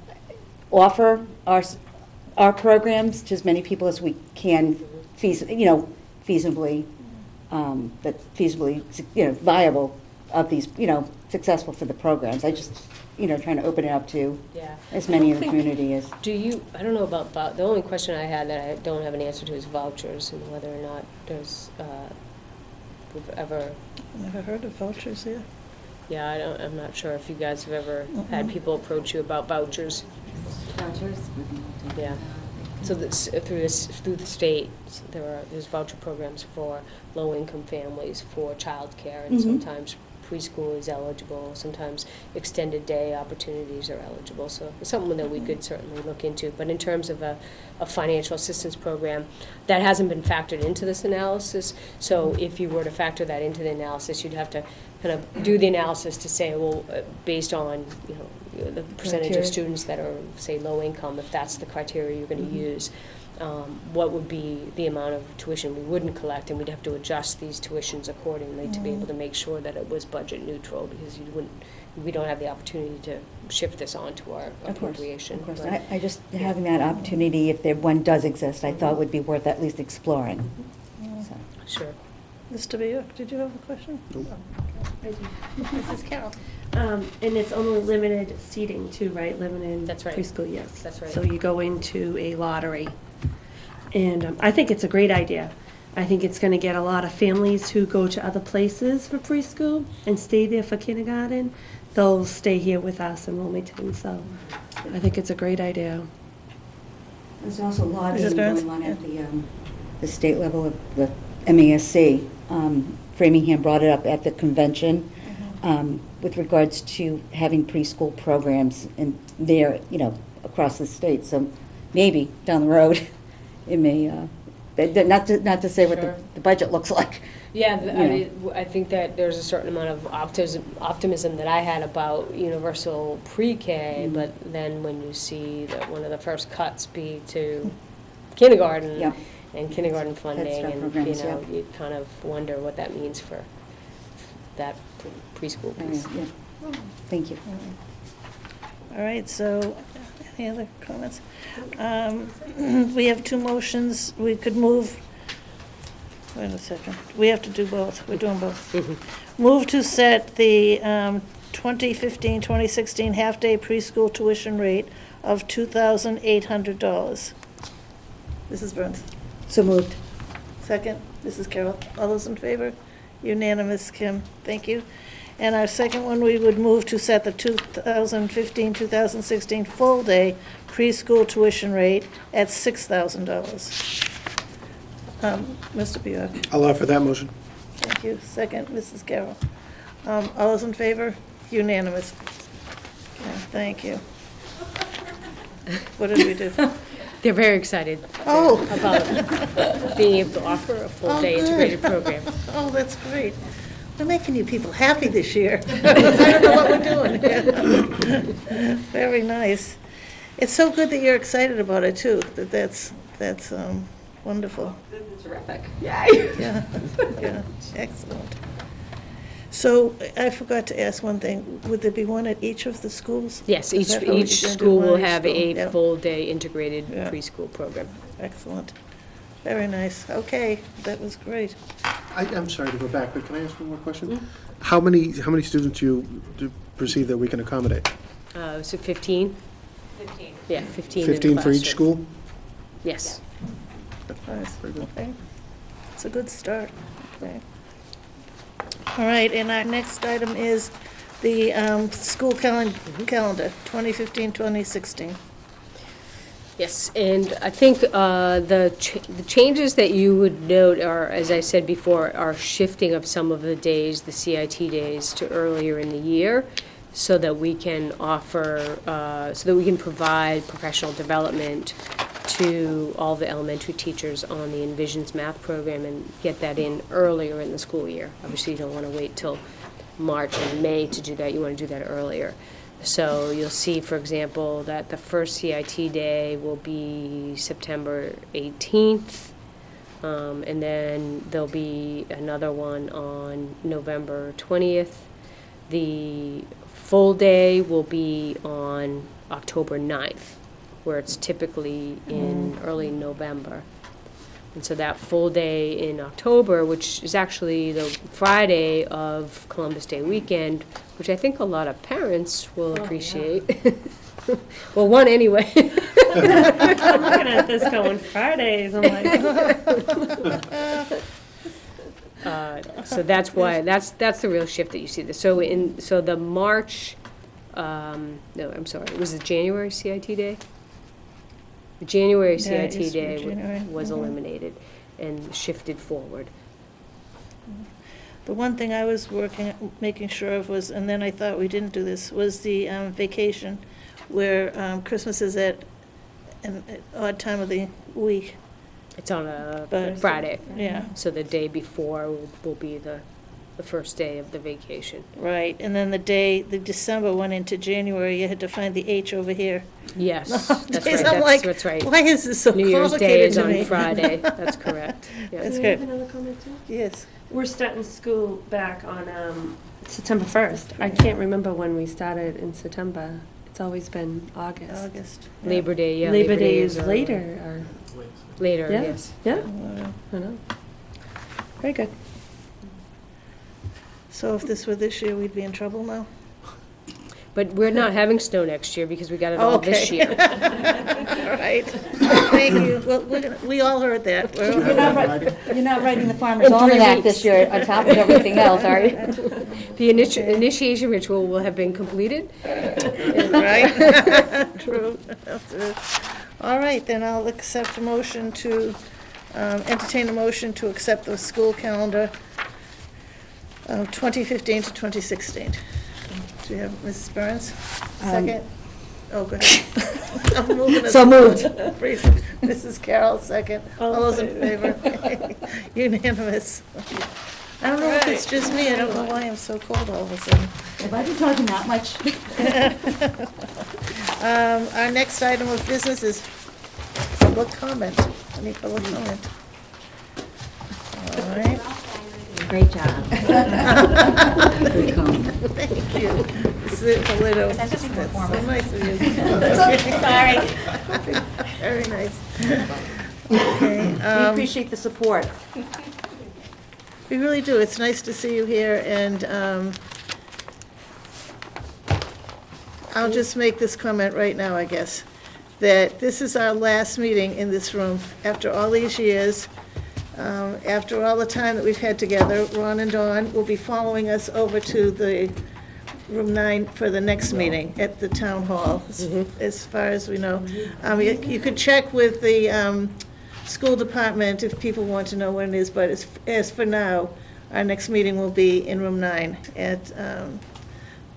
offer our programs to as many people as we can, feasibly, viable of these, successful for the programs. I just, trying to open it up to as many in the community as. I don't know about, the only question I had that I don't have an answer to is vouchers and whether or not there's, we've ever. Never heard of vouchers here. Yeah, I'm not sure if you guys have ever had people approach you about vouchers. Vouchers? Yeah. So through the state, there's voucher programs for low-income families for childcare, and sometimes preschool is eligible. Sometimes extended day opportunities are eligible. So it's something that we could certainly look into. But in terms of a financial assistance program, that hasn't been factored into this analysis. So if you were to factor that into the analysis, you'd have to kind of do the analysis to say, well, based on the percentage of students that are, say, low income, if that's the criteria you're going to use, what would be the amount of tuition we wouldn't collect, and we'd have to adjust these tuitions accordingly to be able to make sure that it was budget neutral, because we don't have the opportunity to shift this onto our appropriation. Of course. I just having that opportunity, if one does exist, I thought would be worth at least exploring. So. Sure. Mr. Bayuk, did you have a question? Nope. Mrs. Carroll. And it's only limited seating too, right? Limited That's right. preschool, yes. That's right. So you go into a lottery. And I think it's a great idea. I think it's going to get a lot of families who go to other places for preschool and stay there for kindergarten. They'll stay here with us in Wilmington. So I think it's a great idea. There's also lobbying going on at the state level of the MASC. Framingham brought it up at the convention with regards to having preschool programs in there, across the state. So maybe down the road, it may, not to say what the budget looks like. Yeah, I think that there's a certain amount of optimism that I had about universal pre-K, but then when you see that one of the first cuts be to kindergarten and kindergarten funding, and programs, you kind of wonder what that means for that preschool piece. Thank you. All right, so any other comments? We have two motions. We could move, wait a second. We have to do both. We're doing both. Move to set the 2015-2016 half-day preschool tuition rate of $2,800. Mrs. Burns. So moved. Second, Mrs. Carroll. All those in favor? Unanimous, Kim. Thank you. And our second one, we would move to set the 2015-2016 full-day preschool tuition rate at $6,000. Mr. Bjork. I'll offer that motion. Thank you. Second, Mrs. Carroll. All those in favor? Unanimous. Okay, thank you. What did we do? They're very excited Oh. about being able to offer a full-day good. integrated program. Oh, that's great. We're making you people happy this year. I don't know what we're doing. Very nice. It's so good that you're excited about it, too. That's wonderful. Terrific. Yeah, yeah, excellent. So I forgot to ask one thing. Would there be one at each of the schools? Yes, Is that how each you're gonna do school one will at each have school? a Yeah. full-day integrated Yeah. preschool program. Excellent. Very nice. Okay, that was great. I'm sorry to go back, but can I ask one more question? How many students do you perceive that we can accommodate? So 15? 15. Yeah, 15 in the 15 for each classroom. school? Yes. Nice. Okay. It's a good start. Okay. All right, and our next item is the school calendar, 2015-2016. Yes, and I think the changes that you would note are, as I said before, are shifting of some of the days, the CIT days, to earlier in the year, so that we can offer, so that we can provide professional development to all the elementary teachers on the Envisions math program and get that in earlier in the school year. Obviously, you don't want to wait till March and May to do that. You want to do that earlier. So you'll see, for example, that the first CIT day will be September 18th, and then there'll be another one on November 20th. The full day will be on October 9th, where it's typically in early November. And so that full day in October, which is actually the Friday of Columbus Day weekend, which I think a lot of parents will appreciate. Well, one anyway. I'm looking at this going Fridays. I'm like, So that's why, that's the real shift that you see. So the March, no, I'm sorry, was it January CIT day? The January Yeah, it CIT used to be day January. was Mhm. eliminated and shifted forward. The one thing I was making sure of was, and then I thought we didn't do this, was the vacation, where Christmas is at an odd time of the week. It's on a But- Friday. Yeah, So the day before will be the first day of the vacation. right. And then the December went into January, you had to find the H over here. Yes, that's Days right, I'm like, that's right. why is this so New Year's Day complicated is to on me? Friday, that's correct. Yeah. That's Can I have good. another comment too? Yes. We're starting school back on September 1st. I can't remember when we started in September. It's always been August. August. Yeah. Labor Day, yeah. Labor Day is early. later. Or, Later, yeah, yes. yeah. Wow. I know. Very good. So if this were this year, we'd be in trouble now? But we're not having snow next year because we got it all this Okay. year. All right. Thank you. Well, we all heard that. We're all- You're not writing the Farmer's Almanac this year on top of everything else, are you? The initiation ritual will have been completed. Right? True. That's it. All right, then I'll accept a motion to, entertain a motion to accept the school calendar of 2015 to 2016. Do you have Mrs. Burns? Second? Oh, go ahead. I'm moving us. So moved. Mrs. Carroll, second. All those in favor? Unanimous. I don't know if it's just me, I don't know why I'm so cold all of a sudden. Have I been talking that much? Our next item of business is public comment. Any public comment? All right, Great job. Good comment. thank you. This is a little, that's so nice of you. Sorry. Very nice. Okay, We appreciate the support. We really do. It's nice to see you here, and I'll just make this comment right now, I guess, that this is our last meeting in this room after all these years. After all the time that we've had together, Ron and Dawn will be following us over to the room 9 for the next meeting at the town hall, as far as we know. You could check with the school department if people want to know when it is, but as for now, our next meeting will be in room 9 at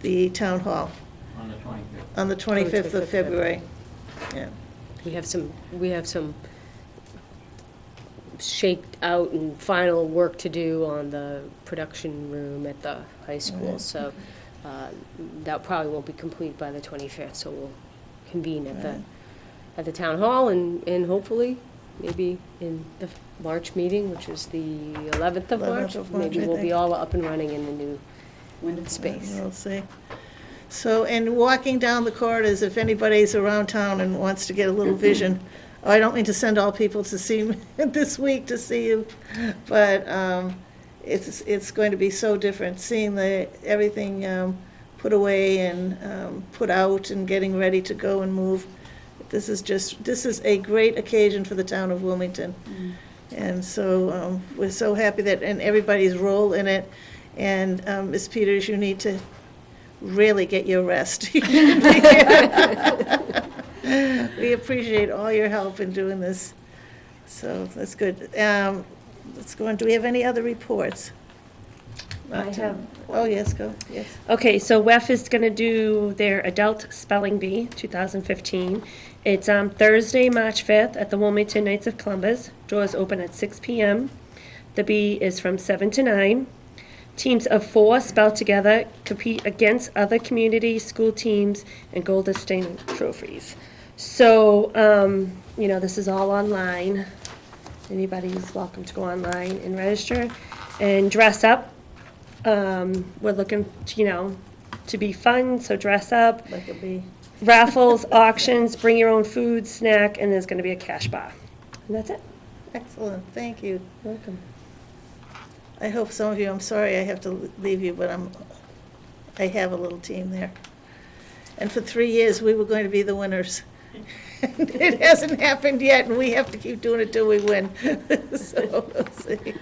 the town hall. On the 25th. On the 25th of February. Yeah. We have some shaked out and final work to do on the production room at the high school, so that probably won't be complete by the 25th, so we'll convene at the town hall, and hopefully maybe in the March meeting, which is the 11th of March, maybe we'll be all up and running in the new space. We'll see. So, and walking down the corridors, if anybody's around town and wants to get a little vision, I don't mean to send all people to see me this week to see you, but it's going to be so different, seeing everything put away and put out and getting ready to go and move. This is a great occasion for the town of Wilmington. And so we're so happy and everybody's role in it. And Ms. Peters, you need to really get your rest. We appreciate all your help in doing this. So that's good. Let's go on. Do we have any other reports? I have. Oh, yes, go. Yes. Okay, so WEF is going to do their Adult Spelling Bee 2015. It's Thursday, March 5th at the Wilmington Knights of Columbus. Doors open at 6 p.m. The bee is from 7 to 9. Teams of 4 spell together, compete against other community school teams, and gold distinction trophies. So, this is all online. Anybody's welcome to go online and register and dress up. We're looking, to be fun, so dress up. Like a bee. Raffles, auctions, bring your own food, snack, and there's going to be a cash bar. And that's it. Excellent. Thank you. Welcome. I hope some of you, I'm sorry I have to leave you, but I have a little team there. And for 3 years, we were going to be the winners. It hasn't happened yet, and we have to keep doing it till we win. So we'll see.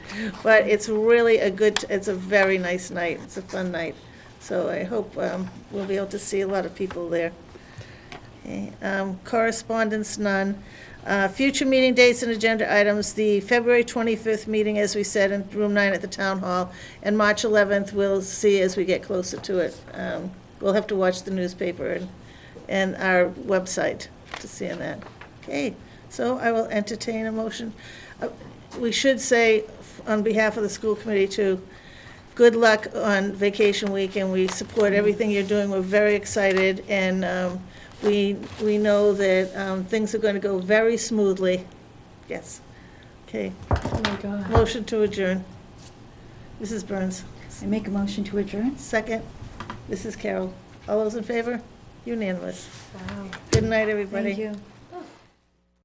But it's really it's a very nice night. It's a fun night. So I hope we'll be able to see a lot of people there. Okay. Correspondence, none. Future meeting dates and agenda items, the February 25th meeting, as we said, in room 9 at the town hall, and March 11th, we'll see as we get closer to it. We'll have to watch the newspaper and our website to see on that. Okay, so I will entertain a motion. We should say, on behalf of the school committee, too, good luck on vacation week, and we support everything you're doing. We're very excited, and we know that things are going to go very smoothly. Yes. Okay. Oh, my God. Motion to adjourn. Mrs. Burns. I make a motion to adjourn. Second. Mrs. Carroll. All those in favor? Unanimous. Wow. Good night, everybody. Thank you.